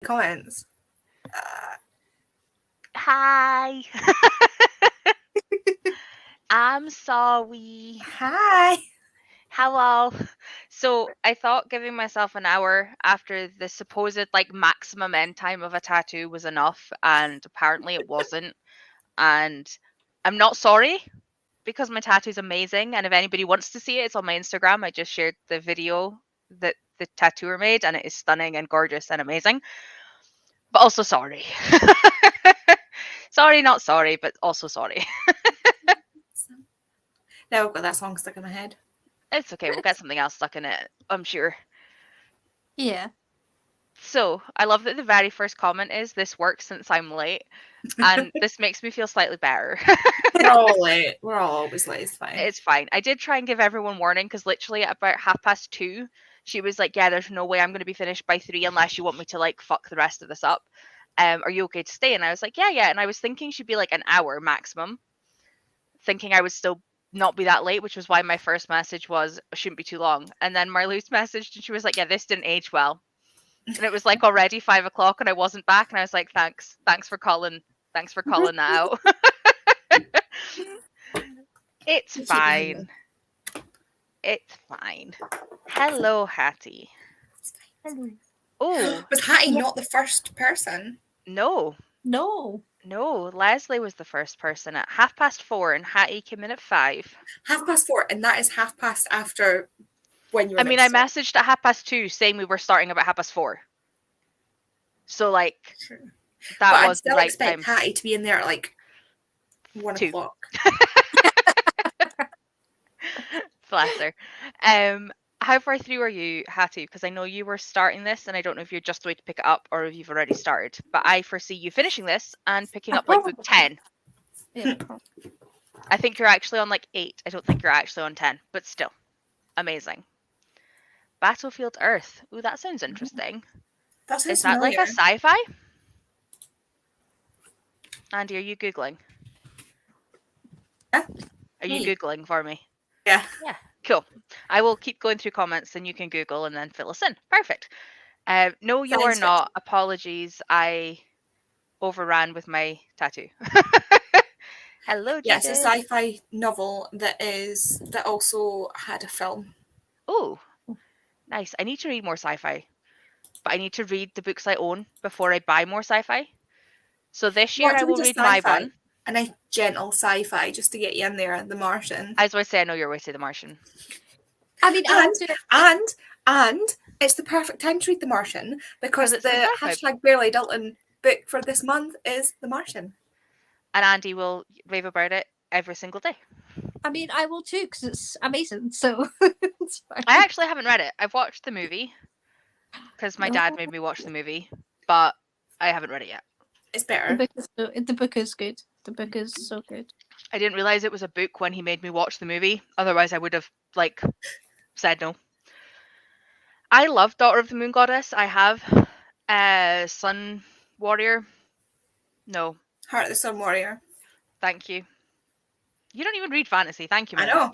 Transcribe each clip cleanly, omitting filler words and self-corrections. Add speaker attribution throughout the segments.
Speaker 1: comments.
Speaker 2: Hi. I'm sorry.
Speaker 1: Hi.
Speaker 2: Hello. So I thought giving myself an hour after the supposed maximum end time of a tattoo was enough, and apparently it wasn't. And I'm not sorry because my tattoo's amazing. And if anybody wants to see it, it's on my Instagram. I just shared the video that the tattooer made, and it is stunning and gorgeous and amazing. But also sorry. Sorry, not sorry, but also sorry.
Speaker 1: Now I've got that song stuck in my head.
Speaker 2: It's okay. We'll get something else stuck in it, I'm sure.
Speaker 3: Yeah.
Speaker 2: So I love that the very first comment is, "This works since I'm late," and this makes me feel slightly better.
Speaker 1: We're all late. We're all always late. It's fine.
Speaker 2: It's fine. I did try and give everyone warning because literally at about 2:30, she was like, "Yeah, there's no way I'm going to be finished by 3 unless you want me to fuck the rest of this up. Are you okay to stay?" And I was like, "Yeah, yeah." And I was thinking she'd be like an hour maximum, thinking I would still not be that late, which was why my first message was, "Shouldn't be too long." And then Marloes messaged and she was like, "Yeah, this didn't age well." And it was already 5 o'clock and I wasn't back, and I was like, thanks for calling that out. It's fine. It's fine. Hello, Hattie.
Speaker 3: Hello.
Speaker 2: Oh,
Speaker 1: Was Hattie not the first person?
Speaker 2: no, Leslie was the first person at 4:30, and Hattie came in at 5.
Speaker 1: 4:30, and that is 4:30 after when you were.
Speaker 2: I mean, I messaged at 2:30 saying we were starting about 4:30. So
Speaker 1: True.
Speaker 2: that
Speaker 1: but
Speaker 2: was
Speaker 1: I'd
Speaker 2: the right
Speaker 1: still
Speaker 2: time.
Speaker 1: expect Hattie to be in there at 1
Speaker 2: 2.
Speaker 1: o'clock.
Speaker 2: Bless her. How far through are you, Hattie? Because I know you were starting this, and I don't know if you're just the way to pick it up or if you've already started. But I foresee you finishing this and picking up book 10.
Speaker 3: Yeah.
Speaker 2: I think you're actually on 8. I don't think you're actually on 10, but still, amazing. Battlefield Earth. Ooh, that sounds interesting.
Speaker 1: That sounds
Speaker 2: Is that
Speaker 1: familiar.
Speaker 2: a sci-fi? Andy, are you Googling?
Speaker 1: Yeah.
Speaker 2: Are you Googling for me?
Speaker 1: Yeah.
Speaker 2: Yeah. Cool. I will keep going through comments and you can Google and then fill us in. Perfect. No, you are not. Apologies. I overran with my tattoo. Hello,
Speaker 1: Yeah, it's a
Speaker 2: Judith.
Speaker 1: sci-fi novel that also had a film.
Speaker 2: Oh, nice. I need to read more sci-fi, but I need to read the books I own before I buy more sci-fi. So this year I will read my one.
Speaker 1: A nice gentle sci-fi just to get you in there. The Martian.
Speaker 2: As I say, I know your way to The Martian.
Speaker 3: I mean,
Speaker 1: and it's the perfect time to read The Martian because
Speaker 2: it's
Speaker 1: the hashtag Barely Dalton book for this month is The Martian.
Speaker 2: And Andy will rave about it every single day.
Speaker 3: I mean, I will too because it's amazing. So it's fine.
Speaker 2: I actually haven't read it. I've watched the movie because my dad made me watch the movie, but I haven't read it yet.
Speaker 1: It's better.
Speaker 3: The book is good. The book is so good.
Speaker 2: I didn't realize it was a book when he made me watch the movie. Otherwise, I would have said no. I love Daughter of the Moon Goddess. I have Sun Warrior. No.
Speaker 1: Heart of the Sun Warrior.
Speaker 2: Thank you. You don't even read fantasy. Thank you,
Speaker 1: I know.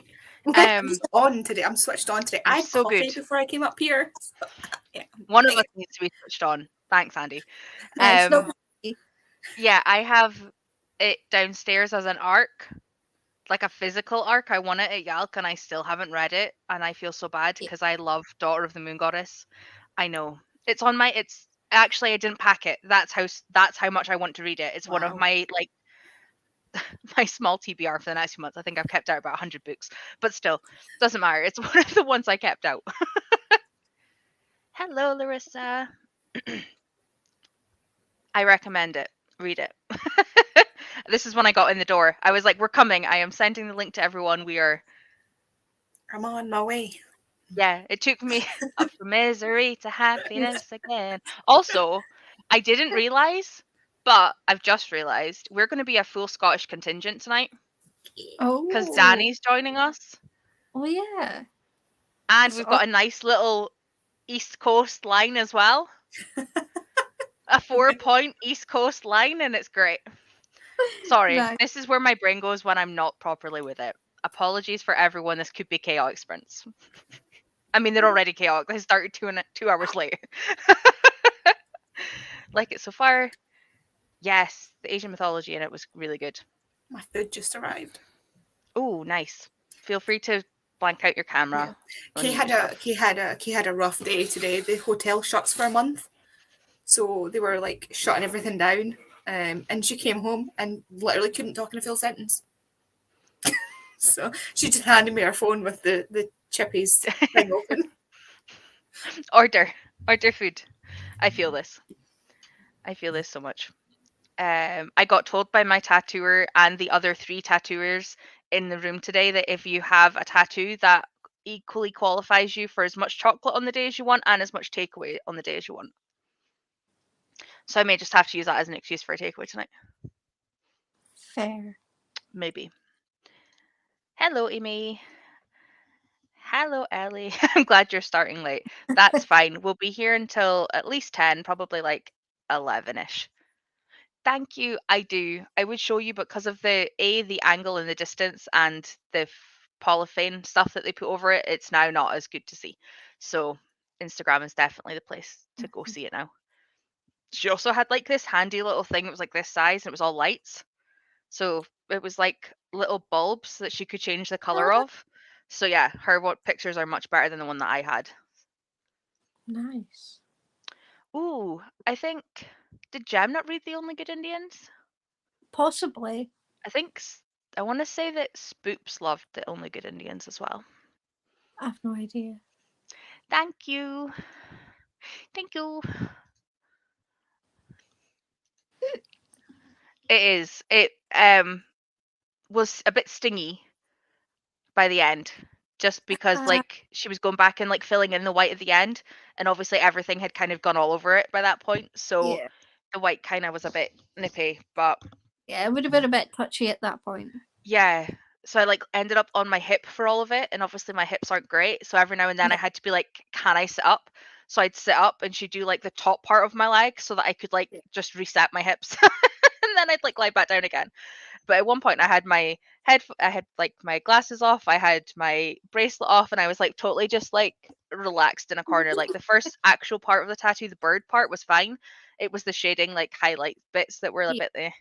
Speaker 1: I'm on today. I'm switched on today. I had
Speaker 2: so
Speaker 1: coffee
Speaker 2: good
Speaker 1: before I came up here. So, yeah.
Speaker 2: One of us needs to be switched on. Thanks, Andy. Yeah, I have it downstairs as an arc, like a physical arc. I want it at Yalk and I still haven't read it, and I feel so bad because I love Daughter of the Moon Goddess. I know. It's on my actually I didn't pack it. That's how much I want to read it. It's one of my my small TBR for the next few months. I think I've kept out about 100 books, but still, doesn't matter. It's one of the ones I kept out. Hello, Larissa. I recommend it. Read it. This is when I got in the door. I was like, we're coming. I am sending the link to everyone.
Speaker 1: I'm on my way.
Speaker 2: Yeah, it took me up from misery to happiness again. Also, I didn't realize, but I've just realized we're going to be a full Scottish contingent tonight.
Speaker 3: Oh.
Speaker 2: Because Danny's joining us.
Speaker 3: Oh, yeah.
Speaker 2: And we've got a nice little East Coast line as well. A 4-point East Coast line, and it's great. Sorry, this is where my brain goes when I'm not properly with it. Apologies for everyone. This could be chaotic sprints. I mean, they're already chaotic. They started 2 hours late. Like it so far? Yes, the Asian mythology in it was really good.
Speaker 1: My food just arrived.
Speaker 2: Oh, nice. Feel free to blank out your camera.
Speaker 1: Yeah.
Speaker 2: When
Speaker 1: Kay
Speaker 2: you
Speaker 1: had
Speaker 2: stuff.
Speaker 1: a rough day today. The hotel shuts for a month, so they were like shutting everything down. And she came home and literally couldn't talk in a full sentence. So she just handed me her phone with the chippies thing open.
Speaker 2: Order food. I feel this. I feel this so much. I got told by my tattooer and the other 3 tattooers in the room today that if you have a tattoo that equally qualifies you for as much chocolate on the day as you want and as much takeaway on the day as you want. So I may just have to use that as an excuse for a takeaway tonight.
Speaker 3: Fair.
Speaker 2: Maybe. Hello, Amy. Hello, Ellie. I'm glad you're starting late. That's fine. We'll be here until at least 10, probably like 11ish. Thank you. I do. I would show you, but because of the angle and the distance and the polyphane stuff that they put over it, it's now not as good to see. So Instagram is definitely the place to go see it now. She also had like this handy little thing. It was like this size and it was all lights. So it was like little bulbs that she could change the color of. So yeah, her pictures are much better than the one that I had.
Speaker 3: Nice.
Speaker 2: Ooh, I think, did Jem not read The Only Good Indians?
Speaker 3: Possibly.
Speaker 2: I want to say that Spoops loved The Only Good Indians as well.
Speaker 3: I have no idea.
Speaker 2: Thank you. Thank you. It is. It was a bit stingy by the end, just because like she was going back and like filling in the white at the end, and obviously everything had kind of gone all over it by that point. So
Speaker 3: Yeah.
Speaker 2: the white kind of was a bit nippy, but
Speaker 3: Yeah, it would have been a bit touchy at that point.
Speaker 2: yeah. So I like ended up on my hip for all of it, and obviously my hips aren't great. So every now and then I
Speaker 3: Yeah.
Speaker 2: had to be like, "Can I sit up?" So I'd sit up, and she'd do like the top part of my leg so that I could like
Speaker 3: Yeah.
Speaker 2: just reset my hips, and then I'd like lie back down again. But at one point, I had like my glasses off, I had my bracelet off, and I was like totally just like relaxed in a corner. Like the first actual part of the tattoo, the bird part, was fine. It was the shading, like highlight bits that were a
Speaker 3: Yeah.
Speaker 2: bit there.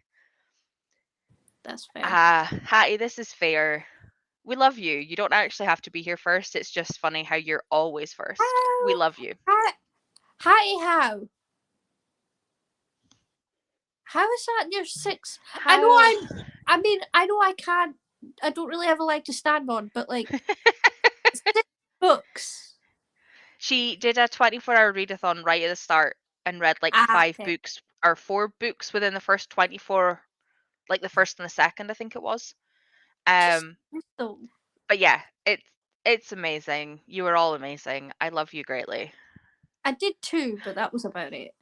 Speaker 3: That's fair.
Speaker 2: Hattie, this is fair. We love you. You don't actually have to be here first. It's just funny how you're always first. We love you.
Speaker 3: Hi, how? How is that your 6? I know
Speaker 2: How?
Speaker 3: I know I don't really have a leg to stand on, but like 6 books.
Speaker 2: She did a 24-hour readathon right at the start and read like 5
Speaker 3: Okay.
Speaker 2: books or 4 books within the first 24, like the first and the second, I think it was.
Speaker 3: Just
Speaker 2: Um,
Speaker 3: though.
Speaker 2: but yeah, it's amazing. You are all amazing. I love you greatly.
Speaker 3: I did 2, but that was about it.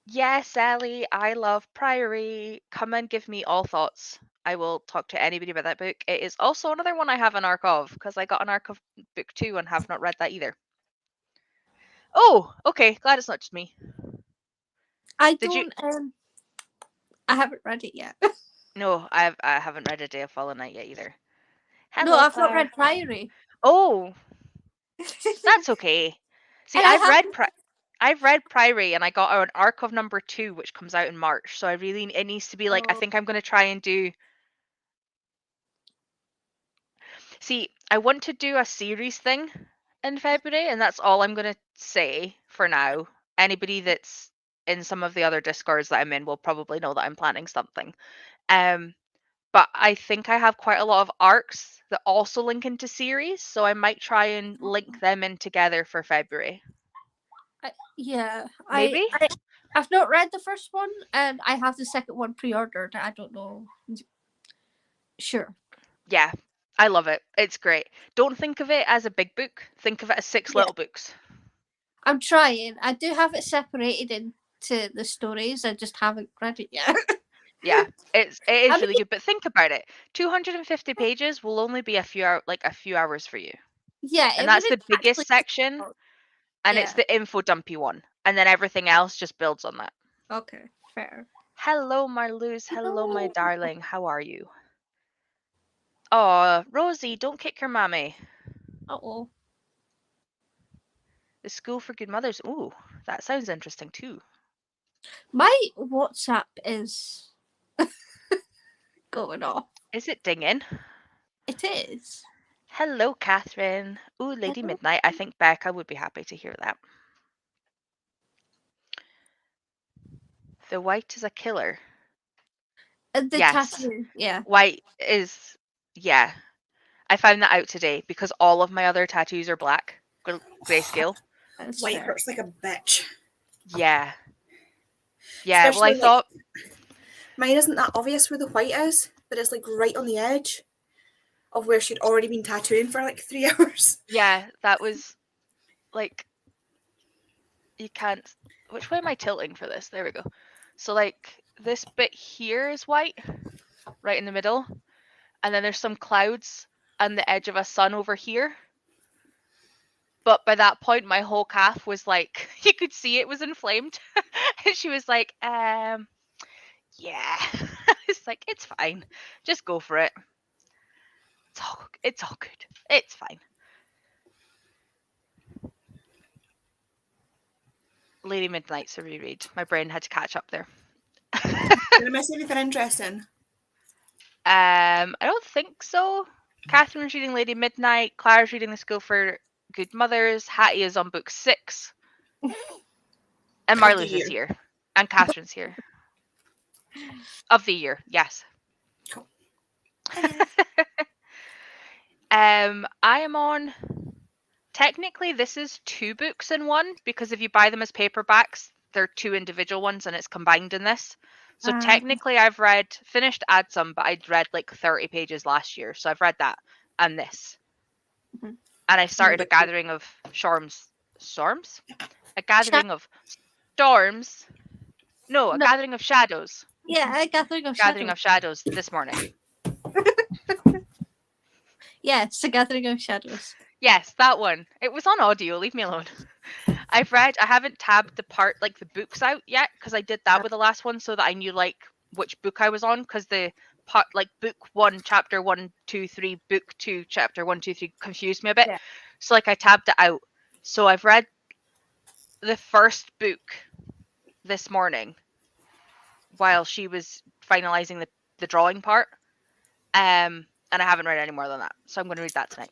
Speaker 2: Yes, Ellie, I love Priory. Come and give me all thoughts. I will talk to anybody about that book. It is also another one I have an arc of because I got an arc of book 2 and have not read that either. Oh, okay. Glad it's not just me.
Speaker 3: I
Speaker 2: Did you?
Speaker 3: don't I haven't read it yet.
Speaker 2: No, I haven't read A Day of Fallen Night yet either.
Speaker 3: No,
Speaker 2: Hello,
Speaker 3: I've not
Speaker 2: Claire.
Speaker 3: read Priory.
Speaker 2: Oh, that's okay. See,
Speaker 3: And I have
Speaker 2: I've read Priory and I got an arc of number 2 which comes out in March. So it needs to be like I think I'm going to try and do. See, I want to do a series thing in February, and that's all I'm going to say for now. Anybody that's in some of the other discords that I'm in will probably know that I'm planning something. But I think I have quite a lot of arcs that also link into series, so I might try and link them in together for February.
Speaker 3: yeah.
Speaker 2: Maybe?
Speaker 3: I've not read the first one, and I have the second one pre-ordered. I don't know. Sure.
Speaker 2: Yeah, I love it. It's great. Don't think of it as a big book. Think of it as 6
Speaker 3: Yeah.
Speaker 2: little books.
Speaker 3: I'm trying. I do have it separated into the stories. I just haven't read it yet.
Speaker 2: Yeah, it is
Speaker 3: I
Speaker 2: really
Speaker 3: mean,
Speaker 2: good. But think about it: 250 pages will only be a few hours for you,
Speaker 3: yeah,
Speaker 2: and
Speaker 3: it
Speaker 2: that's
Speaker 3: wouldn't
Speaker 2: the biggest
Speaker 3: actually.
Speaker 2: section, and it's
Speaker 3: Yeah.
Speaker 2: the info dumpy one, and then everything else just builds on that.
Speaker 3: Okay. Fair.
Speaker 2: Hello, my Luz. Hello, my
Speaker 3: No.
Speaker 2: darling. How are you? Oh, Rosie, don't kick your mammy.
Speaker 3: Oh.
Speaker 2: The School for Good Mothers. Ooh, that sounds interesting too.
Speaker 3: My WhatsApp is going off.
Speaker 2: Is it dinging?
Speaker 3: It is.
Speaker 2: Hello, Catherine. Ooh, Lady
Speaker 3: Hello.
Speaker 2: Midnight. I think Becca would be happy to hear that. The white is a killer.
Speaker 3: The
Speaker 2: Yes.
Speaker 3: tattoo. Yeah.
Speaker 2: White is, yeah. I found that out today because all of my other tattoos are black, grayscale.
Speaker 3: That's
Speaker 1: White
Speaker 3: fair.
Speaker 1: hurts like a bitch.
Speaker 2: Yeah. Yeah, well, I
Speaker 1: Especially,
Speaker 2: thought,
Speaker 1: mine isn't that obvious where the white is, but it's like right on the edge of where she'd already been tattooing for like 3 hours.
Speaker 2: yeah, that was like, you can't. Which way am I tilting for this? There we go. So, like, this bit here is white, right in the middle. And then there's some clouds and the edge of a sun over here. But by that point, my whole calf was like, you could see it was inflamed. And she was like, yeah. It's like, it's fine. Just go for it. It's all good. It's fine. Lady Midnight's a reread. My brain had to catch up there.
Speaker 1: Did I miss anything interesting?
Speaker 2: I don't think so. Catherine's reading Lady Midnight. Clara's reading The School for Good Mothers. Hattie is on book 6. And Marley's is here. And Catherine's here. Of the year, yes.
Speaker 1: Cool.
Speaker 2: I am on. Technically, this is 2 books in one because if you buy them as paperbacks, they're 2 individual ones and it's combined in this. So technically, I've finished Adsum, but I'd read like 30 pages last year. So I've read that and this.
Speaker 3: Mhm.
Speaker 2: And I started a gathering of storms. A gathering of storms. No, a gathering of shadows.
Speaker 3: Yeah, a gathering of
Speaker 2: Gathering
Speaker 3: shadows.
Speaker 2: of shadows this morning.
Speaker 3: Yes, a gathering of shadows.
Speaker 2: Yes, that one. It was on audio. Leave me alone. I haven't tabbed the part, like the books out yet, because I did that with the last one so that I knew like which book I was on, because the part, like book 1, chapter 1, 2, 3, book 2, chapter 1, 2, 3 confused me a bit.
Speaker 3: Yeah.
Speaker 2: So like I tabbed it out. So I've read the first book this morning while she was finalizing the drawing part. And I haven't read any more than that. So I'm going to read that tonight.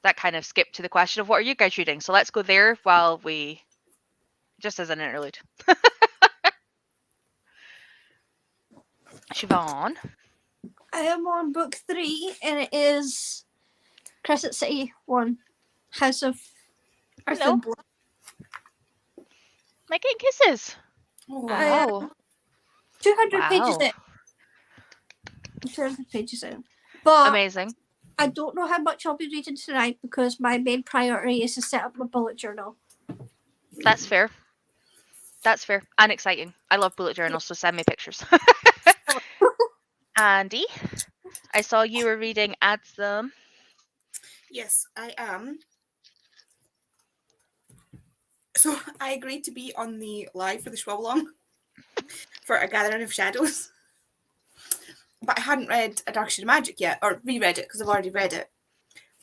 Speaker 2: That kind of skipped to the question of what are you guys reading? So let's go there while we, just as an interlude. Siobhan.
Speaker 3: I am on book 3, and it is Crescent City 1, House of Earth
Speaker 2: Hello.
Speaker 3: and Blood.
Speaker 2: My getting kisses.
Speaker 1: Oh,
Speaker 2: Wow.
Speaker 3: 200 pages in. 200 pages in. But
Speaker 2: Amazing.
Speaker 3: I don't know how much I'll be reading tonight because my main priority is to set up my bullet journal.
Speaker 2: That's fair. That's fair. And exciting. I love bullet journals, so send me pictures. Andy, I saw you were reading Adsum.
Speaker 1: Yes, I am. So I agreed to be on the live for the Schwab-along for A Gathering of Shadows. But I hadn't read A Dark Shade of Magic yet, or reread it because I've already read it.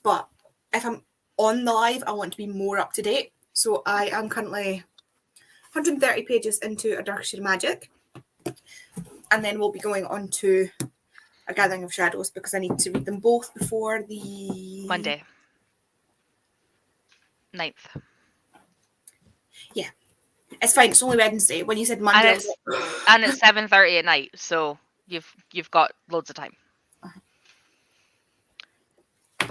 Speaker 1: But if I'm on the live, I want to be more up to date. So I am currently 130 pages into A Dark Shade of Magic. And then we'll be going on to A Gathering of Shadows because I need to read them both before the...
Speaker 2: Monday. 9th.
Speaker 1: Yeah. It's fine. It's only Wednesday. When you said Monday,
Speaker 2: And it's 7:30 at night, so you've got loads of time.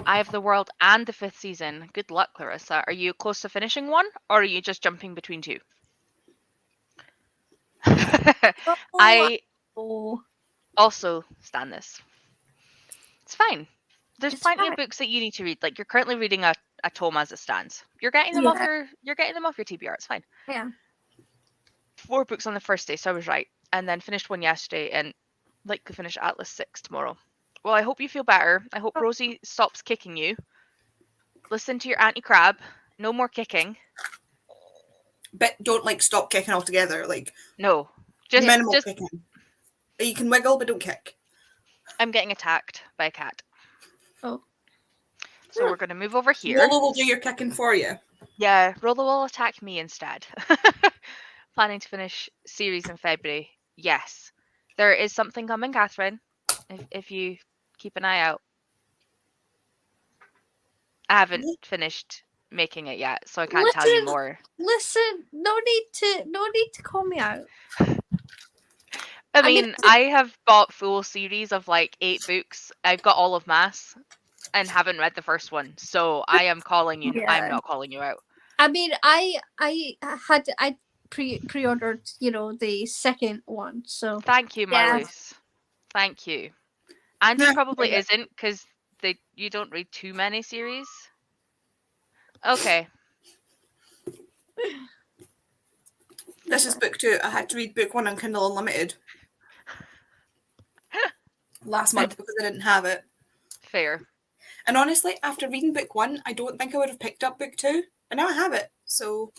Speaker 2: I have the world and the 5th season. Good luck, Clarissa. Are you close to finishing one, or are you just jumping between 2? I also stand this. It's fine. There's plenty of books that you need to read. Like you're currently reading a tome as it stands. You're getting them off your TBR. It's fine.
Speaker 3: Yeah.
Speaker 2: 4 books on the first day, so I was right. And then finished one yesterday and like to finish Atlas 6 tomorrow. Well, I hope you feel better. I hope Rosie stops kicking you. Listen to your Auntie Crab. No more kicking.
Speaker 1: But don't like stop kicking altogether. Like
Speaker 2: no, just
Speaker 1: minimal kicking. You can wiggle, but don't kick.
Speaker 2: I'm getting attacked by a cat.
Speaker 3: Oh.
Speaker 2: So we're going to move over here.
Speaker 1: Lola will do your kicking for you.
Speaker 2: Yeah, Rolla will attack me instead. Planning to finish series in February. Yes. There is something coming, Catherine, if you keep an eye out. I haven't finished making it yet, so I can't tell you more.
Speaker 3: Listen, no need to call me out.
Speaker 2: I mean, I have bought full series of like 8 books. I've got all of Mass and haven't read the first one, so I am calling you.
Speaker 3: Yeah.
Speaker 2: I'm not calling you out.
Speaker 3: I mean, I pre-ordered, the second one. So
Speaker 2: Thank you,
Speaker 3: yeah.
Speaker 2: Marloose. Thank you. Andy
Speaker 1: Yeah,
Speaker 2: probably
Speaker 1: yeah.
Speaker 2: isn't because you don't read too many series. Okay.
Speaker 1: This is book 2. I had to read book 1 on Kindle Unlimited last month because I didn't have it.
Speaker 2: Fair.
Speaker 1: And honestly, after reading book 1, I don't think I would have picked up book 2. But now I have it. So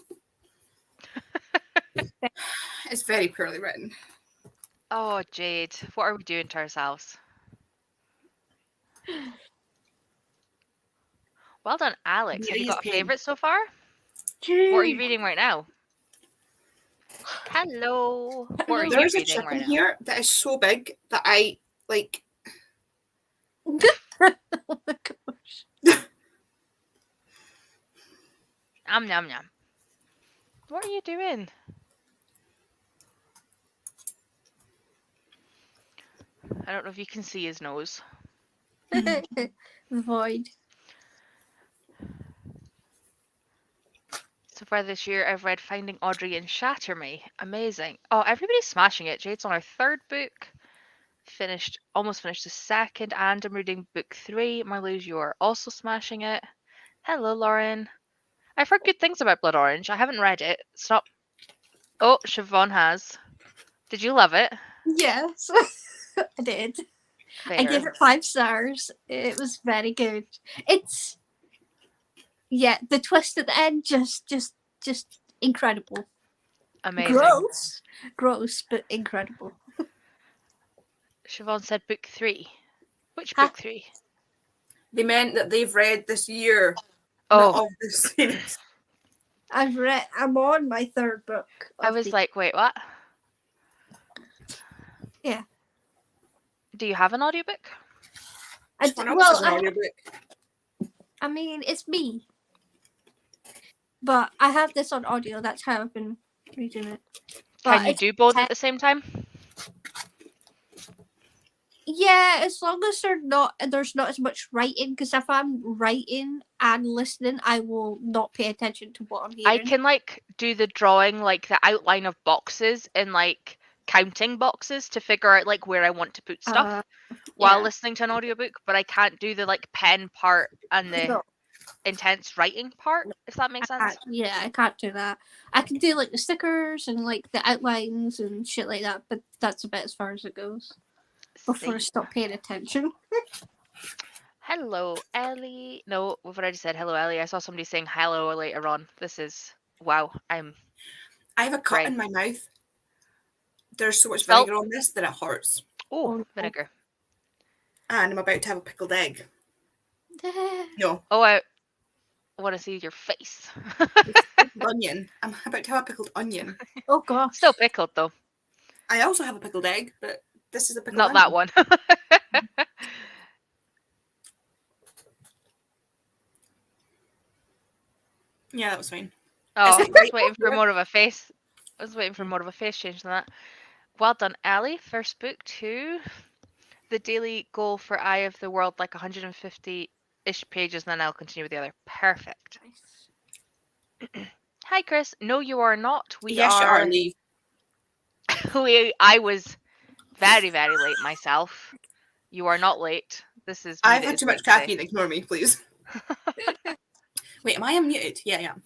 Speaker 1: it's very poorly written.
Speaker 2: Oh, Jade, what are we doing to ourselves? Well done, Alex. Have you got a favourite so far? What are you reading right now? Hello. What are you
Speaker 1: There's a
Speaker 2: reading
Speaker 1: chip
Speaker 2: right
Speaker 1: in
Speaker 2: now?
Speaker 1: here that is so big that I like.
Speaker 3: Oh my gosh.
Speaker 2: Nom nom nom. What are you doing? I don't know if you can see his nose.
Speaker 3: Void.
Speaker 2: So far this year, I've read Finding Audrey and Shatter Me. Amazing. Oh, everybody's smashing it. Jade's on her 3rd book. Almost finished the 2nd, and I'm reading book 3. Marloes, you are also smashing it. Hello, Lauren. I've heard good things about Blood Orange. I haven't read it. Stop. Oh, Siobhan has. Did you love it?
Speaker 3: Yes, I did.
Speaker 2: Fair.
Speaker 3: I gave it 5 stars. It was very good. It's the twist at the end just incredible.
Speaker 2: Amazing.
Speaker 3: Gross, but incredible.
Speaker 2: Siobhan said book 3. Which book 3?
Speaker 1: They meant that they've read this year.
Speaker 2: Oh,
Speaker 1: not of the series.
Speaker 3: I'm on my 3rd book.
Speaker 2: I was like, wait, what?
Speaker 3: Yeah.
Speaker 2: Do you have an audiobook?
Speaker 3: I mean, it's me. But I have this on audio. That's how I've been reading it. But
Speaker 2: Can you do both at the same time?
Speaker 3: Yeah, as long as there's not as much writing. Because if I'm writing and listening, I will not pay attention to what I'm hearing.
Speaker 2: I can like do the drawing, like the outline of boxes and like counting boxes to figure out like where I want to put stuff while listening to an audiobook, but I can't do the like pen part and the intense writing part, if that makes sense.
Speaker 3: Yeah, I can't do that. I can do like the stickers and like the outlines and shit like that, but that's about as far as it goes before I stop paying attention.
Speaker 2: Hello, Ellie. No, we've already said hello, Ellie. I saw somebody saying hello later on. This is wow. I
Speaker 1: have a cut in my mouth. There's so much
Speaker 2: Salt.
Speaker 1: vinegar on this that it hurts.
Speaker 2: Oh, vinegar.
Speaker 1: And I'm about to have a pickled egg. No.
Speaker 2: Oh, I want to see your face.
Speaker 1: Onion. I'm about to have a pickled onion.
Speaker 3: Oh gosh.
Speaker 2: Still pickled though.
Speaker 1: I also have a pickled egg, but this is a pickled
Speaker 2: Not
Speaker 1: onion.
Speaker 2: that one.
Speaker 1: Yeah, that was fine.
Speaker 2: Oh, I was waiting for more of a face. I was waiting for more of a face change than that. Well done, Ellie. First book 2. The daily goal for Eye of the World, like 150-ish pages, and then I'll continue with the other. Perfect. Hi, Chris. No, you are not.
Speaker 1: Yes, you are. Leave.
Speaker 2: I was very, very late myself. You are not late. This is.
Speaker 1: I've had too much caffeine. Ignore me, please. Wait, am I unmuted? Yeah, I am.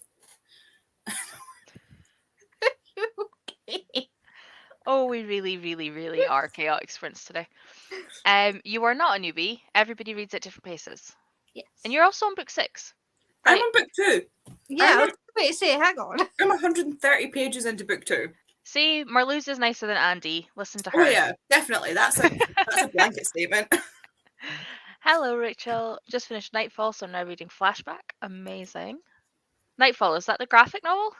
Speaker 3: Okay.
Speaker 2: Oh, we really, really, really are chaotic sprints today. You are not a newbie. Everybody reads at different paces.
Speaker 3: Yes.
Speaker 2: And you're also on book 6.
Speaker 1: Right? I'm on book 2.
Speaker 3: Yeah, I was about to say, hang on.
Speaker 1: I'm 130 pages into book 2.
Speaker 2: See, Marloes is nicer than Andy. Listen to her.
Speaker 1: Oh yeah, definitely. That's a blanket statement.
Speaker 2: Hello, Rachel. Just finished Nightfall, so I'm now reading Flashback. Amazing. Nightfall, is that the graphic novel?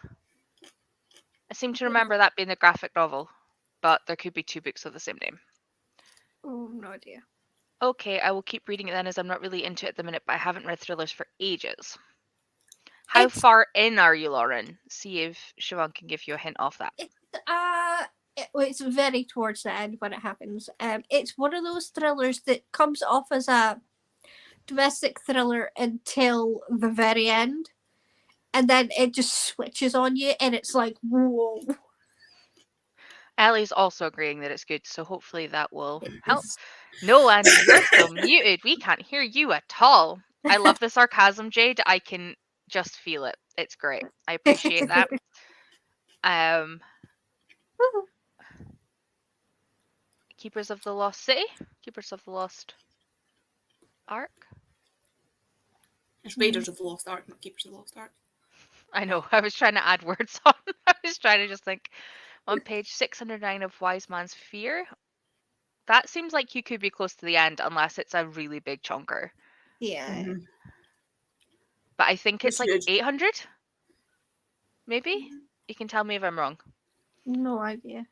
Speaker 2: I seem to remember that being the graphic novel, but there could be 2 books of the same name.
Speaker 3: Oh, no idea.
Speaker 2: Okay, I will keep reading it then, as I'm not really into it at the minute, but I haven't read thrillers for ages. How
Speaker 3: It's-
Speaker 2: far in are you, Lauren? See if Siobhan can give you a hint off that.
Speaker 3: It's very towards the end when it happens. It's one of those thrillers that comes off as a domestic thriller until the very end, and then it just switches on you, and it's like, whoa.
Speaker 2: Ellie's also agreeing that it's good, so hopefully that will help. No, Andy, you're still muted. We can't hear you at all. I love the sarcasm, Jade. I can just feel it. It's great. I appreciate that. Keepers of the Lost City? Keepers of the Lost Ark?
Speaker 1: It's Raiders of the Lost Ark, not Keepers of the Lost Ark.
Speaker 2: I know. I was trying to add words on. I was trying to just think. On page 609 of Wise Man's Fear. That seems like you could be close to the end unless it's a really big chunker.
Speaker 3: Yeah.
Speaker 1: Mhm.
Speaker 2: But I think it's
Speaker 1: It's
Speaker 2: like
Speaker 1: good.
Speaker 2: 800? Maybe? You can tell me if I'm wrong.
Speaker 3: No idea.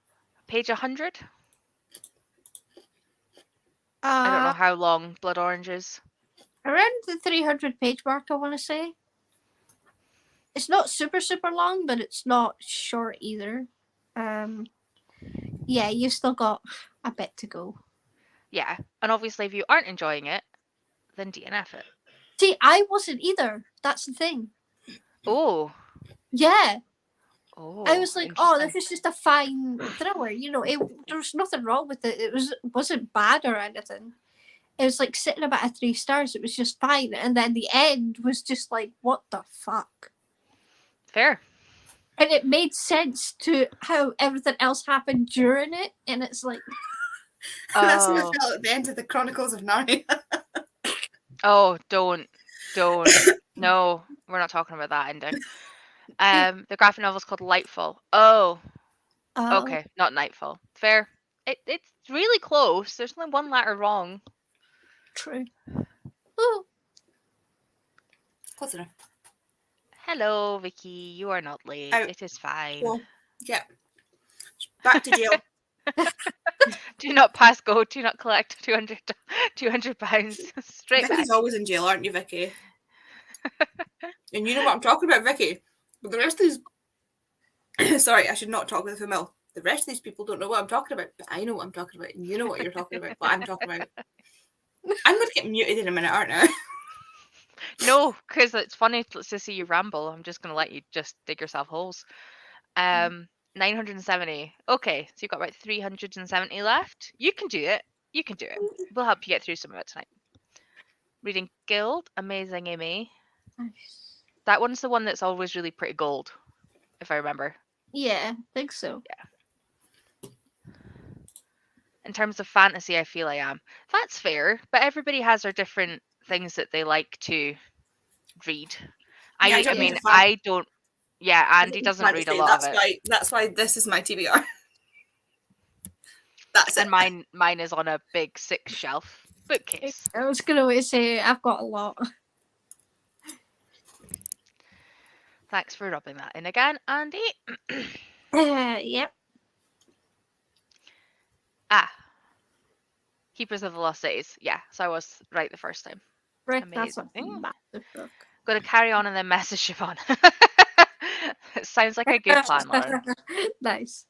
Speaker 2: Page 100? I don't know how long Blood Orange is.
Speaker 3: Around the 300 page mark, I want to say. It's not super long, but it's not short either. Yeah, you've still got a bit to go.
Speaker 2: Yeah, and obviously if you aren't enjoying it, then DNF it.
Speaker 3: See, I wasn't either. That's the thing.
Speaker 2: Oh.
Speaker 3: Yeah.
Speaker 2: Oh.
Speaker 3: I was like, oh, this
Speaker 2: interesting.
Speaker 3: is just a fine thriller. You know, there was nothing wrong with it. It wasn't bad or anything. It was like sitting about a 3 stars. It was just fine. And then the end was just like, what the fuck?
Speaker 2: Fair.
Speaker 3: And it made sense to how everything else happened during it. And it's like,
Speaker 1: That's how I
Speaker 2: Oh.
Speaker 1: felt at the end of the Chronicles of Narnia.
Speaker 2: Oh, don't. No, we're not talking about that ending. The graphic novel's called Lightfall. Oh, okay, not Nightfall. Fair. It's really close. There's only one letter wrong.
Speaker 3: True. Ooh.
Speaker 1: Close enough.
Speaker 2: Hello, Vicky. You are not late.
Speaker 1: Out.
Speaker 2: It is fine.
Speaker 1: Well, yeah. Back to jail.
Speaker 2: Do not pass go. Do not collect 200 £200. Straight back.
Speaker 1: Vicky's always in jail, aren't you, Vicky? And you know what I'm talking about, Vicky. But the rest of these... Sorry, I should not talk with a female. The rest of these people don't know what I'm talking about, but I know what I'm talking about, and you know what you're talking about, what I'm talking about. I'm going to get muted in a minute, aren't I?
Speaker 2: No, because it's funny to see you ramble. I'm just going to let you just dig yourself holes. 970. Okay, so you've got about 370 left. You can do it. You can do it. We'll help you get through some of it tonight. Reading Guild. Amazing, Amy.
Speaker 3: Nice.
Speaker 2: That one's the one that's always really pretty gold, if I remember.
Speaker 3: Yeah, I think so.
Speaker 2: Yeah. In terms of fantasy, I feel I am. That's fair, but everybody has their different things that they like to read.
Speaker 1: Yeah,
Speaker 2: I don't. Yeah, Andy doesn't read a lot of it.
Speaker 1: That's why this is my TBR. That's it.
Speaker 2: And mine is on a big 6 shelf bookcase.
Speaker 3: I was going to say, I've got a lot.
Speaker 2: Thanks for rubbing that in again, Andy.
Speaker 3: Yep.
Speaker 2: Keepers of the Lost Cities. Yeah, so I was right the first time.
Speaker 3: Right, that's a
Speaker 2: Amazing.
Speaker 3: massive book.
Speaker 2: Going to carry on and then message Siobhan. It sounds like a good plan, Lauren.
Speaker 3: Nice.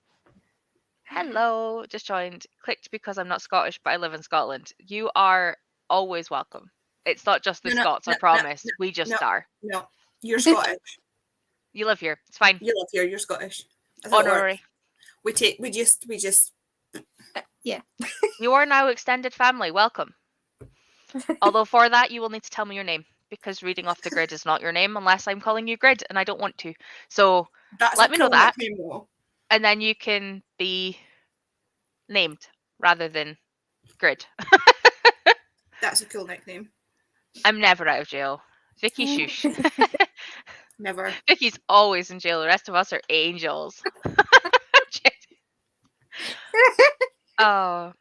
Speaker 2: Hello, just joined. Clicked because I'm not Scottish, but I live in Scotland. You are always welcome. It's not just the Scots, I promise. We just are.
Speaker 1: No, you're Scottish.
Speaker 2: You live here. It's fine.
Speaker 1: You live here. You're Scottish. That's how it
Speaker 2: Honorary.
Speaker 1: works. We just.
Speaker 3: Yeah.
Speaker 2: You are now extended family. Welcome. Although for that, you will need to tell me your name, because reading off the grid is not your name unless I'm calling you Grid, and I don't want to. So
Speaker 1: That's
Speaker 2: let me know that,
Speaker 1: nickname, though.
Speaker 2: and then you can be named rather than Grid.
Speaker 1: That's a cool nickname.
Speaker 2: I'm never out of jail. Vicky shush.
Speaker 1: Never.
Speaker 2: Vicky's always in jail. The rest of us are angels. Oh,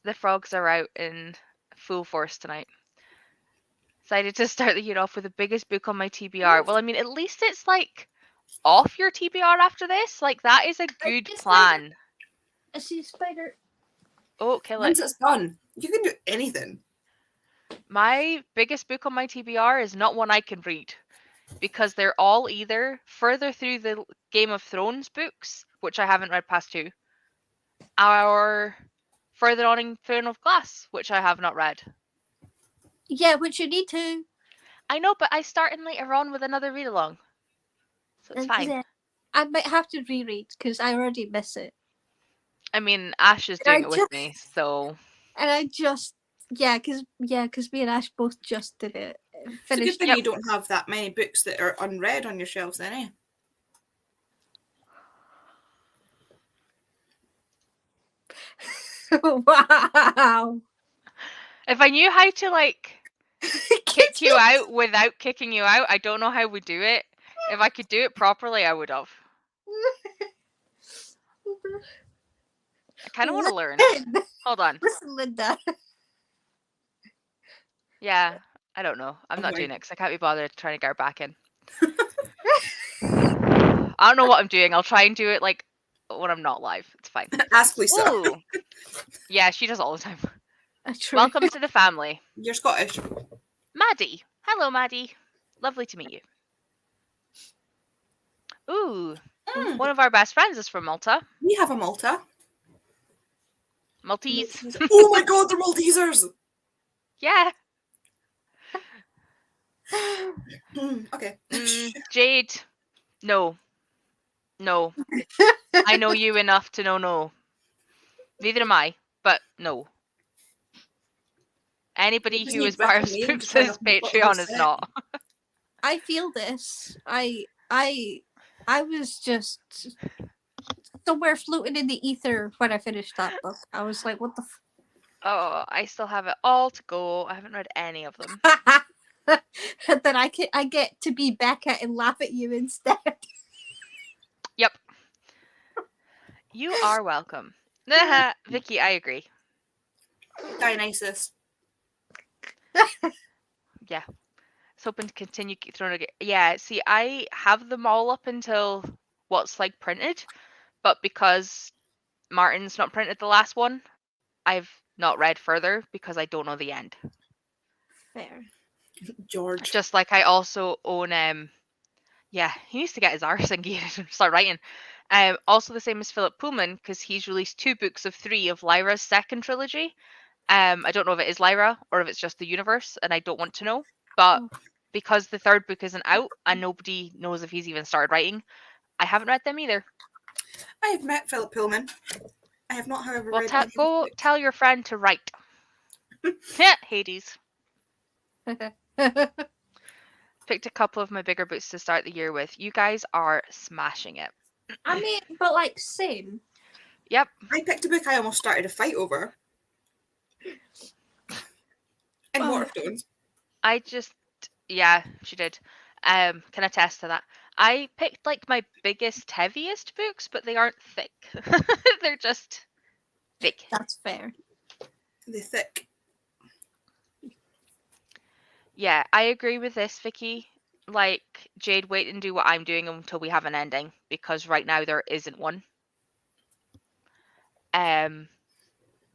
Speaker 2: the frogs are out in full force tonight. Decided to start the year off with the biggest book on my TBR. Well, I mean, at least it's like off your TBR after this. Like, that is a good
Speaker 3: see a
Speaker 2: plan.
Speaker 3: I see a spider.
Speaker 2: Oh, kill it.
Speaker 1: Once it's done, you can do anything.
Speaker 2: My biggest book on my TBR is not one I can read because they're all either further through the Game of Thrones books, which I haven't read past 2, or further on in Throne of Glass, which I have not read.
Speaker 3: Yeah, which you need to.
Speaker 2: I know, but I start in later on with another read along. So it's fine.
Speaker 3: I might have to reread because I already miss it.
Speaker 2: I mean, Ash is doing it with me, so.
Speaker 3: And I just, because me and Ash both just did it.
Speaker 1: It's a good thing you don't have that many books that are unread on your shelves, then, eh?
Speaker 3: Wow.
Speaker 2: If I knew how to, like, kick you out without kicking you out, I don't know how we do it. If I could do it properly, I would have. I kind of want to learn. Hold on.
Speaker 3: Listen, Linda.
Speaker 2: Yeah, I don't know. I'm not
Speaker 1: Okay.
Speaker 2: doing it because I can't be bothered trying to get her back in. I don't know what I'm doing. I'll try and do it like when I'm not live. It's fine.
Speaker 1: Ask Lisa.
Speaker 2: Ooh. Yeah, she does all the time.
Speaker 3: True.
Speaker 2: Welcome to the family.
Speaker 1: You're Scottish.
Speaker 2: Maddie. Hello, Maddie. Lovely to meet you. Ooh. One of our best friends is from Malta.
Speaker 1: We have a Malta.
Speaker 2: Maltese.
Speaker 1: Oh my god, they're Maltesers!
Speaker 2: Yeah.
Speaker 1: Okay.
Speaker 2: Jade. No. No. I know you enough to know no. Neither am I, but no. Anybody who is part of Spooks' Patreon is not.
Speaker 3: I feel this. I was just somewhere floating in the ether when I finished that book. I was like, what the
Speaker 2: Oh, I still have it all to go. I haven't read any of them.
Speaker 3: Then I get to be Becca and laugh at you instead.
Speaker 2: Yep. You are welcome. Vicky, I agree.
Speaker 1: Dionysus.
Speaker 2: Yeah. It's hoping to continue throwing it. Yeah, see, I have them all up until what's like printed, but because Martin's not printed the last one, I've not read further because I don't know the end.
Speaker 3: Fair.
Speaker 1: George.
Speaker 2: Just like I also own yeah, he needs to get his arse in gear and start writing. Also the same as Philip Pullman, because he's released 2 books of 3 of Lyra's second trilogy. I don't know if it is Lyra or if it's just the universe, and I don't want to know. But because the 3rd book isn't out and nobody knows if he's even started writing, I haven't read them either.
Speaker 1: I have met Philip Pullman. I have not, however, read any
Speaker 2: go tell your friend to write. Hades. Picked a couple of my bigger books to start the year with. You guys are smashing it.
Speaker 3: I mean, but like same.
Speaker 2: Yep.
Speaker 1: I picked a book I almost started a fight over. And Waterstones.
Speaker 2: I just, yeah, she did. Can attest to that. I picked like my biggest, heaviest books, but they aren't thick. They're just thick.
Speaker 3: That's fair.
Speaker 1: They're thick.
Speaker 2: Yeah, I agree with this, Vicky. Like, Jade, wait and do what I'm doing until we have an ending, because right now there isn't one.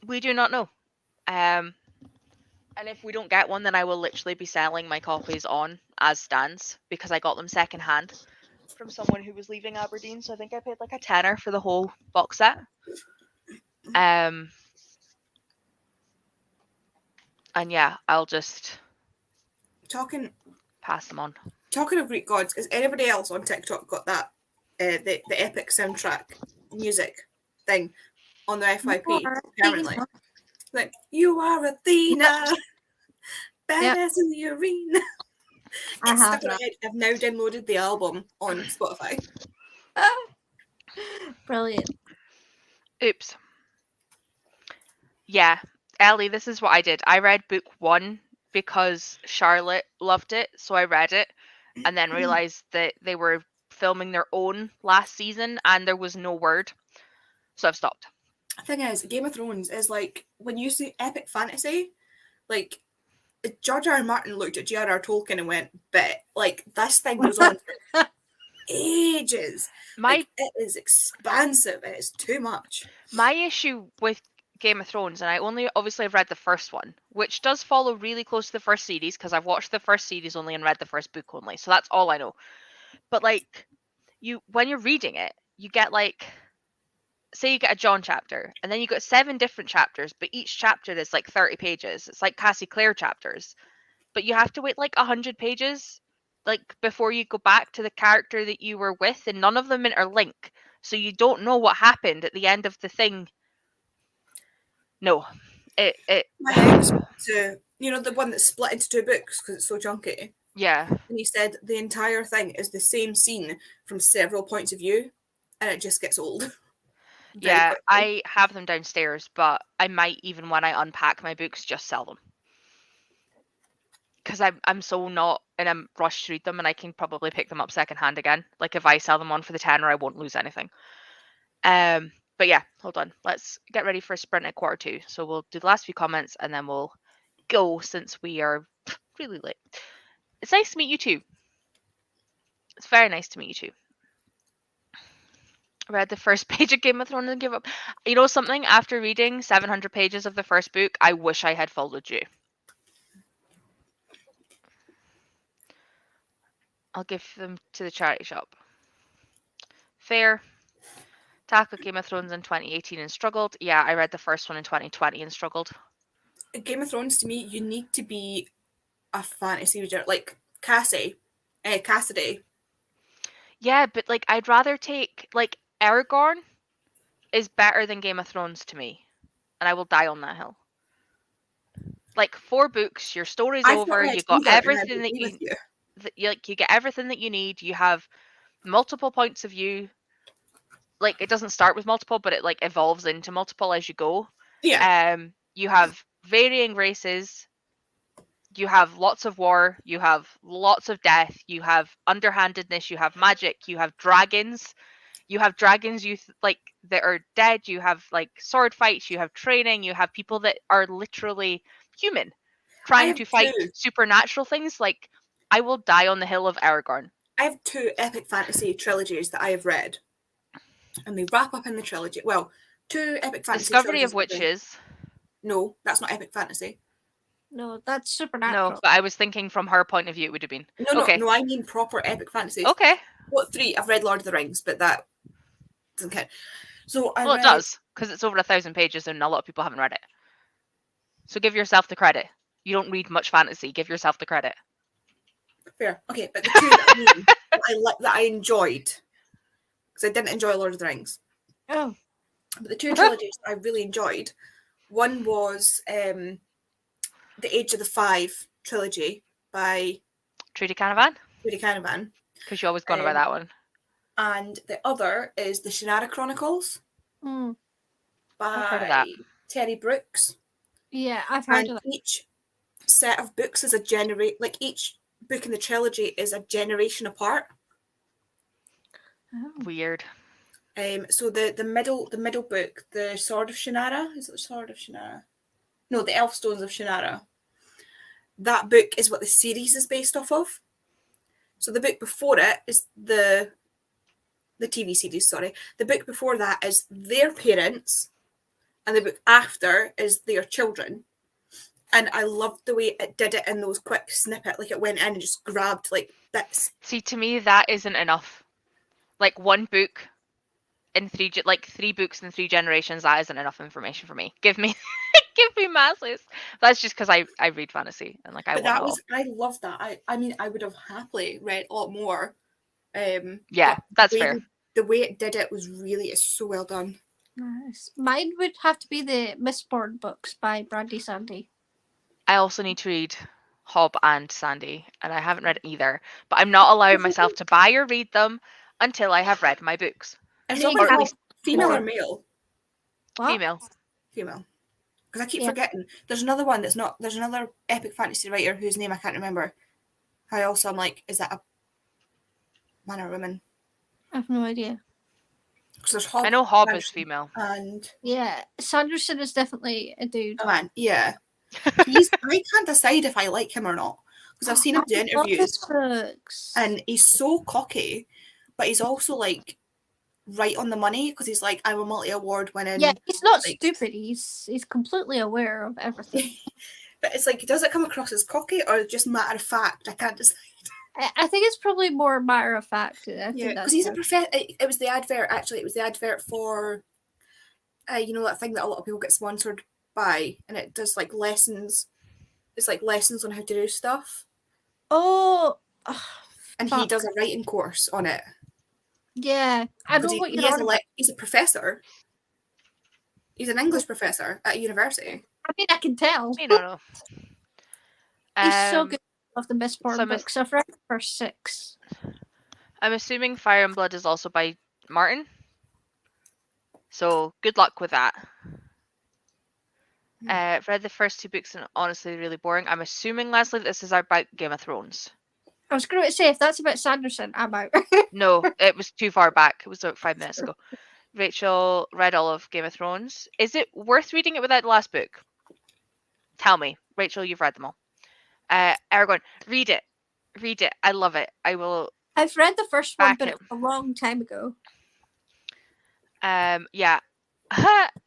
Speaker 2: We do not know. And if we don't get one, then I will literally be selling my copies on as stands, because I got them secondhand from someone who was leaving Aberdeen. So I think I paid like a tenner for the whole box set. And yeah, I'll just pass them on.
Speaker 1: Talking of Greek gods, has anybody else on TikTok got that the epic soundtrack music thing on their FYP permanently? Like, you are Athena, badass in the arena. I've now downloaded the album on Spotify.
Speaker 3: Brilliant.
Speaker 2: Oops. Yeah, Ellie, this is what I did. I read book 1 because Charlotte loved it, so I read it, and then realized that they were filming their own last season and there was no word, so I've stopped.
Speaker 1: The thing is, Game of Thrones is like, when you see epic fantasy, like, George R. R. Martin looked at J.R.R. Tolkien and went, "Bet, like this thing goes on for ages. Like it is expansive. It is too much."
Speaker 2: My issue with Game of Thrones, and I only obviously have read the first one, which does follow really close to the first series because I've watched the first series only and read the first book only, so that's all I know. But like, when you're reading it, you get like, say you get a John chapter, and then you got 7 different chapters, but each chapter is like 30 pages. It's like Cassie Clare chapters, but you have to wait like 100 pages, like before you go back to the character that you were with, and none of them interlink, so you don't know what happened at the end of the thing. No, it.
Speaker 1: My ex went to, the one that's split into 2 books because it's so chunky.
Speaker 2: Yeah.
Speaker 1: And he said the entire thing is the same scene from several points of view, and it just gets old.
Speaker 2: Yeah, I have them downstairs, but I might, even when I unpack my books, just sell them. Because I'm so not in a rush to read them, and I can probably pick them up secondhand again. Like if I sell them on for the tenner, I won't lose anything. But yeah, hold on. Let's get ready for a sprint at 1:45. So we'll do the last few comments, and then we'll go since we are really late. It's nice to meet you too. It's very nice to meet you too. I read the first page of Game of Thrones and give up. You know something? After reading 700 pages of the first book, I wish I had followed you. I'll give them to the charity shop. Fair. Tackled Game of Thrones in 2018 and struggled. Yeah, I read the first one in 2020 and struggled.
Speaker 1: Game of Thrones, to me, you need to be a fantasy reader, like Cassidy.
Speaker 2: Yeah, but like I'd rather take, like, Aragorn is better than Game of Thrones to me, and I will die on that hill. Like 4 books, your story's over. You got everything that you get everything that you need. You have multiple points of view. Like it doesn't start with multiple, but it like evolves into multiple as you go.
Speaker 1: Yeah.
Speaker 2: You have varying races. You have lots of war. You have lots of death. You have underhandedness. You have magic. You have dragons. You have dragons like that are dead. You have like sword fights. You have training. You have people that are literally human trying to fight supernatural things. Like I will die on the hill of Aragorn.
Speaker 1: I have 2 epic fantasy trilogies that I have read, and they wrap up in the trilogy. Well, 2 epic fantasy.
Speaker 2: Discovery of Witches.
Speaker 1: No, that's not epic fantasy.
Speaker 3: No, that's supernatural.
Speaker 2: No, but I was thinking from her point of view, it would have been.
Speaker 1: No, I mean proper epic fantasy.
Speaker 2: Okay.
Speaker 1: What 3? I've read Lord of the Rings, but that doesn't count. So
Speaker 2: it does, because it's over 1,000 pages and a lot of people haven't read it. So give yourself the credit. You don't read much fantasy. Give yourself the credit.
Speaker 1: Fair. Okay, but the 2 that I mean, that I enjoyed, because I didn't enjoy Lord of the Rings.
Speaker 3: Oh.
Speaker 1: But the 2 trilogies I really enjoyed, one was The Age of the Five trilogy by
Speaker 2: Trudy Canavan.
Speaker 1: Because
Speaker 2: you always go on about that one.
Speaker 1: And the other is the Shannara Chronicles
Speaker 3: by
Speaker 2: I've heard of that.
Speaker 1: Terry Brooks.
Speaker 3: Yeah, I've heard of that.
Speaker 1: Each set of books is each book in the trilogy is a generation apart.
Speaker 3: Oh.
Speaker 2: Weird.
Speaker 1: So the middle book, the Sword of Shannara, is it the Sword of Shannara? No, the Elfstones of Shannara. That book is what the series is based off of. So the book before it is the TV series, sorry. The book before that is their parents, and the book after is their children. And I loved the way it did it in those quick snippet, like it went in and just grabbed like bits.
Speaker 2: See, to me, that isn't enough. Like 1 book in 3 books in 3 generations, that isn't enough information for me. Give me masses. That's just because I read fantasy and like I
Speaker 1: love that. I mean I would have happily read a lot more.
Speaker 2: Yeah, that's fair.
Speaker 1: The way it did it was really so well done.
Speaker 3: Nice. Mine would have to be the Mistborn books by Brandy Sandy.
Speaker 2: I also need to read Hob and Sandy, and I haven't read either. But I'm not allowing myself to buy or read them until I have read my books.
Speaker 1: Is someone called female or male?
Speaker 3: What?
Speaker 2: Female.
Speaker 1: Because I keep forgetting. There's another one that's not. There's another epic fantasy writer whose name I can't remember. I'm like, is that a man or woman?
Speaker 3: I have no idea.
Speaker 1: Hob,
Speaker 2: I know Hob is female.
Speaker 1: And
Speaker 3: yeah, Sanderson is definitely a dude.
Speaker 1: A man, yeah. I can't decide if I like him or not because I've seen him do
Speaker 3: I love
Speaker 1: interviews
Speaker 3: his books.
Speaker 1: and he's so cocky, but he's also like right on the money because he's like, I'm a multi-award winning.
Speaker 3: Yeah, he's not
Speaker 1: like,
Speaker 3: stupid. He's completely aware of everything.
Speaker 1: But it's like, does it come across as cocky or just matter of fact? I can't decide.
Speaker 3: I think it's probably more matter of fact.
Speaker 1: Yeah, because he's a professor. It was the advert, actually. It was the advert for, you know, that thing that a lot of people get sponsored by, and it does like lessons. It's like lessons on how to do stuff.
Speaker 3: Oh,
Speaker 1: and
Speaker 3: fuck.
Speaker 1: he does a writing course on it.
Speaker 3: Yeah, I know what you're on about.
Speaker 1: He's a professor. He's an English professor at university.
Speaker 3: I mean, I can tell.
Speaker 2: I don't know.
Speaker 3: He's so good. Of the Mistborn books. I've read the first 6.
Speaker 2: I'm assuming Fire and Blood is also by Martin. So good luck with that. I've read the first 2 books and honestly really boring. I'm assuming, Leslie, this is about Game of Thrones.
Speaker 3: I was going to say, if that's about Sanderson, I'm out.
Speaker 2: No, it was too far back. It was about 5 minutes ago. Rachel read all of Game of Thrones. Is it worth reading it without the last book? Tell me. Rachel, you've read them all. Aragorn, read it. Read it. I love it. I will.
Speaker 3: I've read the first one, but it was a long time ago.
Speaker 2: Yeah.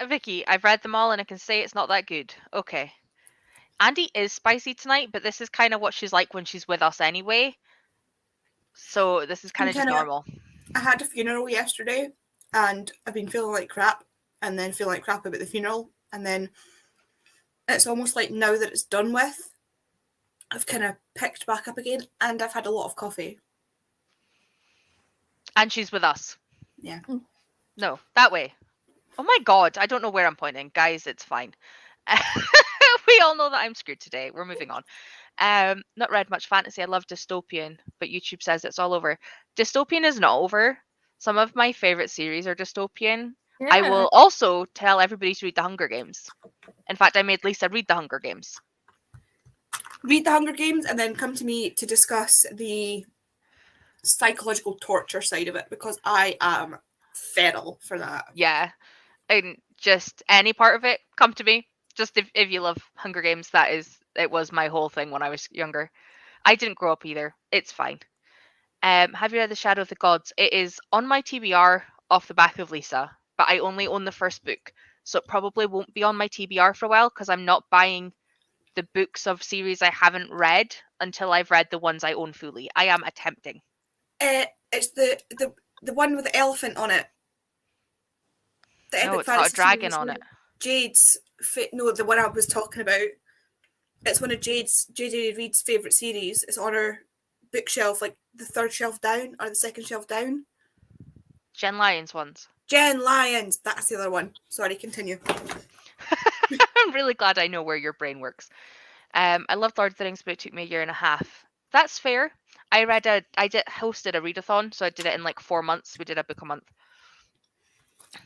Speaker 2: Vicky, I've read them all and I can say it's not that good. Okay. Andy is spicy tonight, but this is kind of what she's like when she's with us anyway. So this is kind of just normal.
Speaker 1: I had a funeral yesterday and I've been feeling like crap and then feeling like crap about the funeral. And then it's almost like now that it's done with, I've kind of picked back up again and I've had a lot of coffee.
Speaker 2: And she's with us.
Speaker 1: Yeah.
Speaker 2: No, that way. Oh my God, I don't know where I'm pointing. Guys, it's fine. We all know that I'm screwed today. We're moving on. Not read much fantasy. I love dystopian, but YouTube says it's all over. Dystopian is not over. Some of my favorite series are dystopian. Yeah. I will also tell everybody to read The Hunger Games. In fact, I made Lisa read The Hunger Games.
Speaker 1: Read The Hunger Games and then come to me to discuss the psychological torture side of it because I am feral for that.
Speaker 2: Yeah. And just any part of it, come to me. Just if you love Hunger Games, it was my whole thing when I was younger. I didn't grow up either. It's fine. Have you read The Shadow of the Gods? It is on my TBR off the back of Lisa, but I only own the first book. So it probably won't be on my TBR for a while because I'm not buying the books of series I haven't read until I've read the ones I own fully. I am attempting.
Speaker 1: It's the one with the elephant on it.
Speaker 2: The epic it's got a dragon on it.
Speaker 1: Jade's the one I was talking about. It's one of J.J. Reid's favourite series. It's on her bookshelf, like the 3rd shelf down or the 2nd shelf down.
Speaker 2: Jen Lyons ones.
Speaker 1: Jen Lyons, that's the other one. Sorry, continue.
Speaker 2: I'm really glad I know where your brain works. I loved Lord of the Rings, but it took me a year and a half. That's fair. I hosted a readathon, so I did it in like 4 months. We did a book a month.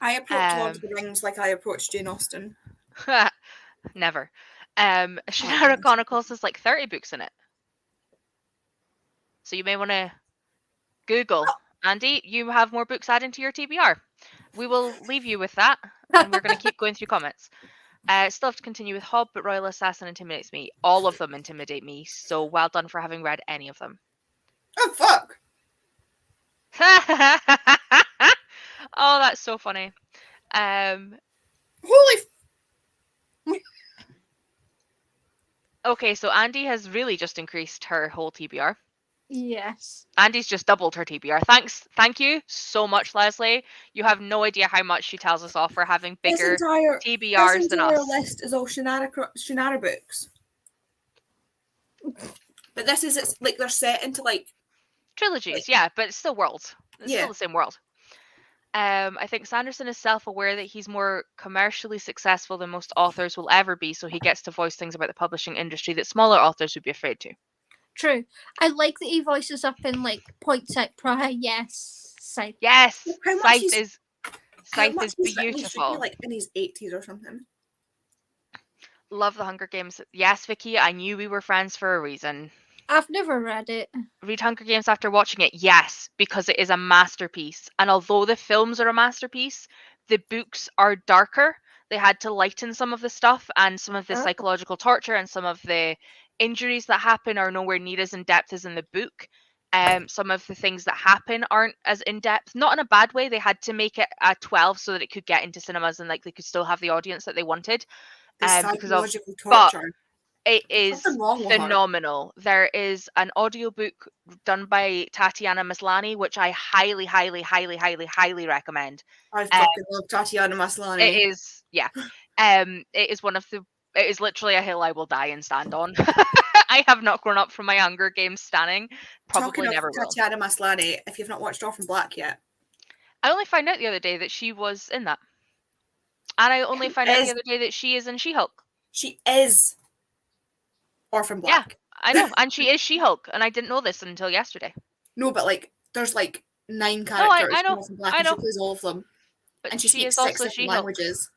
Speaker 1: I approached Lord of the Rings like I approached Jane Austen.
Speaker 2: Never. Shannara Chronicles has like 30 books in it. So you may want to Google. Andy, you have more books added to your TBR. We will leave you with that, and we're going to keep going through comments. Still have to continue with Hob, but Royal Assassin intimidates me. All of them intimidate me, so well done for having read any of them.
Speaker 1: Oh, fuck!
Speaker 2: Oh, that's so funny.
Speaker 1: Holy...
Speaker 2: Okay, so Andy has really just increased her whole TBR.
Speaker 3: Yes.
Speaker 2: Andy's just doubled her TBR. Thank you so much, Leslie. You have no idea how much she tells us off for having bigger TBRs than us.
Speaker 1: This entire list is all Shannara books. But this is, it's like they're set into like...
Speaker 2: trilogies, yeah, but it's still worlds. It's still the same world. I think Sanderson is self-aware that he's more commercially successful than most authors will ever be, so he gets to voice things about the publishing industry that smaller authors would be afraid to.
Speaker 3: True. I like that he voices up in like points at Praha. Yes. Scythe.
Speaker 2: Yes. Scythe is beautiful.
Speaker 1: Like in his 80s or something.
Speaker 2: Love The Hunger Games. Yes, Vicky, I knew we were friends for a reason.
Speaker 3: I've never read it.
Speaker 2: Read Hunger Games after watching it? Yes, because it is a masterpiece. And although the films are a masterpiece, the books are darker. they had to lighten some of the stuff, and some of the psychological torture and some of the injuries that happen are nowhere near as in depth as in the book. Some of the things that happen aren't as in depth, not in a bad way. They had to make it a 12 so that it could get into cinemas and like they could still have the audience that they wanted.
Speaker 1: The
Speaker 2: Because of
Speaker 1: psychological
Speaker 2: but
Speaker 1: torture.
Speaker 2: it is
Speaker 1: Something wrong with her.
Speaker 2: phenomenal. There is an audiobook done by Tatiana Maslany, which I highly, highly, highly, highly, highly recommend.
Speaker 1: I fucking love Tatiana Maslany.
Speaker 2: It is, yeah. It is one of the. It is literally a hill I will die and stand on. I have not grown up from my Hunger Games standing. Probably
Speaker 1: Talking
Speaker 2: never
Speaker 1: of
Speaker 2: will.
Speaker 1: Tatiana Maslany, if you've not watched Orphan Black yet,
Speaker 2: I only found out the other day that she was in that, and I only found out the other day that she is in She-Hulk.
Speaker 1: She is Orphan Black.
Speaker 2: Yeah, I know, and she is She-Hulk, and I didn't know this until yesterday.
Speaker 1: No, but like, there's like 9 characters
Speaker 2: I know,
Speaker 1: in Orphan Black,
Speaker 2: I
Speaker 1: and she
Speaker 2: know.
Speaker 1: plays all of them.
Speaker 2: But
Speaker 1: and she
Speaker 2: she
Speaker 1: speaks
Speaker 2: is
Speaker 1: 6
Speaker 2: also
Speaker 1: different
Speaker 2: She-Hulk.
Speaker 1: languages.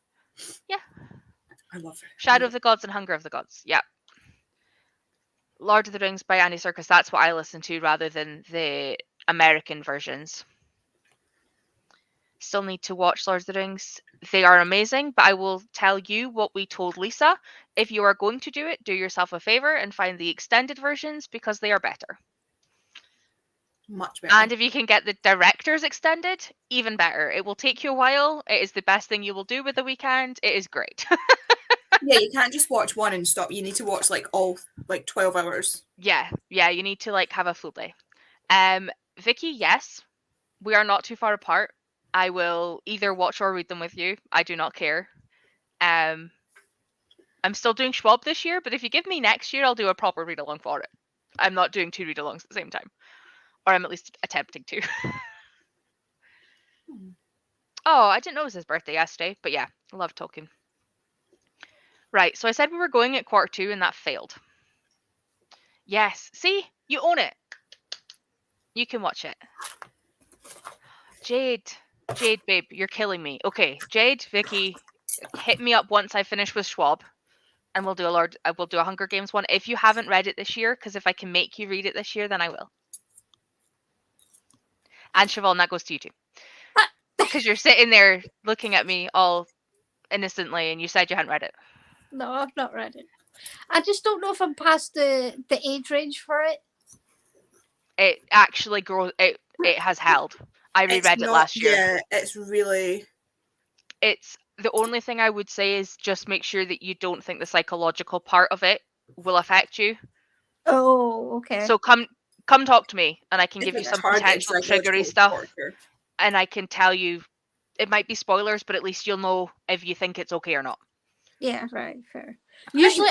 Speaker 2: Yeah.
Speaker 1: I love her.
Speaker 2: Shadow of the Gods and Hunger of the Gods. Yeah. Lord of the Rings by Andy Serkis. That's what I listen to rather than the American versions. Still need to watch Lord of the Rings. They are amazing, but I will tell you what we told Lisa. If you are going to do it, do yourself a favor and find the extended versions because they are better.
Speaker 1: Much better.
Speaker 2: And if you can get the director's extended, even better. It will take you a while. It is the best thing you will do with the weekend. It is great.
Speaker 1: Yeah, you can't just watch one and stop. You need to watch like all 12 hours.
Speaker 2: Yeah, you need to like have a full day. Vicky, yes, we are not too far apart. I will either watch or read them with you. I do not care. I'm still doing Schwab this year, but if you give me next year, I'll do a proper read along for it. I'm not doing 2 read alongs at the same time, or I'm at least attempting to. Oh, I didn't know it was his birthday yesterday, but yeah, I love Tolkien. Right, so I said we were going at 1:45 and that failed. Yes, see? You own it. You can watch it. Jade, babe, you're killing me. Okay, Jade, Vicky, hit me up once I finish with Schwab, and we'll do a Hunger Games one. If you haven't read it this year, because if I can make you read it this year, then I will. And Siobhan, that goes to you too. Because you're sitting there looking at me all innocently, and you said you hadn't read it.
Speaker 3: No, I've not read it. I just don't know if I'm past the age range for it.
Speaker 2: It actually grows. It has held. I reread it last year.
Speaker 1: Yeah, it's really.
Speaker 2: It's the only thing I would say is just make sure that you don't think the psychological part of it will affect you.
Speaker 3: Oh, okay.
Speaker 2: So come talk to me, and I can give you some potential triggery stuff, and I can tell you. It might be spoilers, but at least you'll know if you think it's okay or not.
Speaker 3: Yeah, right, fair. Usually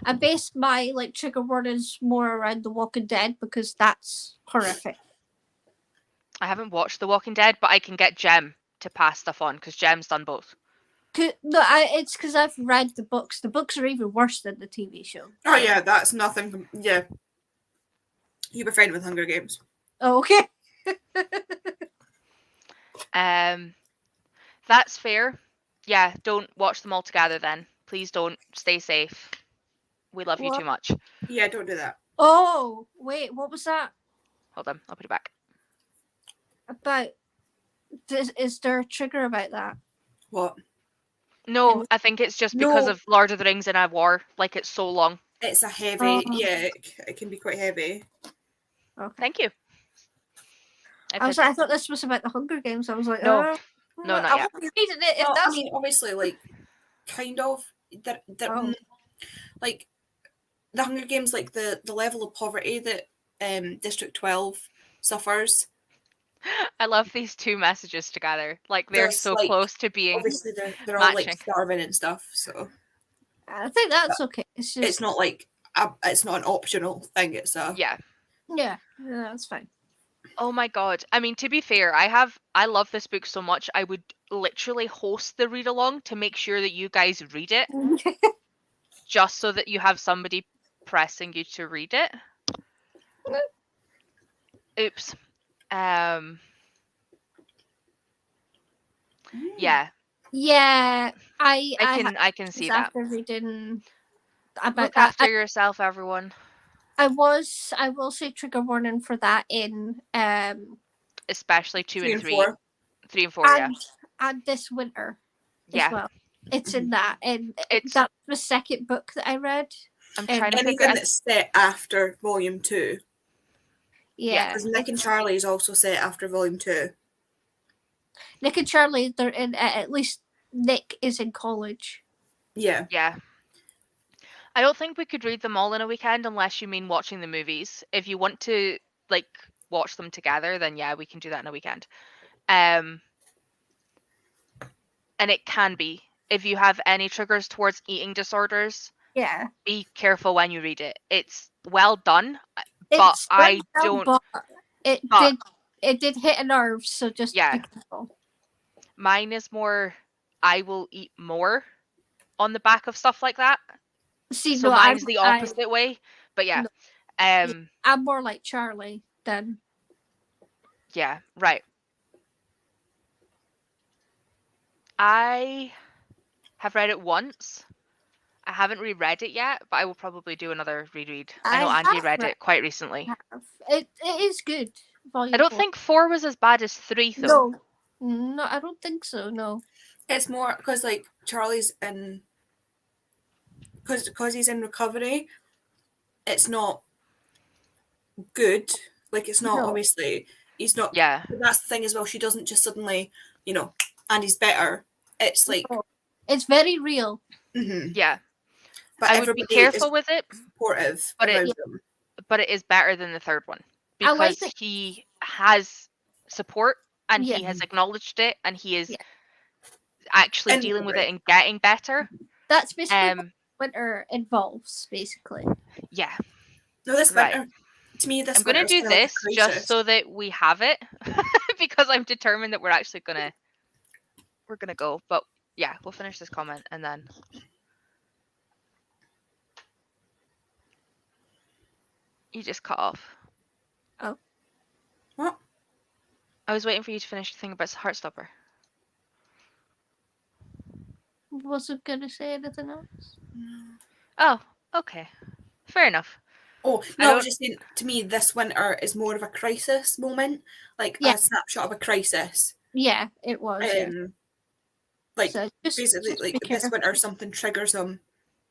Speaker 3: I base my like trigger warnings more around The Walking Dead because that's horrific.
Speaker 2: I haven't watched The Walking Dead, but I can get Jem to pass stuff on because Jem's done both.
Speaker 3: No, it's because I've read the books. The books are even worse than the TV show.
Speaker 1: Oh yeah, that's nothing. Yeah, you were fine with Hunger Games.
Speaker 3: Oh, okay.
Speaker 2: That's fair. Yeah, don't watch them all together then. Please don't. Stay safe. We love you too much.
Speaker 1: Yeah, don't do that.
Speaker 3: Oh, wait, what was that?
Speaker 2: Hold on, I'll put it back.
Speaker 3: About, is there a trigger about that?
Speaker 1: What?
Speaker 2: No, I think it's just because of Lord of the Rings in a war. Like, it's so long.
Speaker 1: It's a heavy, it can be quite heavy.
Speaker 3: Okay.
Speaker 2: Thank you.
Speaker 3: I thought this was about the Hunger Games. I was like,
Speaker 2: no, not
Speaker 3: I
Speaker 2: yet.
Speaker 3: won't be reading it if
Speaker 1: well,
Speaker 3: that's...
Speaker 1: I mean, obviously, like, kind of, like, the Hunger Games, like, the level of poverty that District 12 suffers.
Speaker 2: I love these two messages together. Like, they're so close to being
Speaker 1: obviously they're all like starving and stuff, so
Speaker 3: I think that's okay. It's just...
Speaker 1: it's not like it's not an optional thing, it's a
Speaker 3: yeah, that's fine.
Speaker 2: Oh my god. I mean, to be fair, I love this book so much I would literally host the read along to make sure that you guys read it. Just so that you have somebody pressing you to read it. Oops. Yeah.
Speaker 3: Yeah,
Speaker 2: I can see that.
Speaker 3: After reading about
Speaker 2: Look after yourself, everyone.
Speaker 3: I will say trigger warning for that in
Speaker 2: especially 2 and 3. 3 and 4,
Speaker 3: and this winter
Speaker 2: yeah.
Speaker 3: as well. It's in that, and
Speaker 2: It's-
Speaker 3: that's the second book that I read.
Speaker 2: I'm trying to figure
Speaker 1: Anything
Speaker 2: out.
Speaker 1: that's set after volume 2.
Speaker 3: Yeah,
Speaker 1: Because Nick and Charlie is also set after volume 2.
Speaker 3: Nick and Charlie, they're in. At least Nick is in college.
Speaker 1: Yeah.
Speaker 2: Yeah. I don't think we could read them all in a weekend unless you mean watching the movies. If you want to like watch them together, then yeah, we can do that in a weekend. And it can be. If you have any triggers towards eating disorders,
Speaker 3: Yeah,
Speaker 2: be careful when you read it. It's well done, but
Speaker 3: it's
Speaker 2: I
Speaker 3: well done,
Speaker 2: don't.
Speaker 3: but it
Speaker 2: but-
Speaker 3: did hit a nerve. So just
Speaker 2: Yeah.
Speaker 3: be careful.
Speaker 2: Mine is more, I will eat more on the back of stuff like that.
Speaker 3: See,
Speaker 2: So
Speaker 3: no,
Speaker 2: mine's the opposite way. But yeah.
Speaker 3: No. I'm more like Charlie than.
Speaker 2: Yeah, right. I have read it once. I haven't reread it yet, but I will probably do another reread. I know Andy
Speaker 3: have
Speaker 2: read it quite recently.
Speaker 3: It is good. Volume
Speaker 2: I don't
Speaker 3: 4.
Speaker 2: think 4 was as bad as 3 though.
Speaker 3: No, I don't think so. No.
Speaker 1: It's more because like Charlie's in, because he's in recovery, it's not good. Like it's not
Speaker 3: No.
Speaker 1: obviously he's not.
Speaker 2: Yeah.
Speaker 1: But that's the thing as well. She doesn't just suddenly, and he's better. It's like
Speaker 3: No. It's very real.
Speaker 2: Yeah.
Speaker 1: But
Speaker 2: I would be
Speaker 1: everybody
Speaker 2: careful
Speaker 1: is
Speaker 2: with it,
Speaker 1: supportive
Speaker 2: but
Speaker 1: around
Speaker 2: it-
Speaker 1: him.
Speaker 2: but it is better than the third one
Speaker 3: I like
Speaker 2: because
Speaker 3: that-
Speaker 2: he has support and
Speaker 3: Yeah.
Speaker 2: he has acknowledged it and he is
Speaker 3: Yeah.
Speaker 2: actually
Speaker 1: In
Speaker 2: dealing with
Speaker 1: recovery.
Speaker 2: it and getting better.
Speaker 3: That's basically what
Speaker 2: Um
Speaker 3: winter involves, basically.
Speaker 2: yeah.
Speaker 1: No, this
Speaker 2: Right.
Speaker 1: winter. To me, this
Speaker 2: I'm gonna
Speaker 1: winter's
Speaker 2: do
Speaker 1: kinda like a
Speaker 2: this just
Speaker 1: crisis.
Speaker 2: so that we have it because I'm determined that we're actually gonna go. But yeah, we'll finish this comment and then you just cut off.
Speaker 3: Oh.
Speaker 1: What?
Speaker 2: I was waiting for you to finish the thing about Heartstopper.
Speaker 3: Wasn't gonna say anything else.
Speaker 2: Oh, okay. Fair enough.
Speaker 1: Oh
Speaker 2: I
Speaker 1: no, I
Speaker 2: don't-
Speaker 1: was just saying. To me, this winter is more of a crisis moment, like
Speaker 3: Yeah.
Speaker 1: a snapshot of a crisis.
Speaker 3: Yeah, it was. Yeah.
Speaker 1: Like
Speaker 3: So
Speaker 1: basically,
Speaker 3: just
Speaker 1: like
Speaker 3: be
Speaker 1: this
Speaker 3: careful.
Speaker 1: winter, something triggers him.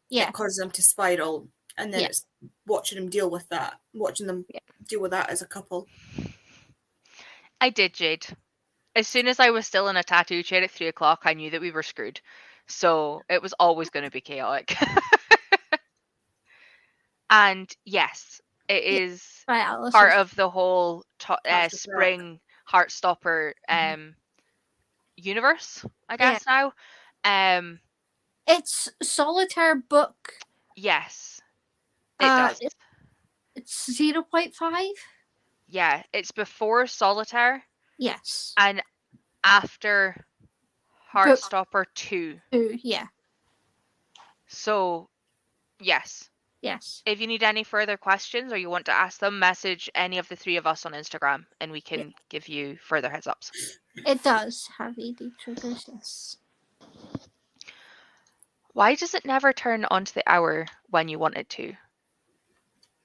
Speaker 3: Yeah.
Speaker 1: It causes them to spiral, and then
Speaker 3: Yeah.
Speaker 1: it's watching them deal with that, watching them
Speaker 3: Yeah.
Speaker 1: deal with that as a couple.
Speaker 2: I did, Jade. As soon as I was still in a tattoo chair at 3 o'clock, I knew that we were screwed. So it was always going to be chaotic. And yes, it is
Speaker 3: Right, Alice.
Speaker 2: part of the whole
Speaker 1: That's the
Speaker 2: spring Heartstopper universe, I guess now.
Speaker 3: It's solitaire book.
Speaker 2: Yes, it
Speaker 3: Uh,
Speaker 2: does.
Speaker 3: It's 0.5.
Speaker 2: Yeah, it's before Solitaire
Speaker 3: Yes.
Speaker 2: and after Heartstopper 2.
Speaker 3: Yeah.
Speaker 2: So, yes.
Speaker 3: Yes.
Speaker 2: If you need any further questions or you want to ask them, message any of the three of us on Instagram and we can give you further heads ups.
Speaker 3: It does have ED triggers. Yes.
Speaker 2: Why does it never turn onto the hour when you want it to?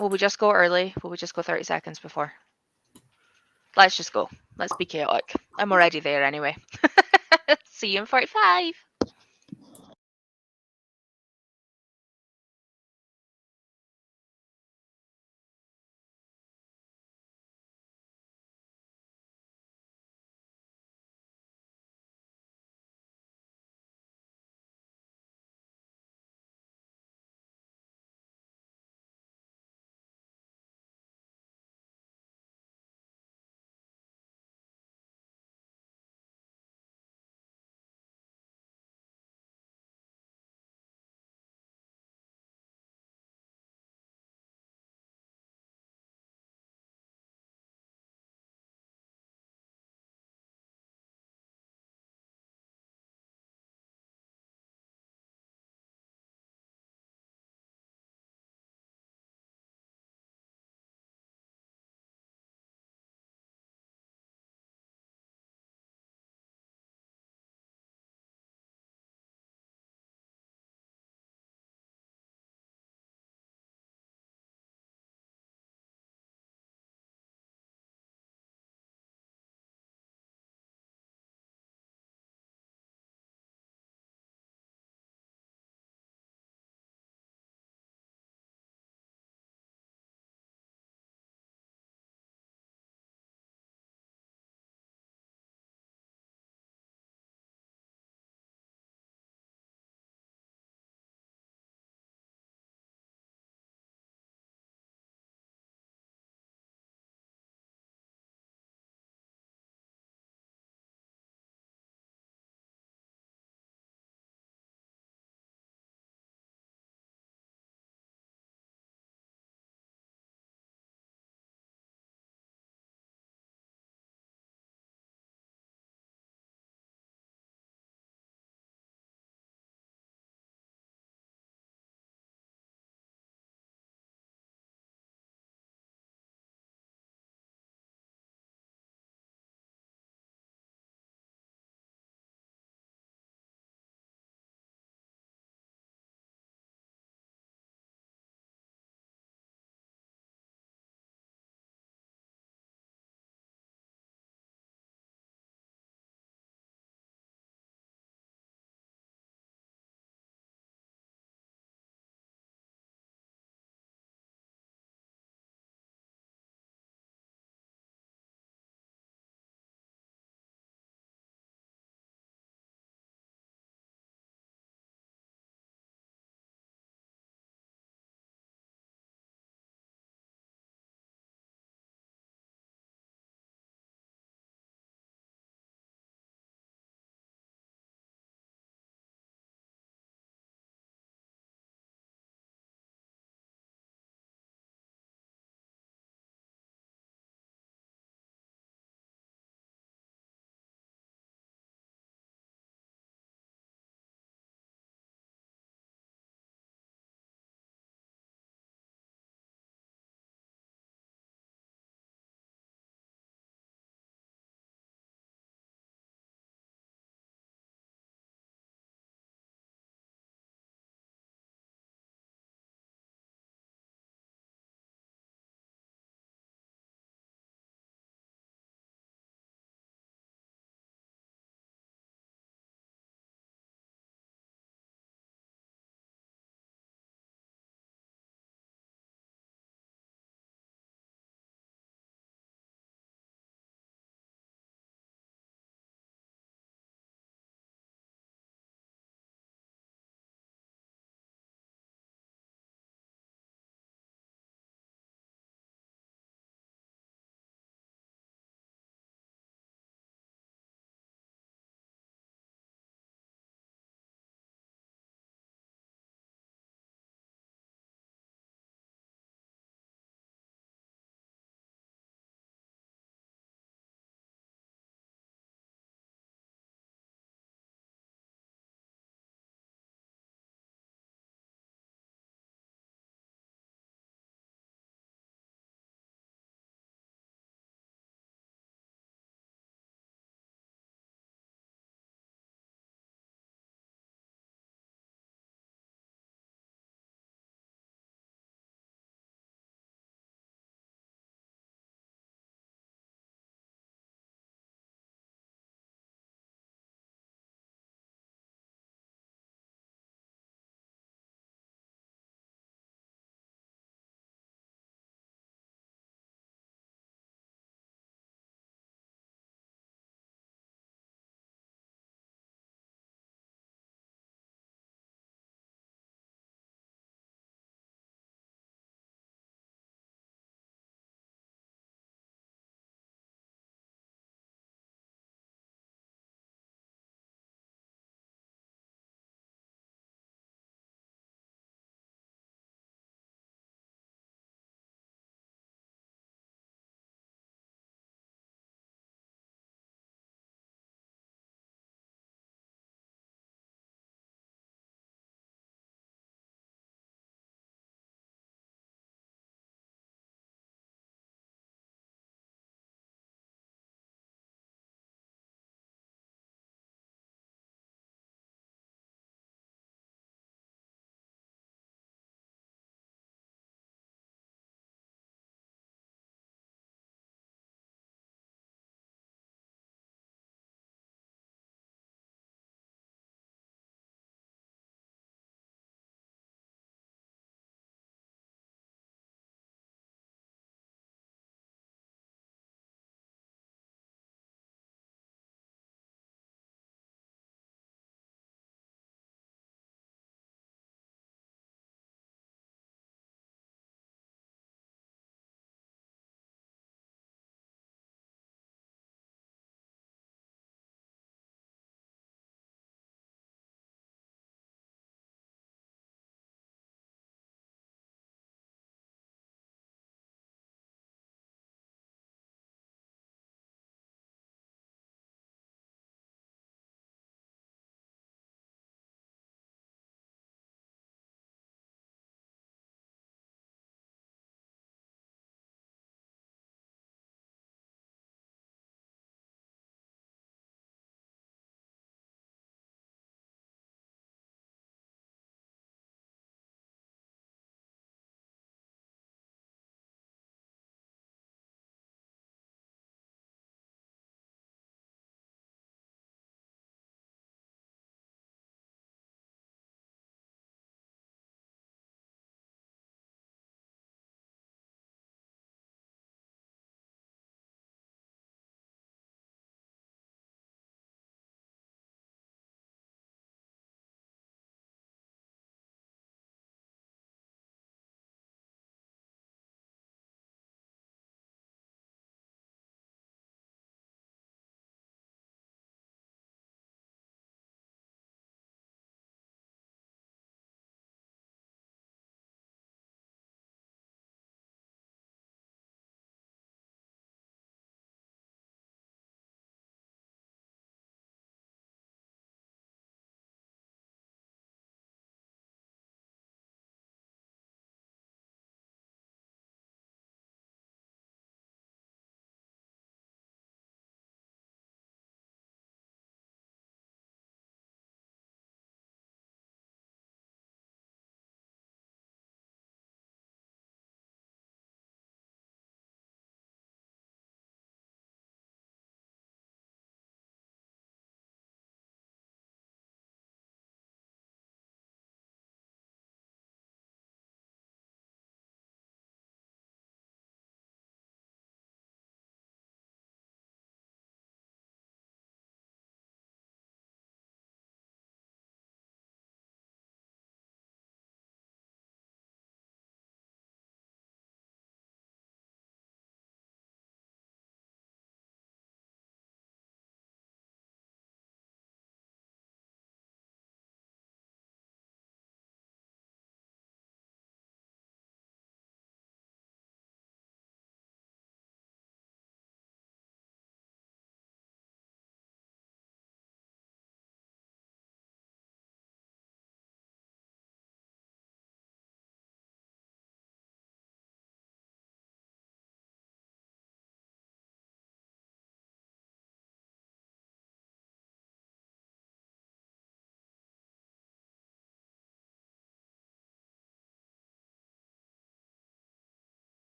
Speaker 2: Will we just go early? Will we just go 30 seconds before? Let's just go. Let's be chaotic. I'm already there anyway. See you in 45.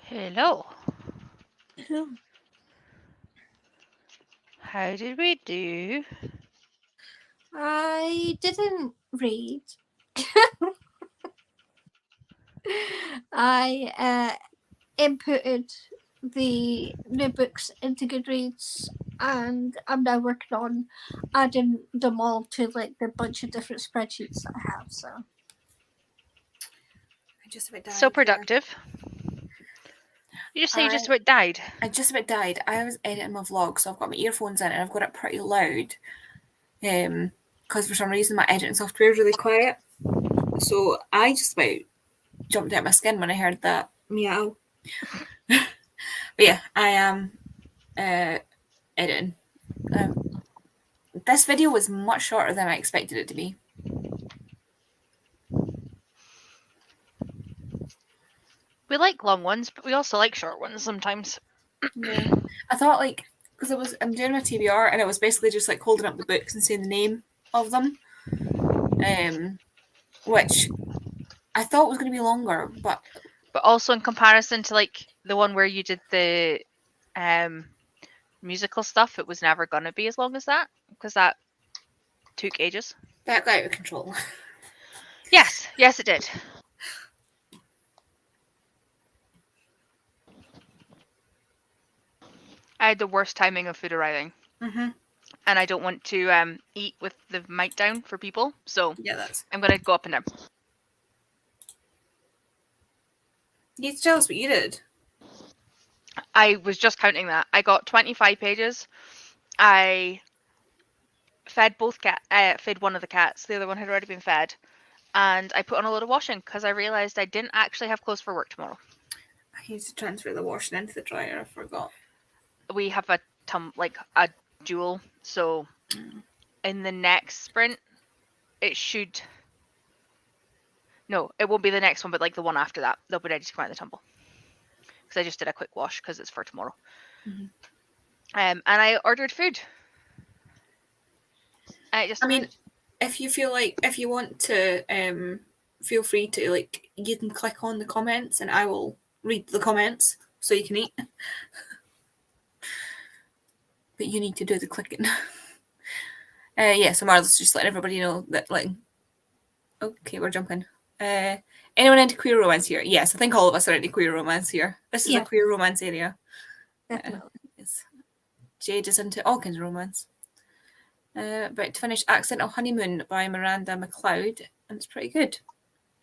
Speaker 2: Hello.
Speaker 3: Hello.
Speaker 2: How did we do?
Speaker 3: I didn't read. I inputted the new books into Goodreads, and I'm now working on adding them all to like the bunch of different spreadsheets that I have. So
Speaker 1: I just about died.
Speaker 2: So productive. You just say you just about died.
Speaker 1: I just about died. I was editing my vlog, so I've got my earphones in and I've got it pretty loud. Because for some reason my editing software is really quiet. So I just about jumped out my skin when I heard that meow. But yeah, I am editing. This video was much shorter than I expected it to be.
Speaker 2: We like long ones, but we also like short ones sometimes.
Speaker 1: Yeah. I thought because I'm doing my TBR and it was basically just like holding up the books and saying the name of them. Which I thought was going to be longer, but
Speaker 2: also in comparison to like the one where you did the musical stuff, it was never going to be as long as that because that took ages.
Speaker 1: that got out of control.
Speaker 2: Yes, it did. I had the worst timing of food arriving.
Speaker 1: Mm-hmm.
Speaker 2: And I don't want to eat with the mic down for people, so
Speaker 1: Yeah,
Speaker 2: I'm going to go up and down.
Speaker 1: You need to tell us what you did.
Speaker 2: I was just counting that. I got 25 pages. I fed fed one of the cats. The other one had already been fed. And I put on a load of washing because I realised I didn't actually have clothes for work tomorrow.
Speaker 1: I need to transfer the washing into the dryer. I forgot.
Speaker 2: We have a dual, so in the next sprint, it should. No, it won't be the next one, but like the one after that, they'll be ready to come out of the tumble. Because I just did a quick wash because it's for tomorrow.
Speaker 1: Mm-hmm.
Speaker 2: And I ordered food.
Speaker 1: If you feel like if you want to, feel free to you can click on the comments and I will read the comments so you can eat. But you need to do the clicking. Yeah, so Marla's just letting everybody know that okay, we're jumping. Anyone into queer romance here? Yes, I think all of us are into queer romance here. This is a queer romance area.
Speaker 3: definitely.
Speaker 1: Yes. Jade is into all kinds of romance. About to finish Accidental Honeymoon by Miranda McLeod, and it's pretty good.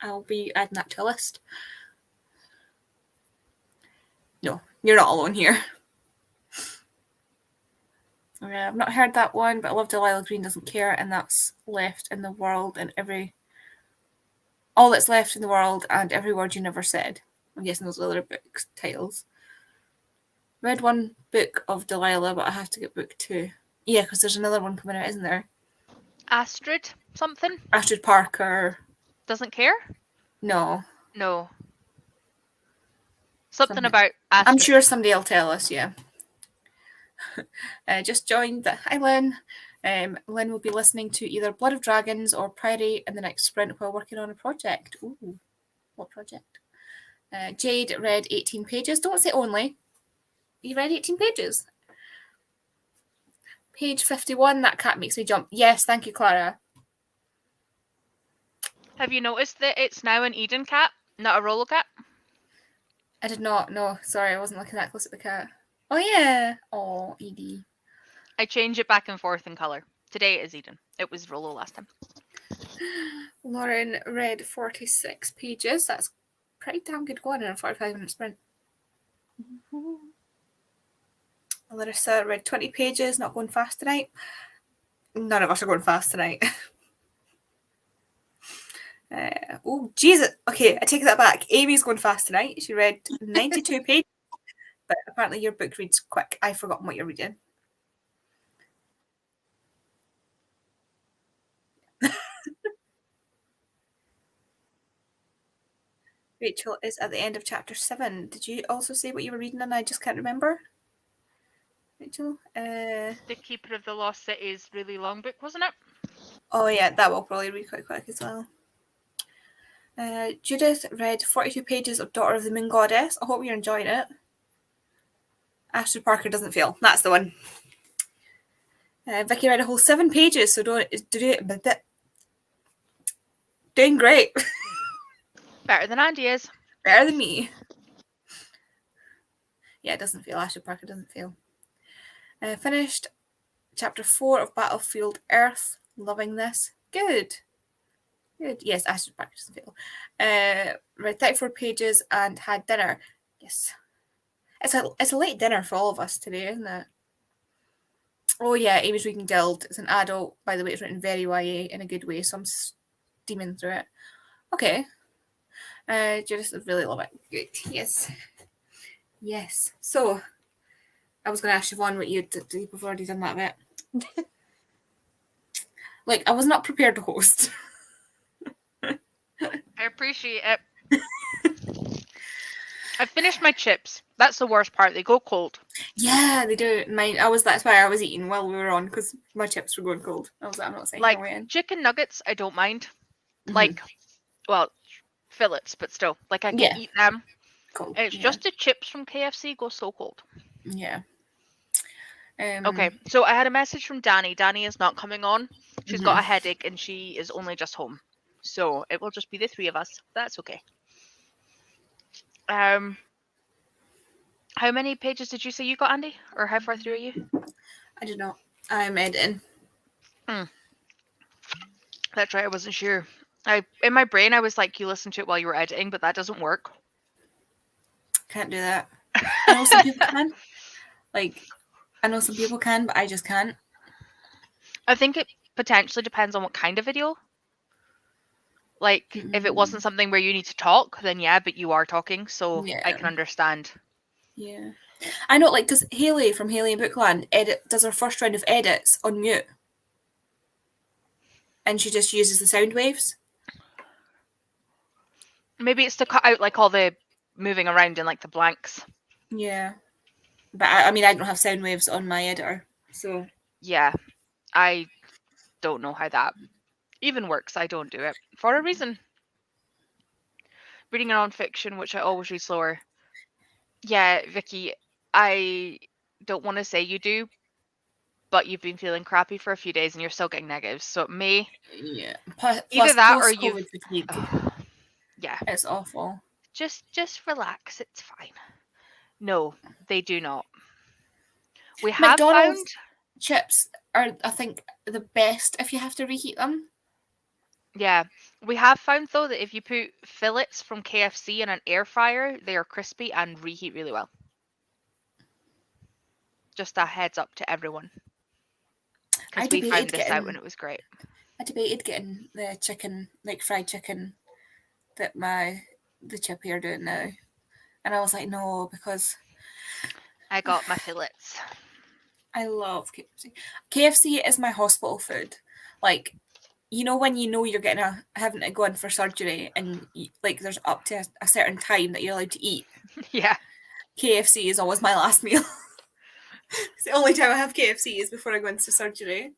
Speaker 1: I'll be adding that to a list. No, you're not alone here. I've not heard that one, but I love Delilah Green Doesn't Care, and that's left in the world and all that's left in the world and every word you never said. I'm guessing those are other book titles. Read one book of Delilah, but I have to get book 2. Yeah, because there's another one coming out, isn't there?
Speaker 2: Astrid something?
Speaker 1: Astrid Parker.
Speaker 2: Doesn't care?
Speaker 1: No.
Speaker 2: Something about Astrid.
Speaker 1: I'm sure somebody will tell us, yeah. Just joined. Hi, Lynn. Lynn will be listening to either Blood of Dragons or Priory in the next sprint while working on a project. Ooh, what project? Jade read 18 pages. Don't say only. You read 18 pages. Page 51, that cat makes me jump. Yes, thank you, Clara.
Speaker 2: Have you noticed that it's now an Eden cat, not a Rolo cat?
Speaker 1: I did not. No, sorry, I wasn't looking that close at the cat. Oh, yeah. Oh, Edie.
Speaker 2: I change it back and forth in colour. Today it is Eden. It was Rolo last time.
Speaker 1: Lauren read 46 pages. That's pretty damn good going in a 45-minute sprint. Larissa read 20 pages, not going fast tonight. None of us are going fast tonight. Oh, Jesus. Okay, I take that back. Amy's going fast tonight. She read 92 pages. But apparently your book reads quick. I've forgotten what you're reading. Rachel is at the end of chapter 7. Did you also say what you were reading and I just can't remember? Rachel?
Speaker 2: The Keeper of the Lost City's really long book, wasn't it?
Speaker 1: Oh yeah, that will probably read quite quick as well. Judith read 42 pages of Daughter of the Moon Goddess. I hope you're enjoying it. Ashton Parker doesn't fail. That's the one. Vicky read a whole 7 pages, so doing great.
Speaker 2: Better than Andy is.
Speaker 1: Better than me. Yeah, it doesn't fail. Ashton Parker doesn't fail. Finished chapter 4 of Battlefield Earth. Loving this. Good. Yes, Ashton Parker doesn't fail. Read 34 pages and had dinner. Yes. It's a late dinner for all of us today, isn't it? Oh yeah, Amy's Reading Guild. It's an adult. By the way, it's written very YA in a good way, so I'm steaming through it. Okay. Just really love it. Good. Yes. Yes. So, I was going to ask Siobhan what you'd do. We've already done that bit. Like, I was not prepared to host.
Speaker 2: I appreciate it. I finished my chips. That's the worst part. They go cold.
Speaker 1: Yeah, they do. That's why I was eating while we were on, because my chips were going cold. I was like, I'm not saying
Speaker 2: like chicken nuggets. I don't mind.
Speaker 1: Mm-hmm.
Speaker 2: Like, well, fillets, but still, like I can eat them.
Speaker 1: Cold.
Speaker 2: It's just the chips from KFC go so cold.
Speaker 1: Yeah.
Speaker 2: Okay, so I had a message from Danny. Danny is not coming on. She's got a headache and she is only just home. So it will just be the 3 of us. That's okay. How many pages did you say you got, Andy? Or how far through are you?
Speaker 1: I don't know. I'm editing.
Speaker 2: That's right, I wasn't sure. In my brain, I was like, you listen to it while you were editing, but that doesn't work.
Speaker 1: Can't do that. I know some people can. Like, I know some people can, but I just can't.
Speaker 2: I think it potentially depends on what kind of video. Like, if it wasn't something where you need to talk, then yeah, but you are talking, so I can understand.
Speaker 1: Yeah. I know, like, because Hayley from Hayley and Bookland does her first round of edits on mute. And she just uses the sound waves.
Speaker 2: Maybe it's to cut out, like, all the moving around and, like, the blanks.
Speaker 1: Yeah. But, I mean, I don't have sound waves on my editor, so...
Speaker 2: Yeah. I don't know how that even works. I don't do it for a reason. Reading a non-fiction, which I always read slower. Yeah, Vicky, I don't want to say you do, but you've been feeling crappy for a few days and you're still getting negatives. So it may either that or you. Yeah,
Speaker 1: it's awful.
Speaker 2: Just relax. It's fine. No, they do not. We have
Speaker 1: McDonald's
Speaker 2: found
Speaker 1: chips are, I think, the best if you have to reheat them.
Speaker 2: Yeah, we have found though that if you put fillets from KFC in an air fryer, they are crispy and reheat really well. Just a heads up to everyone. Because we found this out and it was great.
Speaker 1: I debated getting the chicken, like fried chicken, that the chip here doing now. And I was like, no, because...
Speaker 2: I got my fillets.
Speaker 1: I love KFC. KFC is my hospital food. Like, you know when you know you're having to go in for surgery and like there's up to a certain time that you're allowed to eat?
Speaker 2: Yeah.
Speaker 1: KFC is always my last meal. It's the only time I have KFC is before I go into surgery.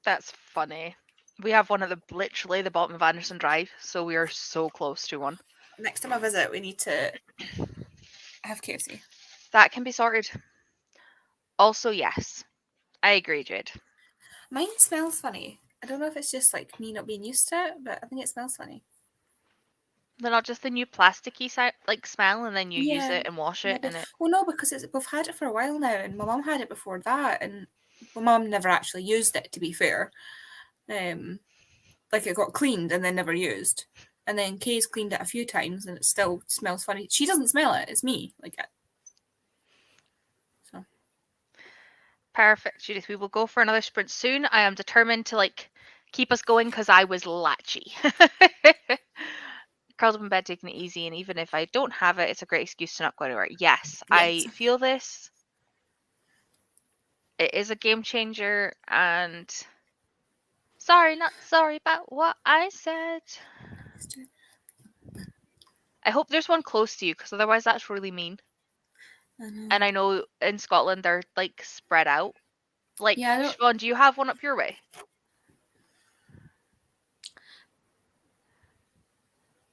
Speaker 2: That's funny. We have one at literally the bottom of Anderson Drive, so we are so close to one.
Speaker 1: Next time I visit, we need to have KFC.
Speaker 2: That can be sorted. Also, yes. I agree, Jade.
Speaker 1: Mine smells funny. I don't know if it's just like me not being used to it, but I think it smells funny.
Speaker 2: They're not just the new plasticky smell, and then you use it and wash it, and it.
Speaker 1: Well, no, because we've had it for a while now, and my mum had it before that, and my mum never actually used it. To be fair, like it got cleaned and then never used, and then Kay's cleaned it a few times, and it still smells funny. She doesn't smell it; it's me. Like it. So
Speaker 2: Perfect, Judith. We will go for another sprint soon. I am determined to keep us going because I was latchy. Curled up in bed, taking it easy, and even if I don't have it, it's a great excuse to not go anywhere. Yes, I feel this. It is a game changer, and sorry, not sorry about what I said. I hope there's one close to you, because otherwise that's really mean. And I know in Scotland they're spread out. Siobhan, do you have one up your way?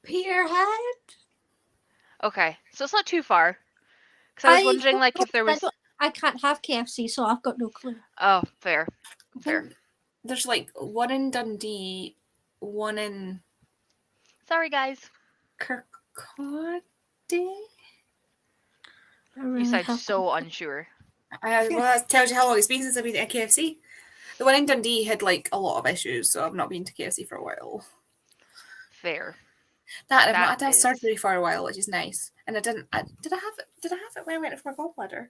Speaker 3: Peterhead.
Speaker 2: Okay, so it's not too far. Because I was wondering,
Speaker 3: don't
Speaker 2: like,
Speaker 3: know,
Speaker 2: if there was.
Speaker 3: I can't have KFC, so I've got no clue.
Speaker 2: Oh, fair.
Speaker 1: I
Speaker 2: Fair.
Speaker 1: think there's like one in Dundee, one in
Speaker 2: Sorry, guys.
Speaker 1: Kirkcaldy.
Speaker 3: I really
Speaker 2: You sound
Speaker 3: have
Speaker 2: so unsure.
Speaker 1: Well, that tells you how long it's been since I've been at KFC. The one in Dundee had like a lot of issues, so I've not been to KFC for a while.
Speaker 2: Fair.
Speaker 1: That and I've not had to have
Speaker 2: is-
Speaker 1: surgery for a while, which is nice. And I didn't. Did I have it when I went for my gallbladder?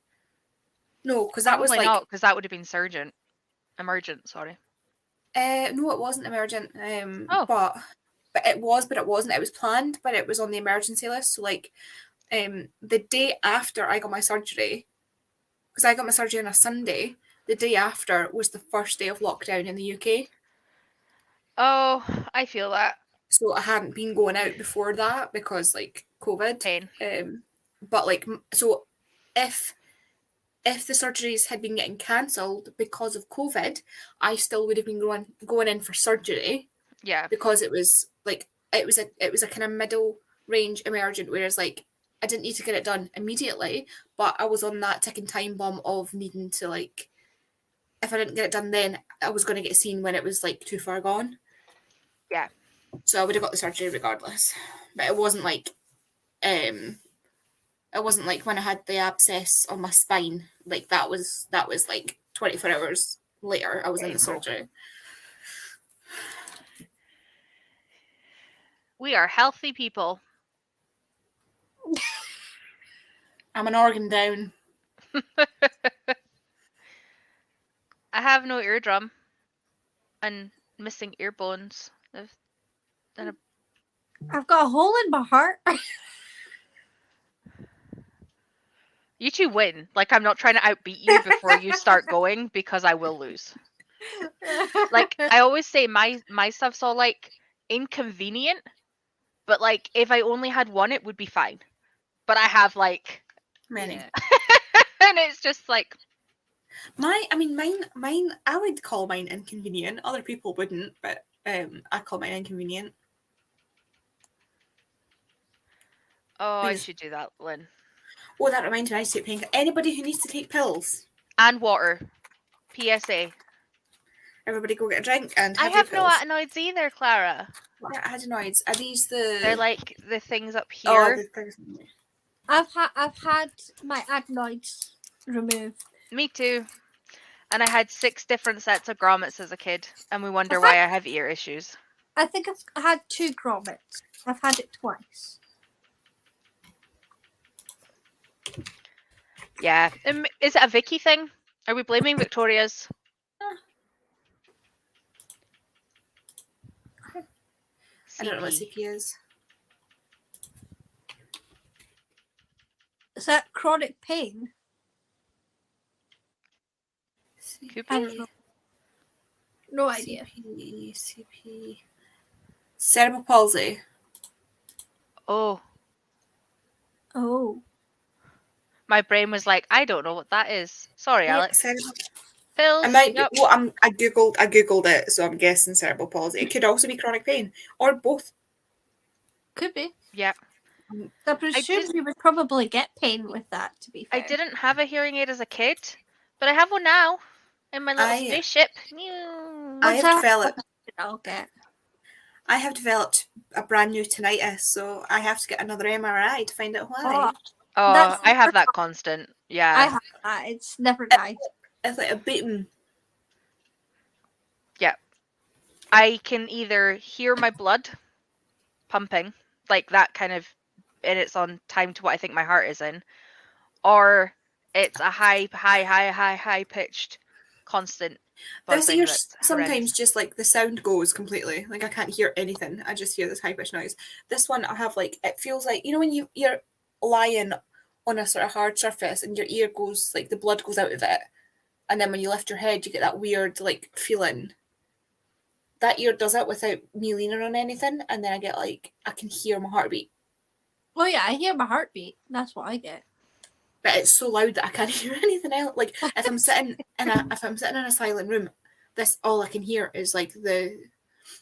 Speaker 1: No, because that was
Speaker 2: Probably
Speaker 1: like
Speaker 2: not, because that would have been emergent. Sorry.
Speaker 1: no, it wasn't emergent.
Speaker 2: Oh.
Speaker 1: But it wasn't. It was planned, but it was on the emergency list. So like, the day after I got my surgery, because I got my surgery on a Sunday, the day after was the first day of lockdown in the UK.
Speaker 2: Oh, I feel that
Speaker 1: So I hadn't been going out before that because like COVID.
Speaker 2: pain.
Speaker 1: But like, so if the surgeries had been getting cancelled because of COVID, I still would have been going in for surgery
Speaker 2: Yeah.
Speaker 1: because it was like it was a kind of middle range emergent, whereas like I didn't need to get it done immediately, but I was on that ticking time bomb of needing to like, if I didn't get it done then, I was going to get seen when it was like too far gone.
Speaker 2: Yeah.
Speaker 1: So I would have got the surgery regardless. But it wasn't like when I had the abscess on my spine. Like that was like 24 hours later I was in the surgery.
Speaker 2: We are healthy people.
Speaker 1: I'm an organ down.
Speaker 2: I have no eardrum and missing ear bones.
Speaker 3: I've got a hole in my heart.
Speaker 2: You two win. Like, I'm not trying to outbeat you before you start going, because I will lose. Like, I always say my stuff's all like inconvenient, but like if I only had one it would be fine. But I have like
Speaker 1: Many.
Speaker 2: yeah. And it's just like
Speaker 1: Mine I would call mine inconvenient. Other people wouldn't, but I call mine inconvenient.
Speaker 2: oh, I
Speaker 1: Yes.
Speaker 2: should do that, Lynn.
Speaker 1: Oh, that reminds me, I need to take pain. Anybody who needs to take pills,
Speaker 2: And water. PSA.
Speaker 1: everybody go get a drink and
Speaker 2: I
Speaker 1: have
Speaker 2: have
Speaker 1: your
Speaker 2: no
Speaker 1: pills.
Speaker 2: adenoids either, Clara.
Speaker 1: What adenoids? Are these the?
Speaker 2: They're like the things up
Speaker 1: Oh,
Speaker 2: here.
Speaker 1: the things.
Speaker 3: I've had my adenoids removed.
Speaker 2: Me too. And I had 6 different sets of grommets as a kid, and we wonder why I have ear issues.
Speaker 3: I think I've had 2 grommets. I've had it twice.
Speaker 2: Yeah. Is it a Vicky thing? Are we blaming Victoria's?
Speaker 1: I don't know what
Speaker 2: CP.
Speaker 1: CP is.
Speaker 3: Is that chronic pain?
Speaker 2: Could
Speaker 3: I
Speaker 2: be.
Speaker 3: don't know. No idea.
Speaker 1: CP. Cerebral palsy.
Speaker 2: Oh,
Speaker 3: Oh.
Speaker 2: my brain was like, I don't know what that is. Sorry,
Speaker 3: Yeah,
Speaker 2: Alex.
Speaker 1: Cerebral.
Speaker 2: Pills.
Speaker 1: I might be.
Speaker 2: Yep.
Speaker 1: Well, I googled it, so I'm guessing cerebral palsy. It could also be chronic pain, or both.
Speaker 3: Could be.
Speaker 2: Yeah.
Speaker 3: I presume you would probably get pain with that, to be fair.
Speaker 2: I didn't have a hearing aid as a kid, but I have one now in my little spaceship.
Speaker 1: I have developed.
Speaker 3: I'll get.
Speaker 1: I have developed a brand new tinnitus, so I have to get another MRI to find out why.
Speaker 2: Oh,
Speaker 3: That's
Speaker 2: I have
Speaker 3: never
Speaker 2: that constant. Yeah.
Speaker 3: I have that. It's never nice.
Speaker 1: It's like a beating.
Speaker 2: I can either hear my blood pumping, like that kind of, and it's on time to what I think my heart is in, or it's a high pitched, constant
Speaker 1: This
Speaker 2: buzzing.
Speaker 1: ear's
Speaker 2: That's
Speaker 1: sometimes
Speaker 2: horrendous.
Speaker 1: just like the sound goes completely. Like I can't hear anything. I just hear this high pitched noise. This one I have like, it feels like, you know, when you're lying on a sort of hard surface and your ear goes, like the blood goes out of it, and then when you lift your head you get that weird like feeling. That ear does it without me leaning on anything, and then I get like, I can hear my heartbeat.
Speaker 3: Oh yeah, I hear my heartbeat. That's what I get.
Speaker 1: But it's so loud that I can't hear anything else. Like if I'm sitting in a silent room, this all I can hear is like the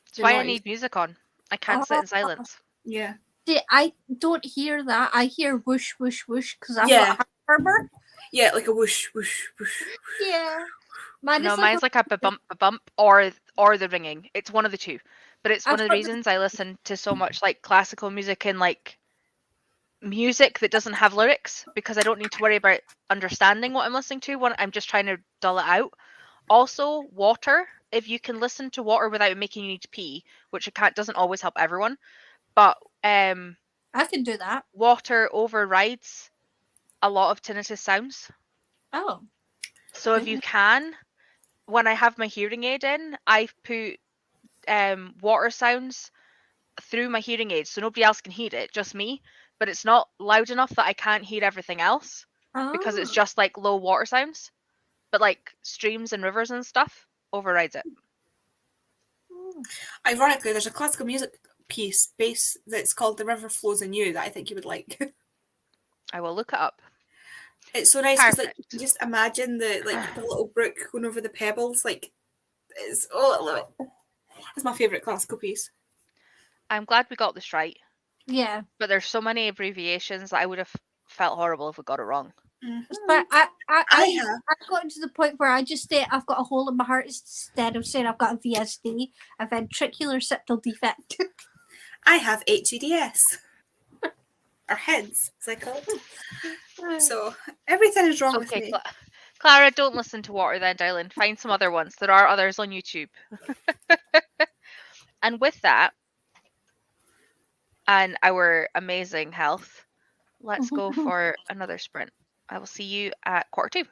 Speaker 2: That's why I
Speaker 1: noise.
Speaker 2: need music on. I can't sit in silence.
Speaker 1: Yeah.
Speaker 3: See, I don't hear that. I hear whoosh, whoosh, whoosh because I've
Speaker 1: Yeah.
Speaker 3: got a harbor.
Speaker 1: Yeah, like a whoosh, whoosh, whoosh.
Speaker 3: Yeah. Mine
Speaker 2: No,
Speaker 3: is like
Speaker 2: mine's like a bump or the ringing. It's one of the two. But it's one
Speaker 3: I've
Speaker 2: of the
Speaker 3: got
Speaker 2: reasons I listen to so much like classical music and like music that doesn't have lyrics, because I don't need to worry about understanding what I'm listening to when I'm just trying to dull it out. Also, water. If you can listen to water without making you need to pee, which it can't doesn't always help everyone, but
Speaker 3: I can do that.
Speaker 2: water overrides a lot of tinnitus sounds.
Speaker 3: Oh.
Speaker 2: So if you can, when I have my hearing aid in, I put water sounds through my hearing aid so nobody else can hear it, just me. But it's not loud enough that I can't hear everything else because it's
Speaker 3: Oh.
Speaker 2: just like low water sounds. But like streams and rivers and stuff overrides it.
Speaker 1: Ironically, there's a classical music piece base that's called "The River Flows in You" that I think you would like.
Speaker 2: I will look it up.
Speaker 1: It's so nice because like you
Speaker 2: Perfect.
Speaker 1: can just imagine the little brook going over the pebbles. Like it's I love it. It's my favourite classical piece.
Speaker 2: I'm glad we got this right,
Speaker 3: Yeah.
Speaker 2: but there's so many abbreviations that I would have felt horrible if we got it wrong.
Speaker 3: But
Speaker 1: I
Speaker 3: I've
Speaker 1: have.
Speaker 3: gotten to the point where I just say I've got a hole in my heart instead of saying I've got a VSD, a ventricular septal defect.
Speaker 1: I have HEDS. Or heads, as I call it. So everything is wrong with
Speaker 2: Okay,
Speaker 1: me.
Speaker 2: Clara, don't listen to water then, darling. Find some other ones. There are others on YouTube. And with that, and our amazing health, let's go for another sprint. I will see you at 1:45.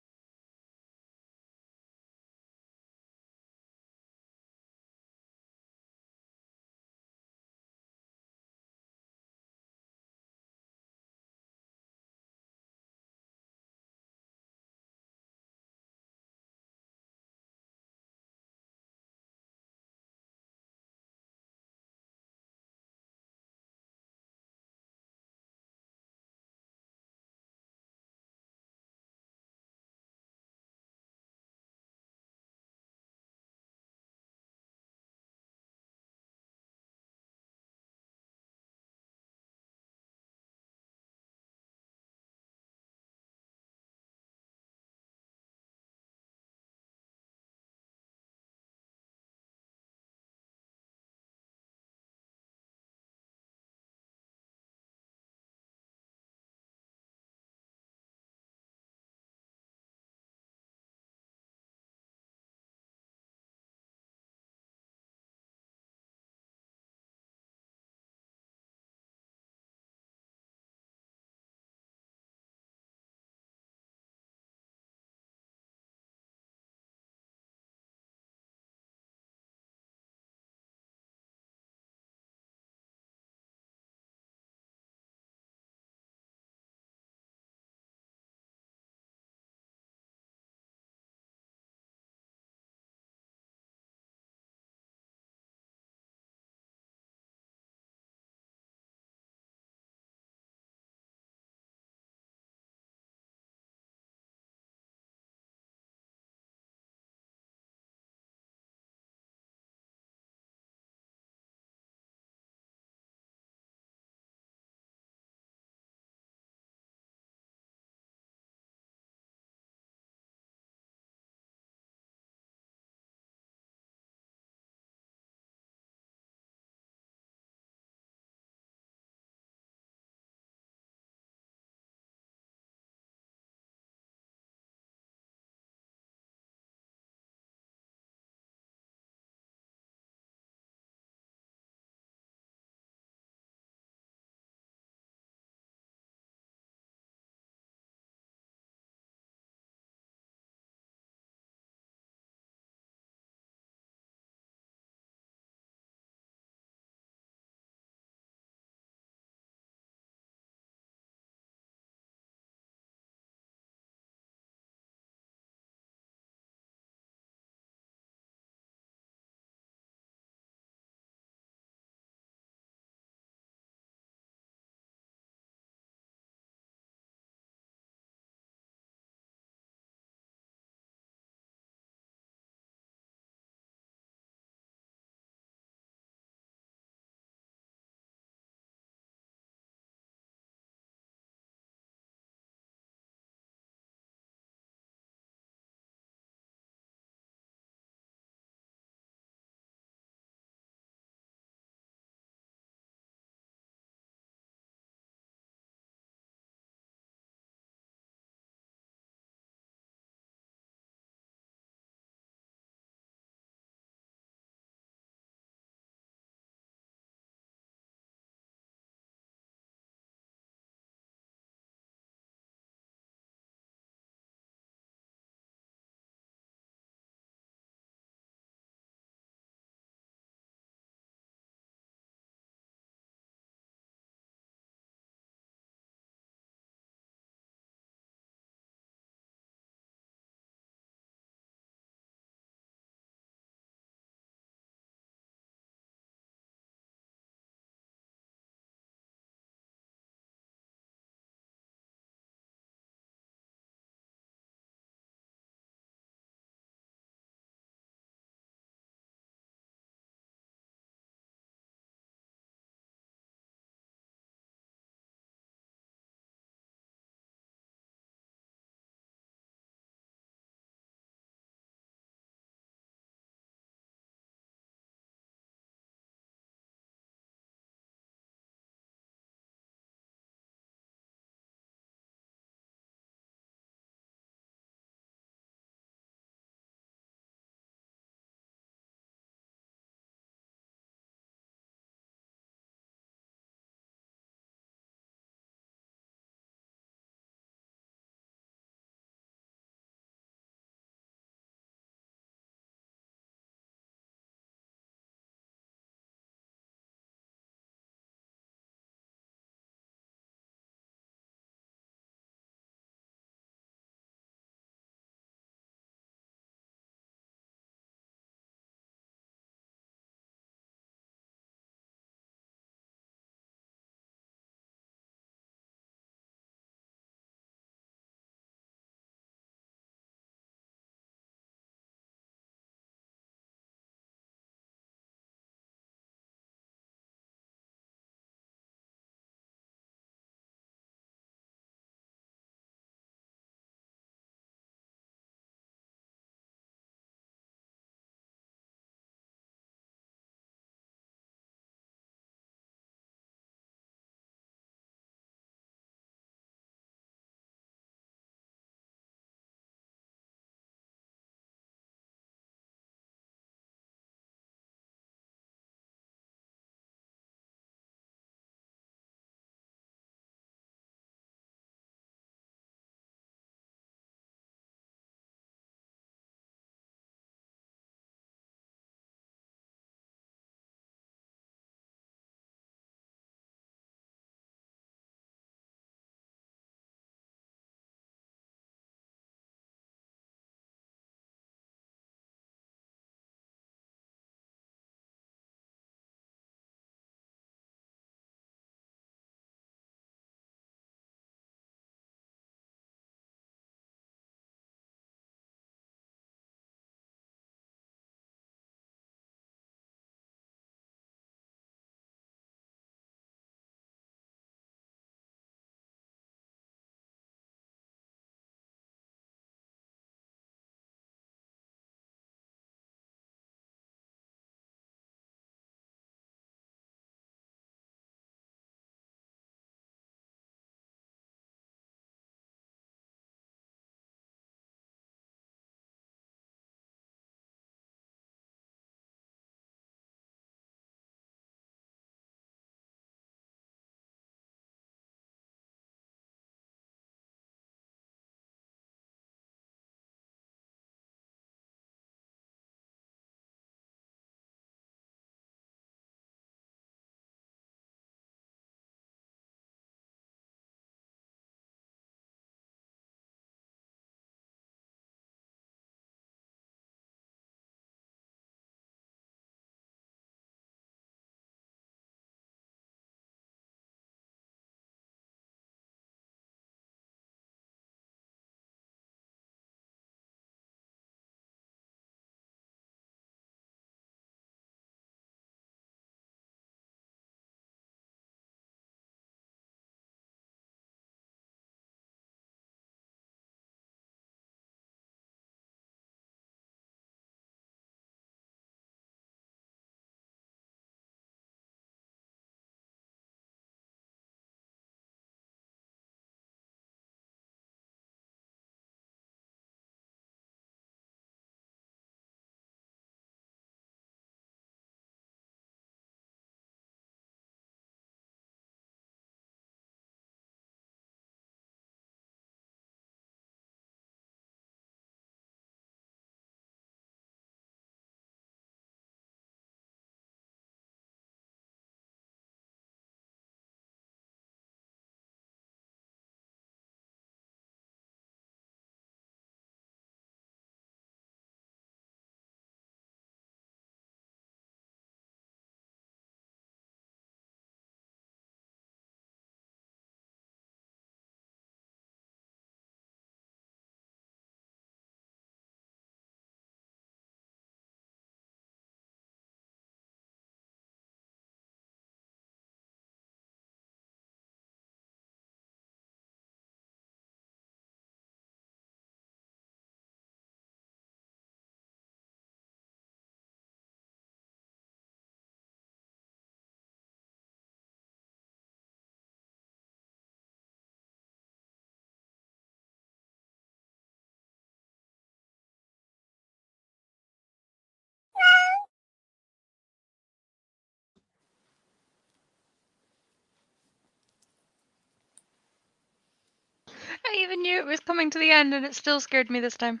Speaker 2: coming to the end and it still scared me this time.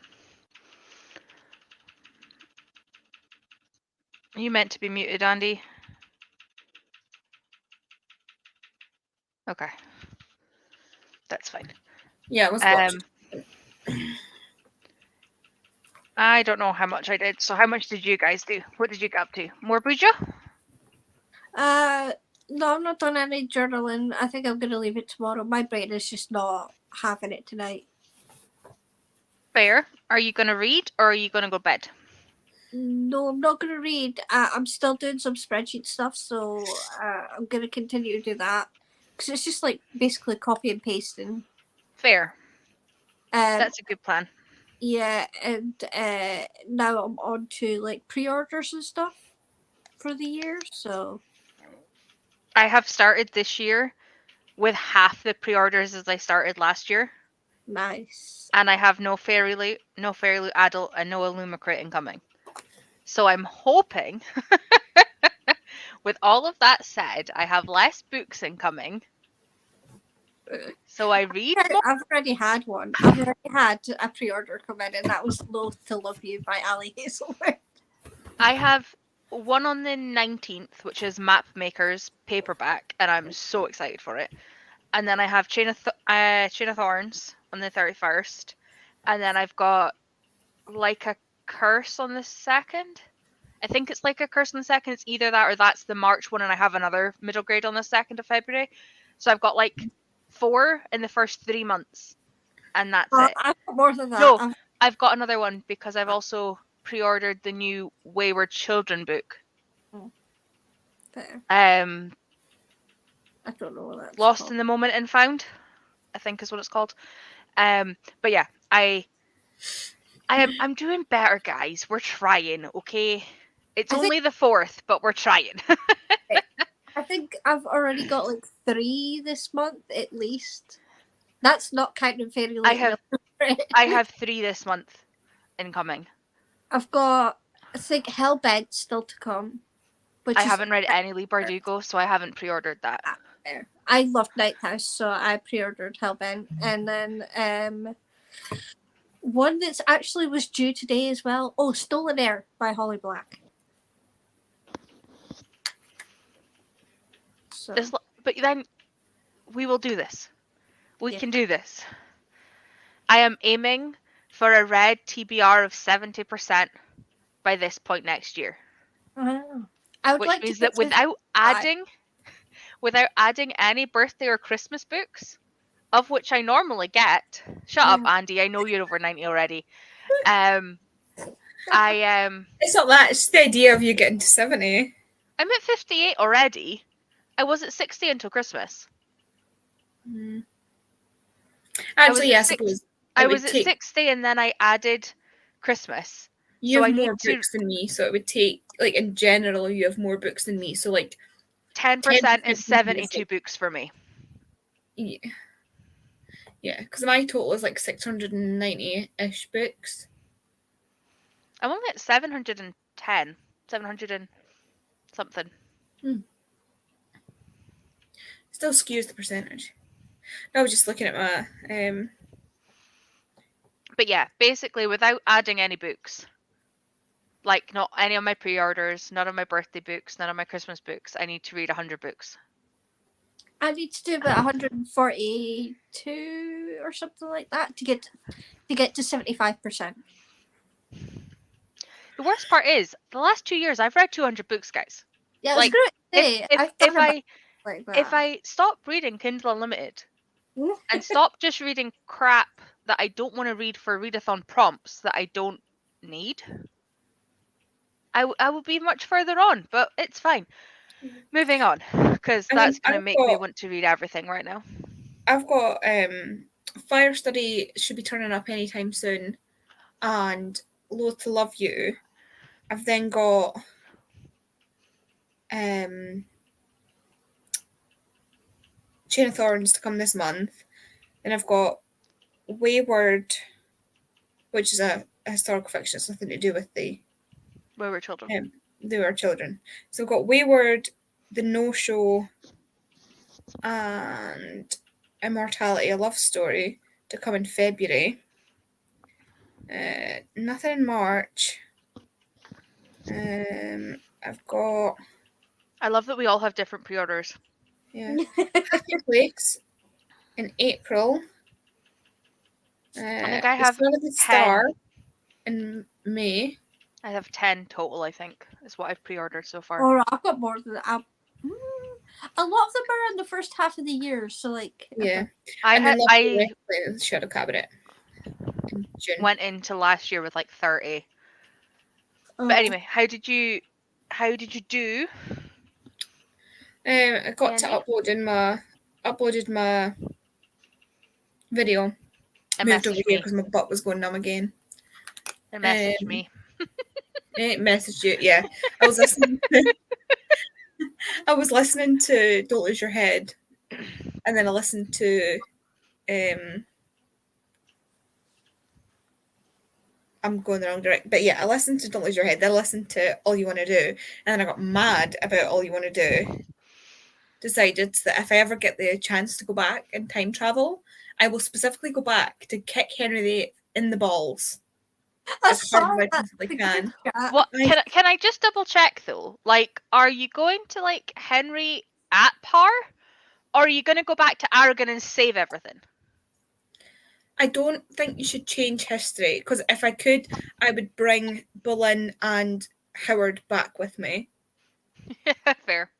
Speaker 2: You meant to be muted, Andy. Okay. That's fine.
Speaker 1: Yeah, I was watching.
Speaker 2: I don't know how much I did. So how much did you guys do? What did you get up to? More Buja?
Speaker 3: No, I've not done any journaling. I think I'm gonna leave it tomorrow. My brain is just not having it tonight.
Speaker 2: Fair. Are you going to read or are you going to go to bed?
Speaker 3: No, I'm not gonna read. I'm still doing some spreadsheet stuff, so I'm gonna continue to do that because it's just like basically copy and pasting.
Speaker 2: Fair.
Speaker 3: Um,
Speaker 2: That's a good plan.
Speaker 3: Yeah, and now I'm on to like pre-orders and stuff for the year. So
Speaker 2: I have started this year with half the pre-orders as I started last year,
Speaker 3: nice.
Speaker 2: and I have no Fairy Loot, Adult, and no Illumicrate incoming. So I'm hoping, with all of that said, I have less books incoming. So I read more.
Speaker 3: I've already had one. I've already had a pre-order come in, and that was Loath to Love You by Ali Hazelwood. I
Speaker 2: have one on the 19th, which is Mapmaker's paperback, and I'm so excited for it. And then I have Chain of Thorns on the 31st, and then I've got Like a Curse on the 2nd. I think it's Like a Curse on the 2nd. It's either that or that's the March one, and I have another middle grade on the 2nd of February. So I've got like 4 in the first 3 months, and that's it.
Speaker 3: I've got more than that.
Speaker 2: No, I've got another one because I've also pre-ordered the new Wayward Children book.
Speaker 3: Fair. I don't know what that's
Speaker 2: Lost
Speaker 3: called.
Speaker 2: in the Moment and Found, I think is what it's called. But yeah, I'm doing better, guys. We're trying, okay? It's only the 4th, but we're trying.
Speaker 3: I think I've already got like 3 this month at least. That's not counting Fairy Late.
Speaker 2: I have 3 this month incoming.
Speaker 3: I've got, I think, Hellbent still to come.
Speaker 2: I haven't read any Lee Bardugo, so I haven't pre-ordered that.
Speaker 3: I loved Night House, so I pre-ordered Hellbent. And then one that's actually was due today as well. Oh, Stolen Air by Holly Black. So.
Speaker 2: But then we will do this. We can do this. I am aiming for a red TBR of 70% by this point next year.
Speaker 3: Which
Speaker 2: means that without adding any birthday or Christmas books, of which I normally get. Shut up, Andy. I know you're over 90 already.
Speaker 1: It's not that. It's the idea of you getting to 70.
Speaker 2: I'm at 58 already. I was at 60 until Christmas.
Speaker 1: Actually, yes, I suppose.
Speaker 2: I was at 60 and then I added Christmas.
Speaker 1: You have more books than me, so it would take, like, in general, you have more books than me. So, like,
Speaker 2: 10% is 72 books for me.
Speaker 1: Yeah. Yeah, because my total is like 690-ish books.
Speaker 2: I'm only at 710. 700 and something.
Speaker 1: Still skews the percentage. I was just looking at my...
Speaker 2: But yeah, basically without adding any books, like not any of my pre-orders, none of my birthday books, none of my Christmas books, I need to read 100 books.
Speaker 3: I need to do about 142 or something like that to get to 75%.
Speaker 2: The worst part is the last 2 years I've read 200 books, guys.
Speaker 3: Yeah, like, I was
Speaker 2: if I stop reading Kindle Unlimited and stop just reading crap that I don't want to read for readathon prompts that I don't need, I will be much further on, but it's fine. Moving on, because that's going to make me want to read everything right now.
Speaker 1: I've got Fire Study should be turning up anytime soon, and Loath to Love You. I've then got Chain of Thorns to come this month. Then I've got Wayward, which is a historical fiction. It's nothing to do with the
Speaker 2: Wayward Children.
Speaker 1: They Were Children. So I've got Wayward, The No-Show, and Immortality, a love story, to come in February. Nothing in March. I've got
Speaker 2: I love that we all have different pre-orders.
Speaker 1: Happy Place in April.
Speaker 2: I think I
Speaker 1: The
Speaker 2: have
Speaker 1: Son of the
Speaker 2: 10.
Speaker 1: Star in May.
Speaker 2: I have 10 total, I think, is what I've pre-ordered so far.
Speaker 3: Or I've got more than that. A lot of them are in the first half of the year, so like
Speaker 1: Yeah.
Speaker 2: I
Speaker 1: Shadow Cabinet in June.
Speaker 2: went into last year with like 30. But anyway, how did you do?
Speaker 1: I got to
Speaker 2: Andy?
Speaker 1: uploaded my video.
Speaker 2: It
Speaker 1: Moved over
Speaker 2: messaged
Speaker 1: here
Speaker 2: me.
Speaker 1: because my butt was going numb again.
Speaker 2: It messaged me.
Speaker 1: It messaged you, yeah. I was listening. I was listening to "Don't Lose Your Head," and then I listened to. I'm going the wrong direction, but yeah, I listened to "Don't Lose Your Head." Then I listened to "All You Want to Do," and then I got mad about "All You Want to Do." Decided that if I ever get the chance to go back and time travel, I will specifically go back to kick Henry VIII in the balls as hard as I possibly can.
Speaker 2: What can I just double check though? Like, are you going to like Henry at par, or are you going to go back to Aragon and save everything?
Speaker 1: I don't think you should change history, because if I could, I would bring Boleyn and Howard back with me.
Speaker 2: Fair.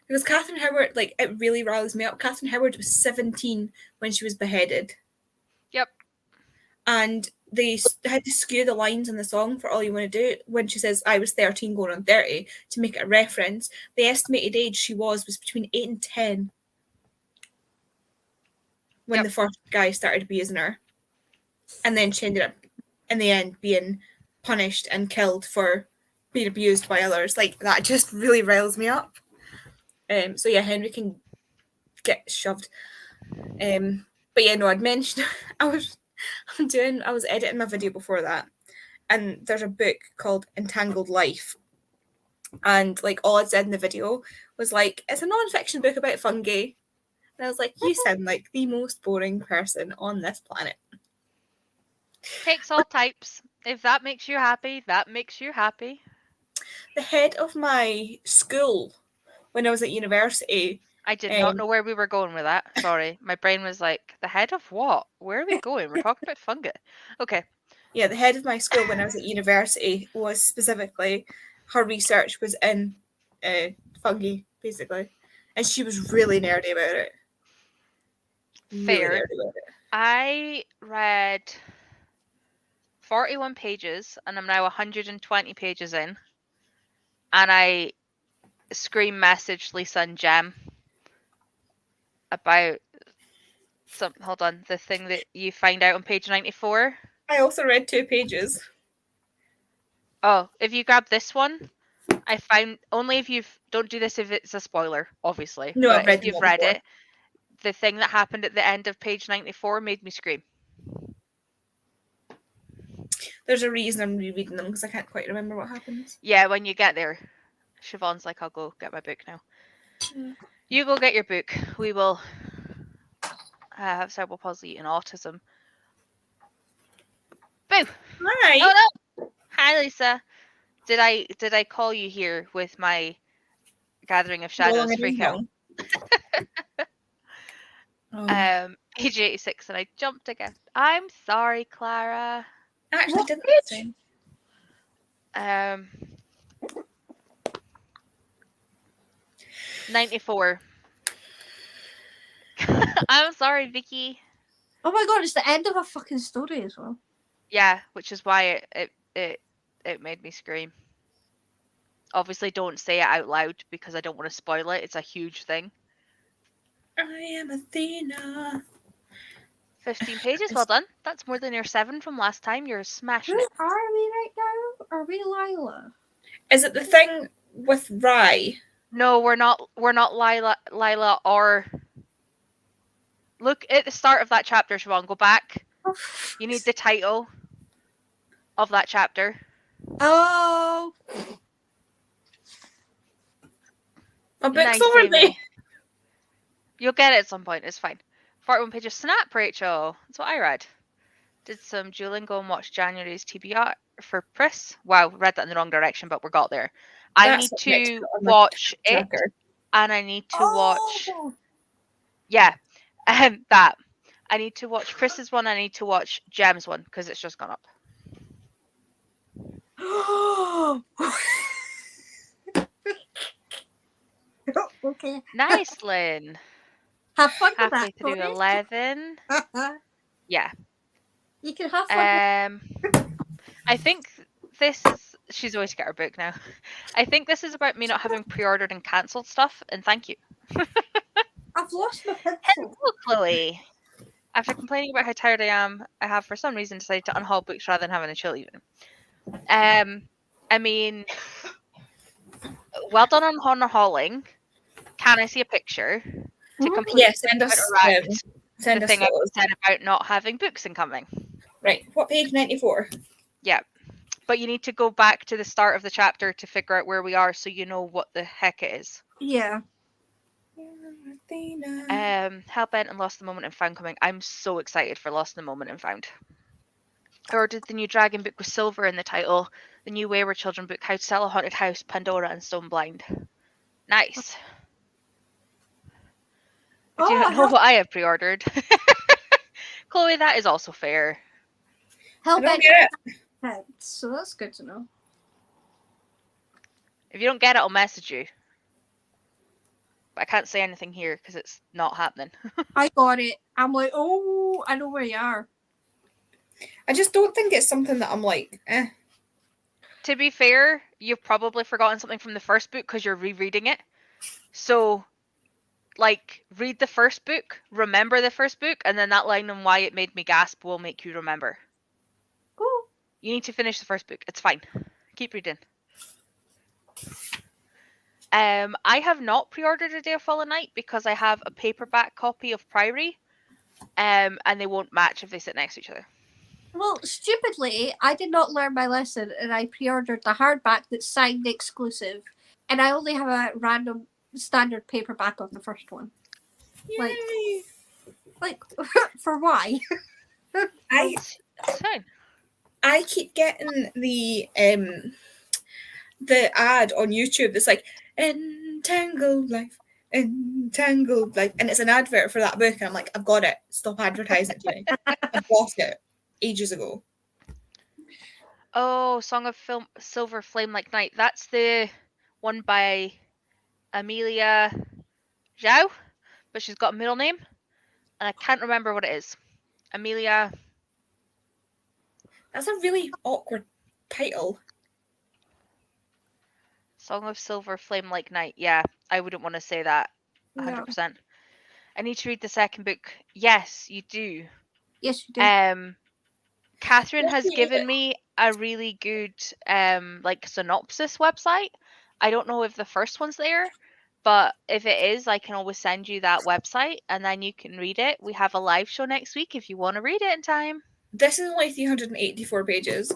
Speaker 1: Because Catherine Howard, like, it really riles me up. Catherine Howard was 17 when she was beheaded.
Speaker 2: Yep.
Speaker 1: And they had to skew the lines in the song for All You Want to Do when she says, I was 13 going on 30, to make it a reference. The estimated age she was between 8 and 10 when the first guy started abusing her. And then she ended up, in the end, being punished and killed for being abused by others. Like, that just really riles me up. So yeah, Henry can get shoved. But yeah, no, I'd mentioned I was editing my video before that, and there's a book called Entangled Life, and like all it said in the video was like, it's a non-fiction book about fungi, and I was like, you sound like the most boring person on this planet.
Speaker 2: Takes all types. If that makes you happy, that makes you happy.
Speaker 1: The head of my school when I was at university.
Speaker 2: I did not know where we were going with that. Sorry. My brain was like, the head of what? Where are we going? We're talking about fungi. Okay.
Speaker 1: Yeah, the head of my school when I was at university was specifically, her research was in fungi, basically. And she was really nerdy about it.
Speaker 2: Fair.
Speaker 1: Really nerdy about it.
Speaker 2: I read 41 pages and I'm now 120 pages in. And I scream messaged Lisa and Jem about the thing that you find out on page 94.
Speaker 1: I also read 2 pages.
Speaker 2: Oh, if you grab this one, I found only if you've don't do this if it's a spoiler, obviously.
Speaker 1: No,
Speaker 2: but
Speaker 1: I've read
Speaker 2: if you've
Speaker 1: them
Speaker 2: read
Speaker 1: before.
Speaker 2: it, the thing that happened at the end of page 94 made me scream.
Speaker 1: There's a reason I'm rereading them because I can't quite remember what happens.
Speaker 2: Yeah, when you get there. Siobhan's like, I'll go get my book now. You go get your book. We will have cerebral palsy and autism. Boo!
Speaker 1: Hi.
Speaker 2: Oh no! Hi, Lisa. Did I call you here with my Gathering of Shadows freak out? Page 86, and I jumped again. I'm sorry, Clara.
Speaker 1: I actually did that thing.
Speaker 2: 94. I'm sorry, Vicky.
Speaker 3: Oh my god, it's the end of a fucking story as well.
Speaker 2: Yeah, which is why it made me scream. Obviously, don't say it out loud because I don't want to spoil it. It's a huge thing.
Speaker 1: I am Athena.
Speaker 2: 15 pages, well done. That's more than your 7 from last time. You're smashing it.
Speaker 3: Who are we right now? Are we Lila?
Speaker 1: Is it the thing with Rye?
Speaker 2: No, we're not Lila or... Look at the start of that chapter, Siobhan. Go back. You need the title of that chapter.
Speaker 3: Oh.
Speaker 1: My book's over there.
Speaker 2: You'll get it at some point. It's fine. 41 pages. Snap, Rachel. That's what I read. Did some Duolingo and watched January's TBR for Pris. Wow, read that in the wrong direction, but we got there. I
Speaker 1: That's
Speaker 2: need
Speaker 1: what next
Speaker 2: to
Speaker 1: put on my
Speaker 2: watch it,
Speaker 1: tracker.
Speaker 2: and I need to watch.
Speaker 3: Oh!
Speaker 2: Yeah, that. I need to watch Chris's one. I need to watch Gem's one because it's just gone up.
Speaker 3: Okay.
Speaker 2: Nice, Lynn.
Speaker 3: Have fun with
Speaker 2: Halfway
Speaker 3: that.
Speaker 2: through
Speaker 3: Chloe.
Speaker 2: 11. Yeah.
Speaker 3: You can have fun.
Speaker 2: I think this is. She's always got her book now. I think this is about me not having pre-ordered and cancelled stuff. And thank you.
Speaker 3: I've lost my pencil.
Speaker 2: Hello, Chloe. After complaining about how tired I am, I have for some reason decided to unhaul books rather than having a chill evening. I mean, well done on unhauling. Can I see a picture to completely
Speaker 1: Yeah, send us
Speaker 2: counteract
Speaker 1: send
Speaker 2: the
Speaker 1: us
Speaker 2: thing I
Speaker 1: photos.
Speaker 2: said about not having books incoming?
Speaker 1: Right. What page 94?
Speaker 2: Yeah. But you need to go back to the start of the chapter to figure out where we are so you know what the heck it is.
Speaker 3: Yeah.
Speaker 2: Hellbent and Lost in the Moment and Found coming. I'm so excited for Lost in the Moment and Found. I ordered the new Dragon book with silver in the title, the new Wayward Children book, How to Sell a Haunted House, Pandora and Stone Blind. Nice. I do not know what I have pre-ordered. Chloe, that is also fair.
Speaker 1: I don't
Speaker 3: Hellbent.
Speaker 1: get it.
Speaker 3: So that's good to know.
Speaker 2: If you don't get it, I'll message you. But I can't say anything here because it's not happening.
Speaker 3: I got it. I'm like, oh, I know where you are.
Speaker 1: I just don't think it's something that I'm like, eh.
Speaker 2: To be fair, you've probably forgotten something from the first book because you're rereading it. So, like, read the first book, remember the first book, and then that line on why it made me gasp will make you remember.
Speaker 3: Cool.
Speaker 2: You need to finish the first book. It's fine. Keep reading. I have not pre-ordered A Day of Fallen Night because I have a paperback copy of Priory, and they won't match if they sit next to each other.
Speaker 3: Well, stupidly, I did not learn my lesson, and I pre-ordered the hardback that's signed exclusive, and I only have a random standard paperback of the first one.
Speaker 1: Yay.
Speaker 3: Like, for why?
Speaker 2: It's fine.
Speaker 1: I keep getting the ad on YouTube that's like entangled life, and it's an advert for that book, and I'm like, I've got it. Stop advertising it to me. I bought it ages ago.
Speaker 2: Oh, Song of Silver Flame Like Night. That's the one by Amelia Zhao, but she's got a middle name, and I can't remember what it is. Amelia.
Speaker 1: That's a really awkward title.
Speaker 2: Song of Silver Flame Like Night. Yeah, I wouldn't want to say that 100%. No. I need to read the second book. Yes, you do.
Speaker 3: Yes, you do.
Speaker 2: Catherine has given me a really good like synopsis website. I don't know if the first one's there, but if it is, I can always send you that website and then you can read it. We have a live show next week if you want to read it in time.
Speaker 1: This is only 384 pages.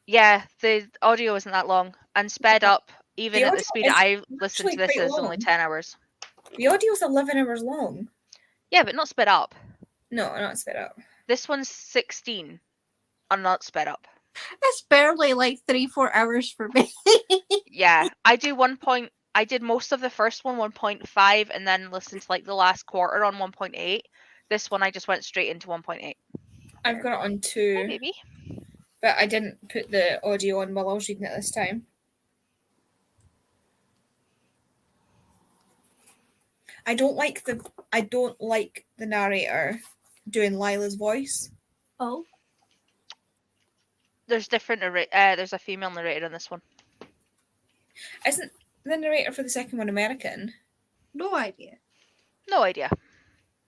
Speaker 2: Yeah, the audio isn't that long and sped up. Even at the speed I listen to this is only 10 hours.
Speaker 1: The audio is 11 hours long.
Speaker 2: Yeah, but not sped up.
Speaker 1: No, not sped up.
Speaker 2: This one's 16 and not sped up.
Speaker 3: That's barely like 3-4 hours for me.
Speaker 2: Yeah, I did most of the first one 1.5 and then listened to like the last quarter on 1.8. This one I just went straight into 1.8.
Speaker 1: I've got it on 2.
Speaker 2: Hey, baby.
Speaker 1: But I didn't put the audio on while I was reading it this time. I don't like the narrator doing Lila's voice.
Speaker 3: Oh.
Speaker 2: There's there's a female narrator in this one.
Speaker 1: Isn't the narrator for the second one American?
Speaker 3: No idea.
Speaker 2: No idea.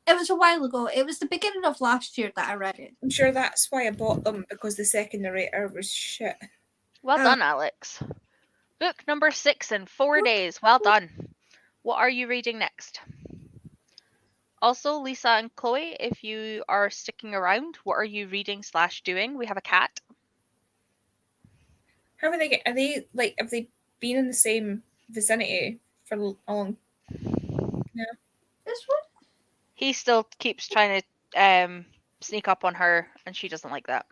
Speaker 3: It was a while ago. It was the beginning of last year that I read it.
Speaker 1: I'm sure that's why I bought them, because the second narrator was shit.
Speaker 2: Well done, Alex. Book number 6 in 4 days. Well done. What are you reading next? Also, Lisa and Chloe, if you are sticking around, what are you reading / doing? We have a cat.
Speaker 1: How are they? Have they been in the same vicinity for a long? No.
Speaker 3: This one?
Speaker 2: He still keeps trying to sneak up on her, and she doesn't like that.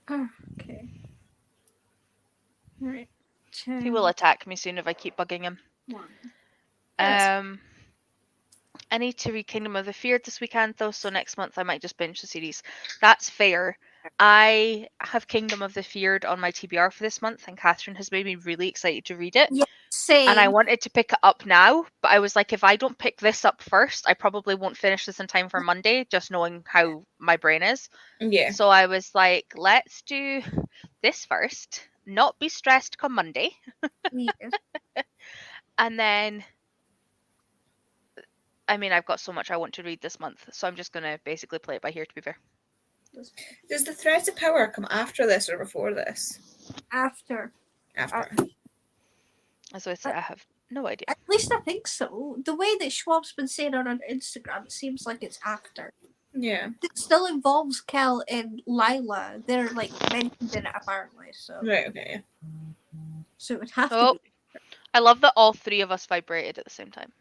Speaker 3: Okay. Right.
Speaker 2: He will attack me soon if I keep bugging him.
Speaker 3: 1.
Speaker 2: I need to read Kingdom of the Feared this weekend though, so next month I might just binge the series. That's fair. I have Kingdom of the Feared on my TBR for this month, and Catherine has made me really excited to read it.
Speaker 3: Yeah, same.
Speaker 2: And I wanted to pick it up now, but I was like, if I don't pick this up first, I probably won't finish this in time for Monday, just knowing how my brain is.
Speaker 1: Yeah.
Speaker 2: So I was like, let's do this first, not be stressed come Monday.
Speaker 3: Yes.
Speaker 2: And then, I mean, I've got so much I want to read this month, so I'm just going to basically play it by ear, to be fair.
Speaker 1: Does the Threads of Power come after this or before this?
Speaker 3: After.
Speaker 1: After.
Speaker 2: As I say, I have no idea.
Speaker 3: At least I think so. The way that Schwab's been saying it on Instagram, it seems like it's after.
Speaker 1: Yeah.
Speaker 3: It still involves Kel and Lila. They're like mentioned in it apparently, so.
Speaker 1: Right, okay.
Speaker 3: So it would have
Speaker 2: Oh.
Speaker 3: to be.
Speaker 2: I love that all three of us vibrated at the same time.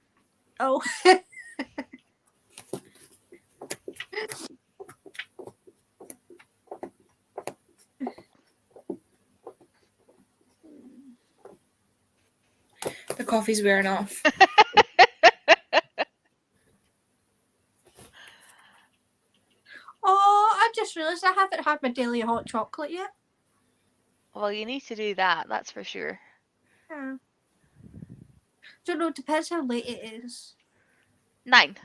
Speaker 3: Oh.
Speaker 1: The coffee's wearing off.
Speaker 3: Oh, I just realised I haven't had my daily hot chocolate yet.
Speaker 2: Well, you need to do that, that's for sure.
Speaker 3: Yeah. Don't know, depends how late it is.
Speaker 2: 9.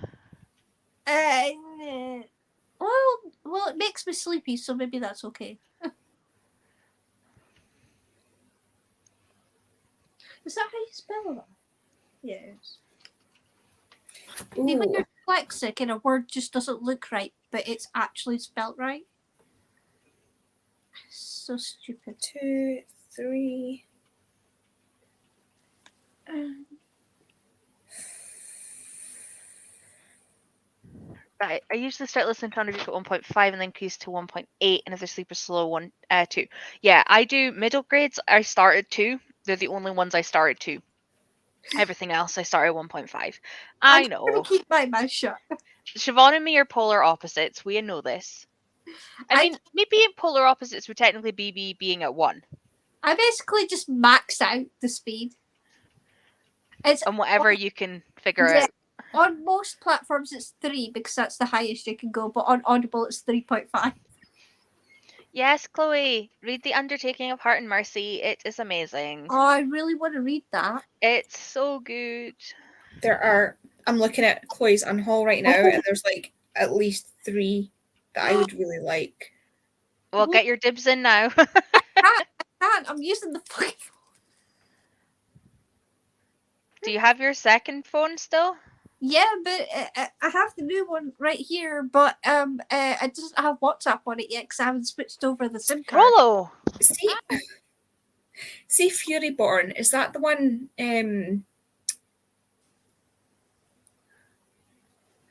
Speaker 3: Well, it makes me sleepy, so maybe that's okay. Is that how you spell that? Yes. See, when you're dyslexic and a word just doesn't look right, but it's actually spelt right. So stupid.
Speaker 1: 2, 3.
Speaker 2: Right, I usually start listening to audiobooks at 1.5 and then increase to 1.8, and if they're super slow, 2. Yeah, I do middle grades. I start at 2. They're the only ones I start at 2. Everything else I start at 1.5. I know.
Speaker 3: I'm keep my mouth shut.
Speaker 2: Siobhan and me are polar opposites. We know this. I mean, maybe in polar opposites would technically be me being at 1.
Speaker 3: I basically just max out the speed. It's
Speaker 2: And whatever you can figure out.
Speaker 3: On most platforms, it's 3 because that's the highest you can go, but on Audible, it's 3.5.
Speaker 2: Yes, Chloe, read The Undertaking of Heart and Mercy. It is amazing.
Speaker 3: Oh, I really want to read that.
Speaker 2: It's so good.
Speaker 1: I'm looking at Chloe's Unhaul right now, and there's like at least 3 that I would really like.
Speaker 2: Well, get your dibs in now.
Speaker 3: I can't. I'm using the fucking phone.
Speaker 2: Do you have your second phone still?
Speaker 3: Yeah, but I have the new one right here, but I doesn't have WhatsApp on it yet because I haven't switched over the SIM card.
Speaker 2: Rollo!
Speaker 1: See Furyborn, is that the one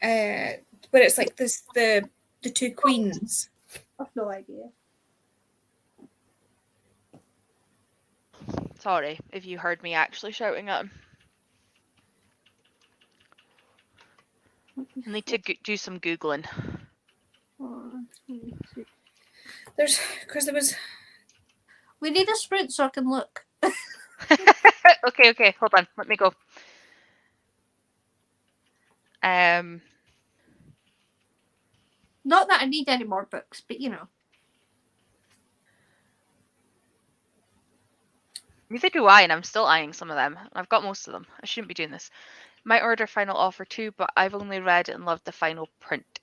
Speaker 1: where it's like this the 2 queens?
Speaker 3: I've no idea.
Speaker 2: Sorry if you heard me actually shouting at him. I need to do some Googling.
Speaker 3: We need a sprint so I can look.
Speaker 2: Okay, hold on. Let me go.
Speaker 3: Not that I need any more books, but you know.
Speaker 2: Neither do I, and I'm still eyeing some of them. I've got most of them. I shouldn't be doing this. Might order Final Offer too, but I've only read and loved the final print.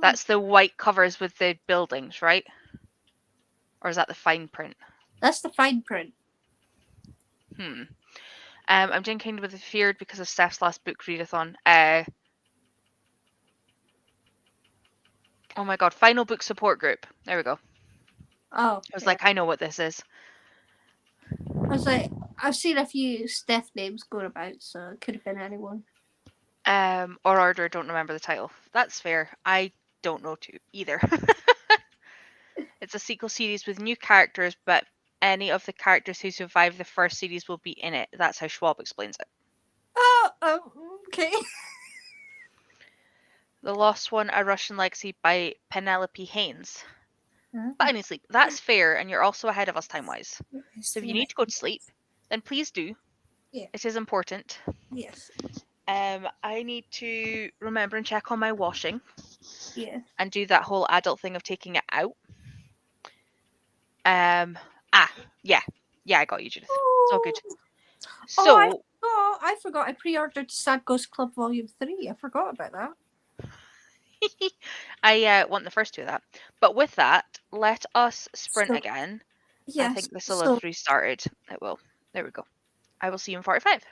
Speaker 2: That's the white covers with the buildings, right? Or is that the fine print?
Speaker 3: That's the fine print.
Speaker 2: I'm doing Kingdom of the Feared because of Steph's last book readathon. Oh my god, final book support group. There we go.
Speaker 3: Oh.
Speaker 2: I was like, I know what this is.
Speaker 3: I was like, I've seen a few Steph names going about, so it could have been anyone.
Speaker 2: Or Order, don't remember the title. That's fair. I don't know too either. It's a sequel series with new characters, but any of the characters who survive the first series will be in it. That's how Schwab explains it.
Speaker 3: Oh, okay.
Speaker 2: The Lost One, A Russian Legacy by Penelope Haynes.
Speaker 3: Mm-hmm.
Speaker 2: But honestly, that's fair, and you're also ahead of us time-wise. So if you need to go to sleep, then please do.
Speaker 3: Yeah.
Speaker 2: It is important.
Speaker 3: Yes.
Speaker 2: I need to remember and check on my washing
Speaker 3: Yeah.
Speaker 2: and do that whole adult thing of taking it out. Yeah, I got you, Judith. It's all good. So,
Speaker 3: I forgot. I pre-ordered Sad Ghost Club Volume 3. I forgot about that.
Speaker 2: I want the first two of that. But with that, let us sprint
Speaker 3: So,
Speaker 2: again.
Speaker 3: yes.
Speaker 2: I think this will have restarted. It will. There we go. I will see you in 45.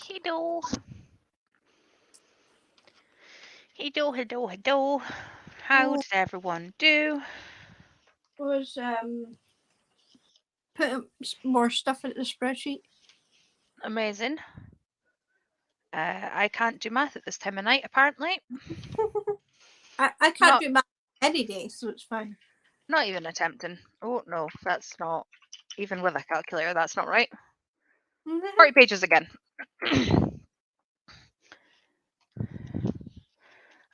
Speaker 2: Hello. Hello. How did everyone do?
Speaker 3: Was put more stuff into the spreadsheet.
Speaker 2: Amazing. I can't do math at this time of night, apparently.
Speaker 3: I can't
Speaker 2: Not-
Speaker 3: do math any day, so it's fine.
Speaker 2: Not even attempting. Oh, no, that's not... Even with a calculator, that's not right. 40 pages again.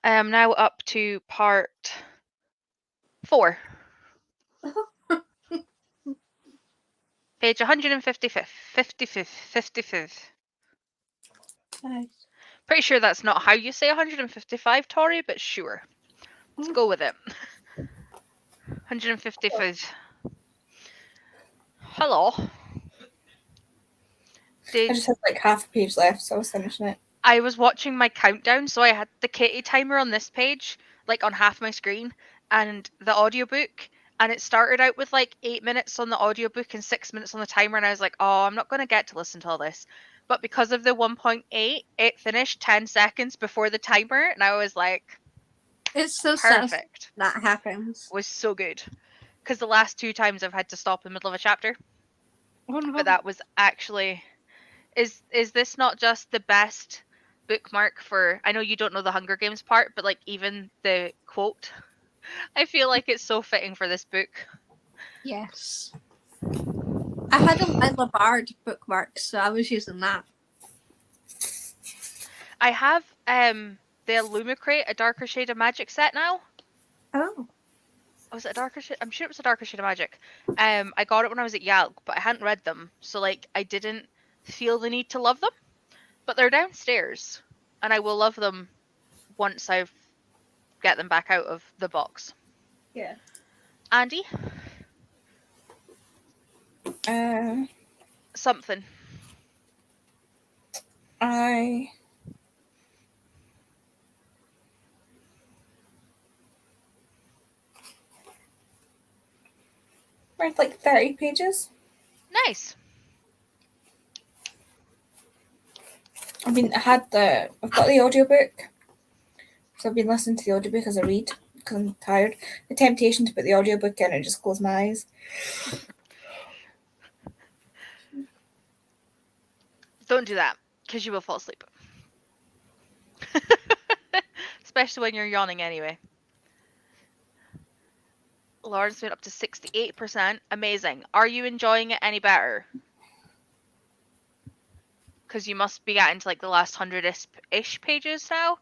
Speaker 2: I am now up to part 4. Page 155th. 55th.
Speaker 3: Nice.
Speaker 2: Pretty sure that's not how you say 155, Tori, but sure. Let's go with it. 155. Hello.
Speaker 1: I just had like half a page left, so I was finishing it.
Speaker 2: I was watching my countdown, so I had the kitty timer on this page, like on half my screen, and the audiobook, and it started out with like 8 minutes on the audiobook and 6 minutes on the timer, and I was like, oh, I'm not going to get to listen to all this. But because of the 1.8, it finished 10 seconds before the timer, and I was like,
Speaker 3: it's so sad
Speaker 2: perfect.
Speaker 3: that happens.
Speaker 2: It was so good. Because the last 2 times I've had to stop in the middle of a chapter. But that was actually... Is this not just the best bookmark for... I know you don't know the Hunger Games part, but like even the quote, I feel like it's so fitting for this book.
Speaker 3: Yes. I had a Lila Bard bookmark, so I was using that.
Speaker 2: I have the Illumicrate, A Darker Shade of Magic set now.
Speaker 3: Oh.
Speaker 2: Was it a Darker Shade? I'm sure it was A Darker Shade of Magic. I got it when I was at Yale, but I hadn't read them, so like I didn't feel the need to love them. But they're downstairs, and I will love them once I get them back out of the box.
Speaker 3: Yeah.
Speaker 2: Andy? Something.
Speaker 1: I read like 30 pages.
Speaker 2: Nice.
Speaker 1: I've got the audiobook. So I've been listening to the audiobook as I read because I'm tired. The temptation to put the audiobook in and just close my eyes.
Speaker 2: Don't do that, because you will fall asleep. Especially when you're yawning anyway. Lauren's went up to 68%. Amazing. Are you enjoying it any better? Because you must be getting to like the last 100-ish pages now.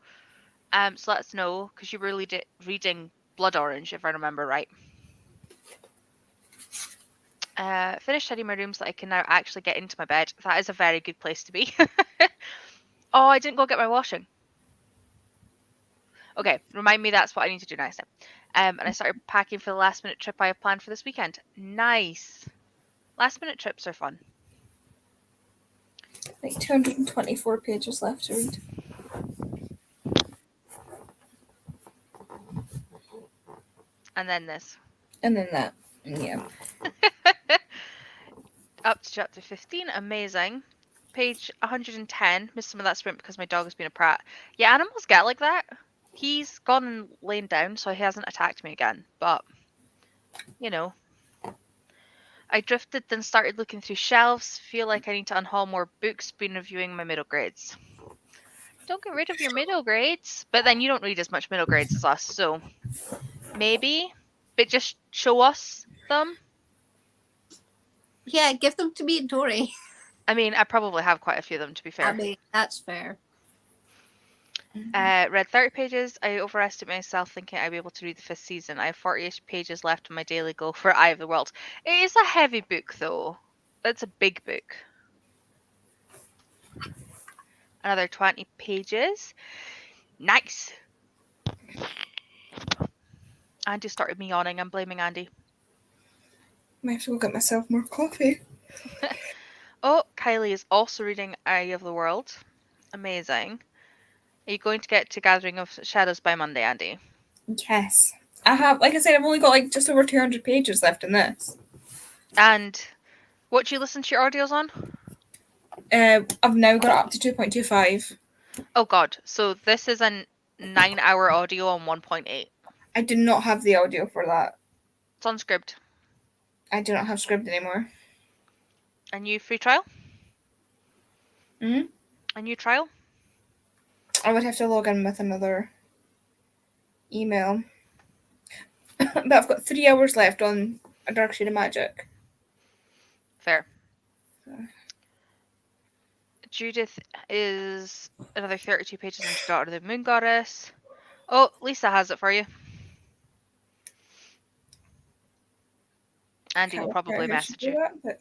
Speaker 2: So let us know, because you were reading Blood Orange, if I remember right. Finished tidying my room so that I can now actually get into my bed. That is a very good place to be. Oh, I didn't go get my washing. Okay, remind me that's what I need to do next time. And I started packing for the last minute trip I have planned for this weekend. Nice. Last minute trips are fun.
Speaker 1: Like 224 pages left to read.
Speaker 2: And then this.
Speaker 1: And then that. Yeah.
Speaker 2: Up to chapter 15. Amazing. Page 110. Missed some of that sprint because my dog has been a prat. Yeah, animals get like that. He's gone and lain down, so he hasn't attacked me again. But, you know. I drifted, then started looking through shelves. Feel like I need to unhaul more books. Been reviewing my middle grades. Don't get rid of your middle grades. But then you don't read as much middle grades as us, so maybe. But just show us them.
Speaker 3: Yeah, give them to me and Tori.
Speaker 2: I mean, I probably have quite a few of them, to be fair.
Speaker 3: I mean, that's fair.
Speaker 2: Read 30 pages. I overestimate myself thinking I'd be able to read the 5th season. I have 48 pages left on my daily goal for Eye of the World. It is a heavy book, though. It's a big book. Another 20 pages. Nice. Andy started me yawning. I'm blaming Andy.
Speaker 1: I have to go get myself more coffee.
Speaker 2: Oh, Kylie is also reading Eye of the World. Amazing. Are you going to get to Gathering of Shadows by Monday, Andy?
Speaker 1: Yes. I have, like I said, I've only got like just over 200 pages left in this.
Speaker 2: And what do you listen to your audios on?
Speaker 1: I've now got up to 2.25.
Speaker 2: Oh god, so this is a 9-hour audio on 1.8.
Speaker 1: I do not have the audio for that.
Speaker 2: It's on Scribd.
Speaker 1: I do not have Scribd anymore.
Speaker 2: A new free trial?
Speaker 1: Hmm?
Speaker 2: A new trial?
Speaker 1: I would have to log in with another email. But I've got 3 hours left on A Dark Shade of Magic.
Speaker 2: Fair. Judith is another 32 pages into Daughter of the Moon Goddess. Oh, Lisa has it for you. Andy will
Speaker 1: Can't work out
Speaker 2: probably
Speaker 1: how she
Speaker 2: message
Speaker 1: do
Speaker 2: you.
Speaker 1: that, but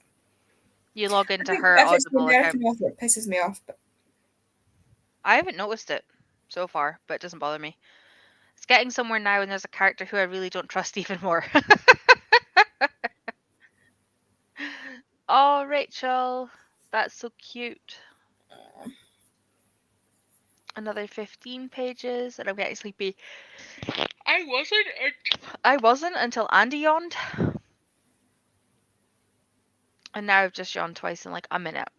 Speaker 2: You log
Speaker 1: I
Speaker 2: into
Speaker 1: think
Speaker 2: her
Speaker 1: if it's the
Speaker 2: Audible account.
Speaker 1: American author, it pisses me off. But
Speaker 2: I haven't noticed it so far, but it doesn't bother me. It's getting somewhere now, and there's a character who I really don't trust even more. Oh, Rachel, that's so cute. Another 15 pages, and I'm getting sleepy. I wasn't until Andy yawned, and now I've just yawned twice in like a minute.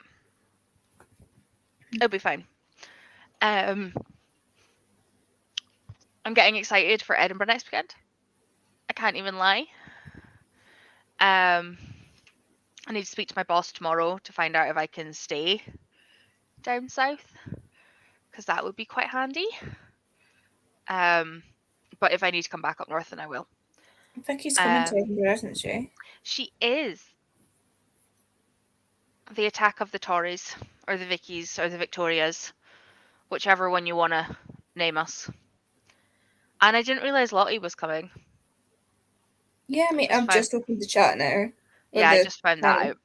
Speaker 2: It'll be fine. I'm getting excited for Edinburgh next weekend. I can't even lie. I need to speak to my boss tomorrow to find out if I can stay down south, because that would be quite handy. But if I need to come back up north, then I will.
Speaker 1: I think he's coming to Edinburgh, isn't she?
Speaker 2: She is. The Attack of the Tories, or the Vickies, or the Victorias, whichever one you want to name us. And I didn't realise Lottie was coming.
Speaker 1: Yeah, I mean, I've just opened the chat now.
Speaker 2: Yeah, I just found that out.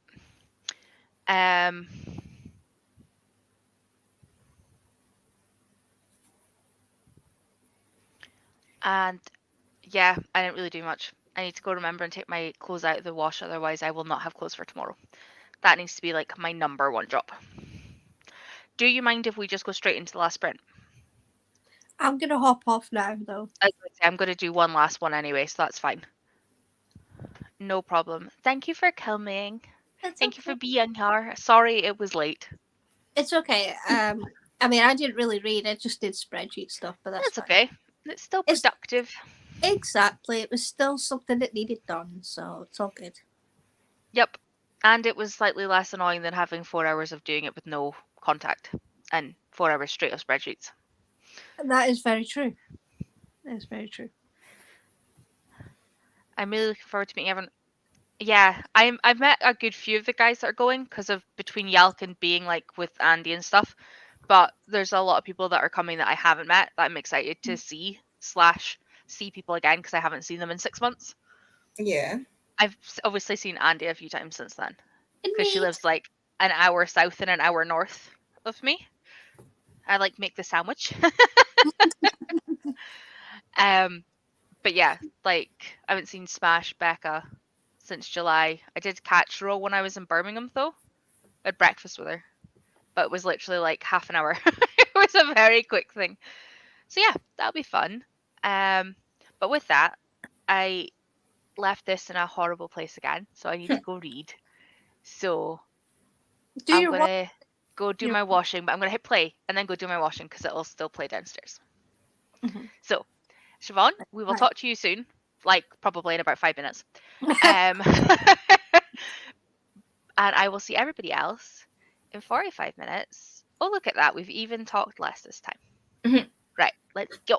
Speaker 2: And yeah, I didn't really do much. I need to go remember and take my clothes out of the wash, otherwise I will not have clothes for tomorrow. That needs to be like my number one job. Do you mind if we just go straight into the last sprint?
Speaker 3: I'm going to hop off now, though.
Speaker 2: I'm going to do one last one anyway, so that's fine. No problem. Thank you for coming. Thank you for being here. Sorry it was late.
Speaker 3: It's okay. I mean, I didn't really read. I just did spreadsheet stuff, but that's fine.
Speaker 2: Okay. It's still productive.
Speaker 3: Exactly. It was still something that needed done, so it's all good.
Speaker 2: Yep. And it was slightly less annoying than having 4 hours of doing it with no contact and 4 hours straight of spreadsheets.
Speaker 3: That is very true. That is very true.
Speaker 2: I'm really looking forward to meeting everyone. Yeah, I've met a good few of the guys that are going because of between Yalk and being like with Andy and stuff. But there's a lot of people that are coming that I haven't met that I'm excited to see people again because I haven't seen them in 6 months.
Speaker 1: Yeah.
Speaker 2: I've obviously seen Andy a few times since then because she lives like an hour south and an hour north of me. I like make the sandwich. But yeah, like I haven't seen Smash Becca since July. I did catch Roll when I was in Birmingham though. I had breakfast with her, but it was literally like half an hour. It was a very quick thing. So yeah, that'll be fun. But with that, I left this in a horrible place again, so I need to go read. So I'm gonna go do my washing, but I'm gonna hit play and then go do my washing because it'll still play downstairs.
Speaker 3: Mm-hmm.
Speaker 2: So, Siobhan, we will talk to you soon, like probably in about 5 minutes. And I will see everybody else in 45 minutes. Oh, look at that. We've even talked less this time.
Speaker 1: Mm-hmm.
Speaker 2: Right, let's go.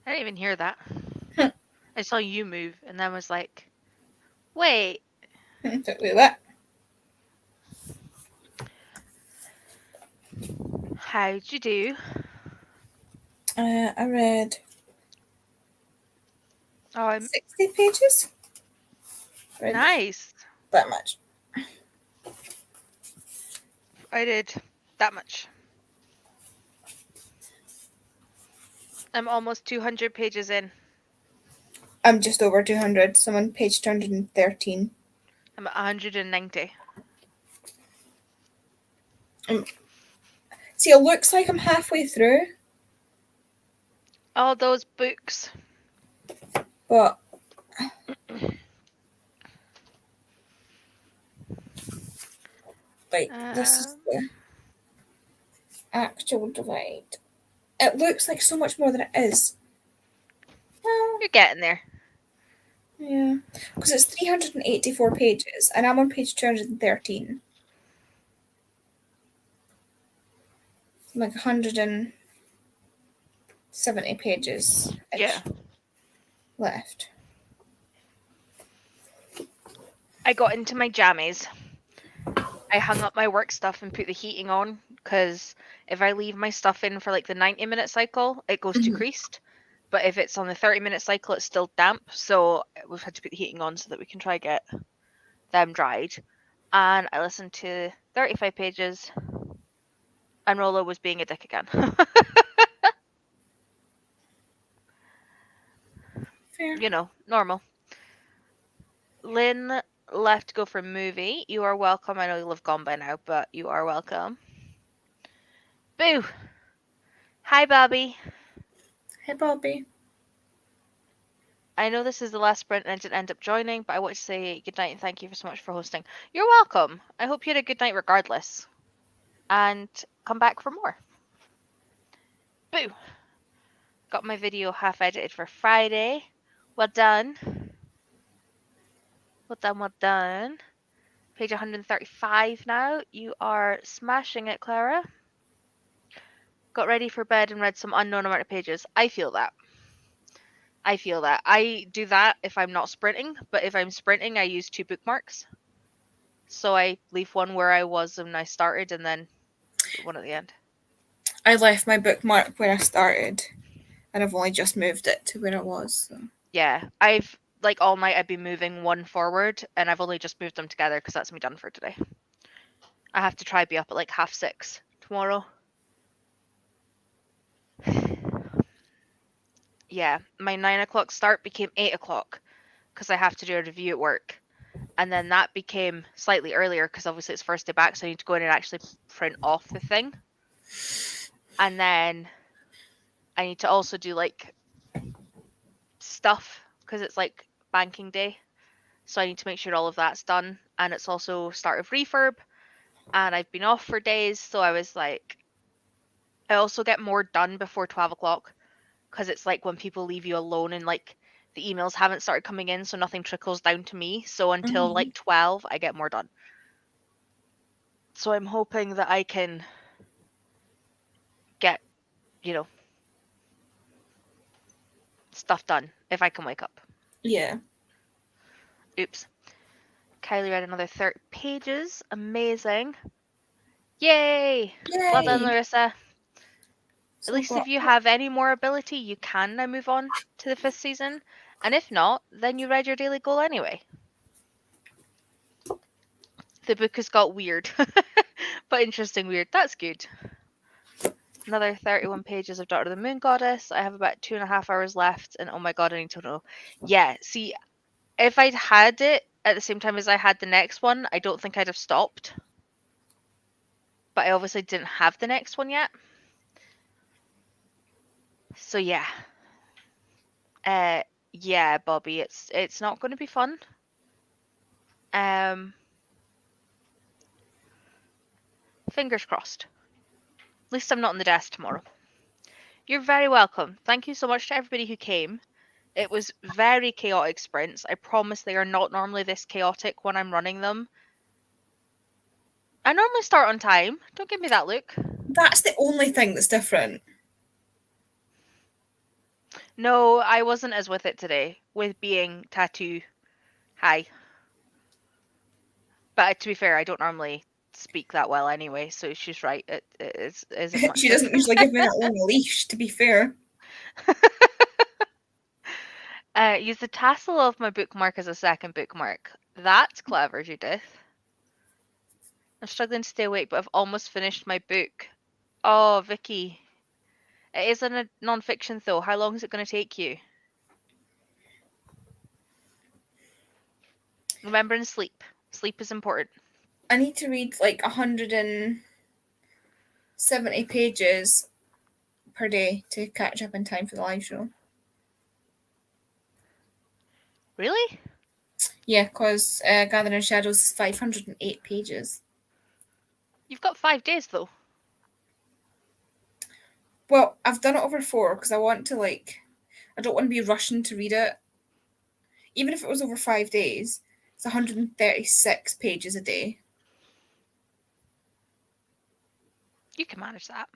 Speaker 2: I didn't even hear that.
Speaker 1: Hmm.
Speaker 2: I saw you move and then was like, wait.
Speaker 1: Don't do that.
Speaker 2: How'd you do?
Speaker 1: I read
Speaker 2: Oh, I'm
Speaker 1: 60 pages. Read
Speaker 2: nice.
Speaker 1: that much.
Speaker 2: I did that much. I'm almost 200 pages in.
Speaker 1: I'm just over 200, so I'm on page 213.
Speaker 2: I'm at 190.
Speaker 1: See, it looks like I'm halfway through,
Speaker 2: All those books.
Speaker 1: but like this is the actual divide. It looks like so much more than it is. Well,
Speaker 2: You're getting there.
Speaker 1: yeah, because it's 384 pages, and I'm on page 213. Like 170 pages
Speaker 2: Yeah.
Speaker 1: left.
Speaker 2: I got into my jammies. I hung up my work stuff and put the heating on because if I leave my stuff in for like the 90-minute cycle, it goes to
Speaker 1: Mhm.
Speaker 2: creased. But if it's on the 30-minute cycle, it's still damp. So we've had to put the heating on so that we can try get them dried. And I listened to 35 pages, and Rolo was being a dick again.
Speaker 1: Fair.
Speaker 2: You know, normal. Lynn left to go for a movie. You are welcome. I know you'll have gone by now, but you are welcome. Boo! Hi, Bobby.
Speaker 1: Hey, Bobby.
Speaker 2: I know this is the last sprint and I didn't end up joining, but I want to say good night and thank you so much for hosting. You're welcome. I hope you had a good night regardless. And come back for more. Boo! Got my video half edited for Friday. Well done. Well done, well done. Page 135 now. You are smashing it, Clara. Got ready for bed and read some unknown amount of pages. I feel that. I feel that. I do that if I'm not sprinting, but if I'm sprinting, I use 2 bookmarks. So I leave one where I was when I started and then one at the end.
Speaker 1: I left my bookmark where I started, and I've only just moved it to where it was. So.
Speaker 2: Yeah, I've like all night I've been moving one forward and I've only just moved them together because that's me done for today. I have to try be up at like 6:30 tomorrow. Yeah, my 9 o'clock start became 8 o'clock because I have to do a review at work. And then that became slightly earlier because obviously it's first day back, so I need to go in and actually print off the thing. And then I need to also do like stuff because it's like banking day. So I need to make sure all of that's done. And it's also start of refurb. And I've been off for days, so I was like, I also get more done before 12 o'clock because it's like when people leave you alone and like the emails haven't started coming in, so nothing trickles down to me. So until like 12, I get more done. So I'm hoping that I can get, you know, stuff done if I can wake up.
Speaker 1: Yeah.
Speaker 2: Oops. Kylie read another 30 pages. Amazing. Yay! Well done,
Speaker 1: Yay.
Speaker 2: Larissa.
Speaker 1: So
Speaker 2: At least
Speaker 1: glad.
Speaker 2: if you have any more ability, you can now move on to the 5th season. And if not, then you read your daily goal anyway. The book has got weird. But interesting weird. That's good. Another 31 pages of Daughter of the Moon Goddess. I have about 2.5 hours left, and oh my god, I need to know. Yeah, see, if I'd had it at the same time as I had the next one, I don't think I'd have stopped. But I obviously didn't have the next one yet. So yeah. Yeah, Bobby, it's not going to be fun. Fingers crossed. At least I'm not on the desk tomorrow. You're very welcome. Thank you so much to everybody who came. It was very chaotic sprints. I promise they are not normally this chaotic when I'm running them. I normally start on time. Don't give me that look.
Speaker 1: That's the only thing that's different.
Speaker 2: No, I wasn't as with it today, with being tattoo high. But to be fair, I don't normally speak that well anyway, so she's right. It isn't much
Speaker 1: She doesn't
Speaker 2: different.
Speaker 1: usually give me that long a leash, to be fair.
Speaker 2: Use the tassel of my bookmark as a second bookmark. That's clever, Judith. I'm struggling to stay awake, but I've almost finished my book. Oh, Vicky. It is a non-fiction though. How long is it going to take you? Remember and sleep. Sleep is important.
Speaker 1: I need to read like 170 pages per day to catch up in time for the live show.
Speaker 2: Really?
Speaker 1: Yeah, because Gathering Shadows is 508 pages.
Speaker 2: You've got 5 days though.
Speaker 1: Well, I've done it over 4 because I want to I don't want to be rushing to read it. Even if it was over 5 days, it's 136 pages a day.
Speaker 2: You can manage that.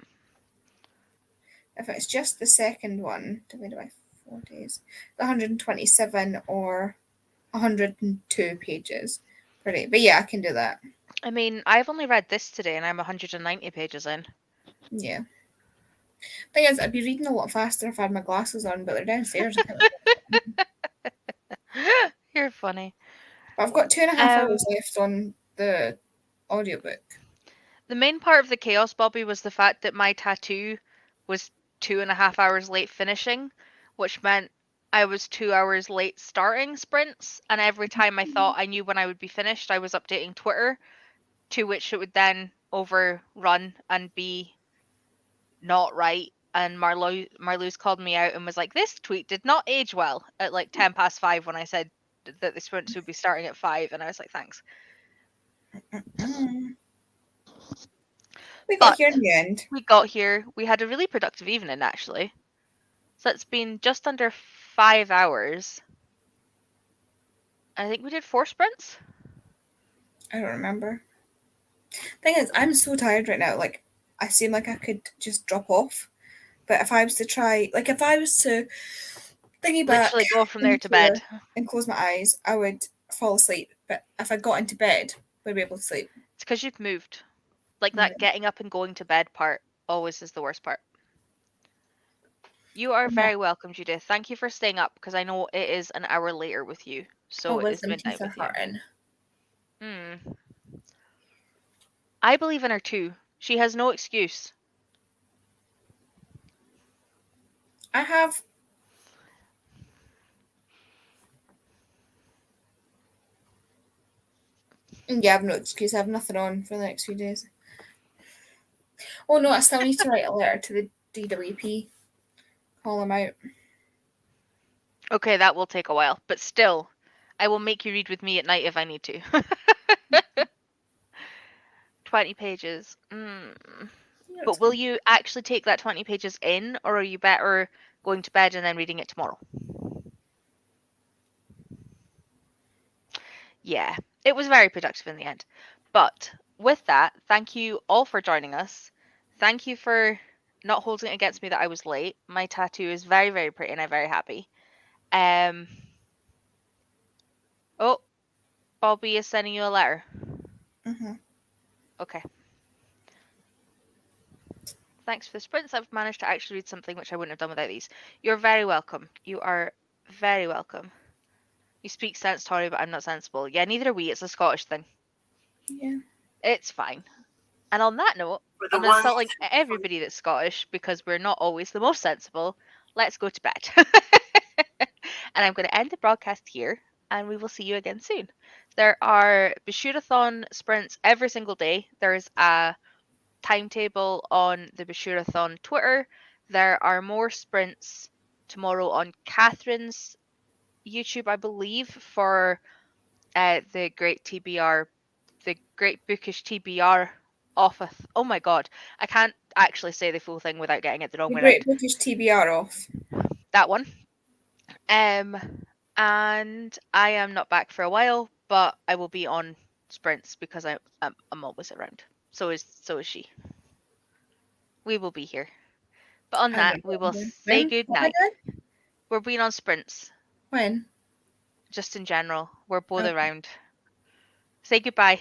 Speaker 1: If it's just the second one, divided by 4 days, 127 or 102 pages per day. But yeah, I can do that.
Speaker 2: I mean, I've only read this today and I'm 190 pages in.
Speaker 1: Yeah. Thing is, I'd be reading a lot faster if I had my glasses on, but they're downstairs.
Speaker 2: You're funny.
Speaker 1: But I've got 2.5 hours left on the audiobook.
Speaker 2: The main part of the chaos, Bobby, was the fact that my tattoo was 2.5 hours late finishing, which meant I was 2 hours late starting sprints. And every time I thought I knew when I would be finished, I was updating Twitter, to which it would then overrun and be not right. And Marlowe's called me out and was like, "This tweet did not age well" at like 5:10 when I said that the sprints would be starting at 5, and I was like, "Thanks."
Speaker 1: We got here in the end.
Speaker 2: We got here. We had a really productive evening, actually. So it's been just under 5 hours. I think we did 4 sprints.
Speaker 1: I don't remember. Thing is, I'm so tired right now. Like, I seem like I could just drop off. But if I was to try, like, if I was to thingy back,
Speaker 2: Literally go from there to bed
Speaker 1: and close my eyes, I would fall asleep. But if I got into bed, I'd be able to sleep.
Speaker 2: It's because you've moved. Like that getting up and going to bed part always is the worst part. You are very welcome, Judith. Thank you for staying up because I know it is an hour later with you. So it is midnight with you. I believe in her too. She has no excuse.
Speaker 1: I have. Yeah, I have no excuse. I have nothing on for the next few days. Oh no, I still need to write a letter to the DWP. Call them out.
Speaker 2: Okay, that will take a while, but still, I will make you read with me at night if I need to. 20 pages. But will you actually take that 20 pages in, or are you better going to bed and then reading it tomorrow? Yeah, it was very productive in the end. But with that, thank you all for joining us. Thank you for not holding it against me that I was late. My tattoo is very, very pretty and I'm very happy. Oh, Bobby is sending you a letter. Okay. Thanks for the sprints. I've managed to actually read something which I wouldn't have done without these. You're very welcome. You are very welcome. You speak sense, Tori, but I'm not sensible. Yeah, neither are we. It's a Scottish thing.
Speaker 1: Yeah.
Speaker 2: It's fine. And on that note, I'm insulting everybody that's Scottish because we're not always the most sensible. Let's go to bed. And I'm going to end the broadcast here, and we will see you again soon. There are Bashurathon sprints every single day. There's a timetable on the Bashurathon Twitter. There are more sprints tomorrow on Catherine's YouTube, I believe, for the Great TBR, the Great Bookish TBR off. Oh my god, I can't actually say the full thing without getting it the wrong way
Speaker 1: Great
Speaker 2: around.
Speaker 1: Bookish TBR off.
Speaker 2: That one. And I am not back for a while, but I will be on sprints because I'm always around. So is she. We will be here. But on that, we will say good night. We're being on sprints,
Speaker 1: When?
Speaker 2: just in general. We're both
Speaker 1: Okay.
Speaker 2: around. Say goodbye.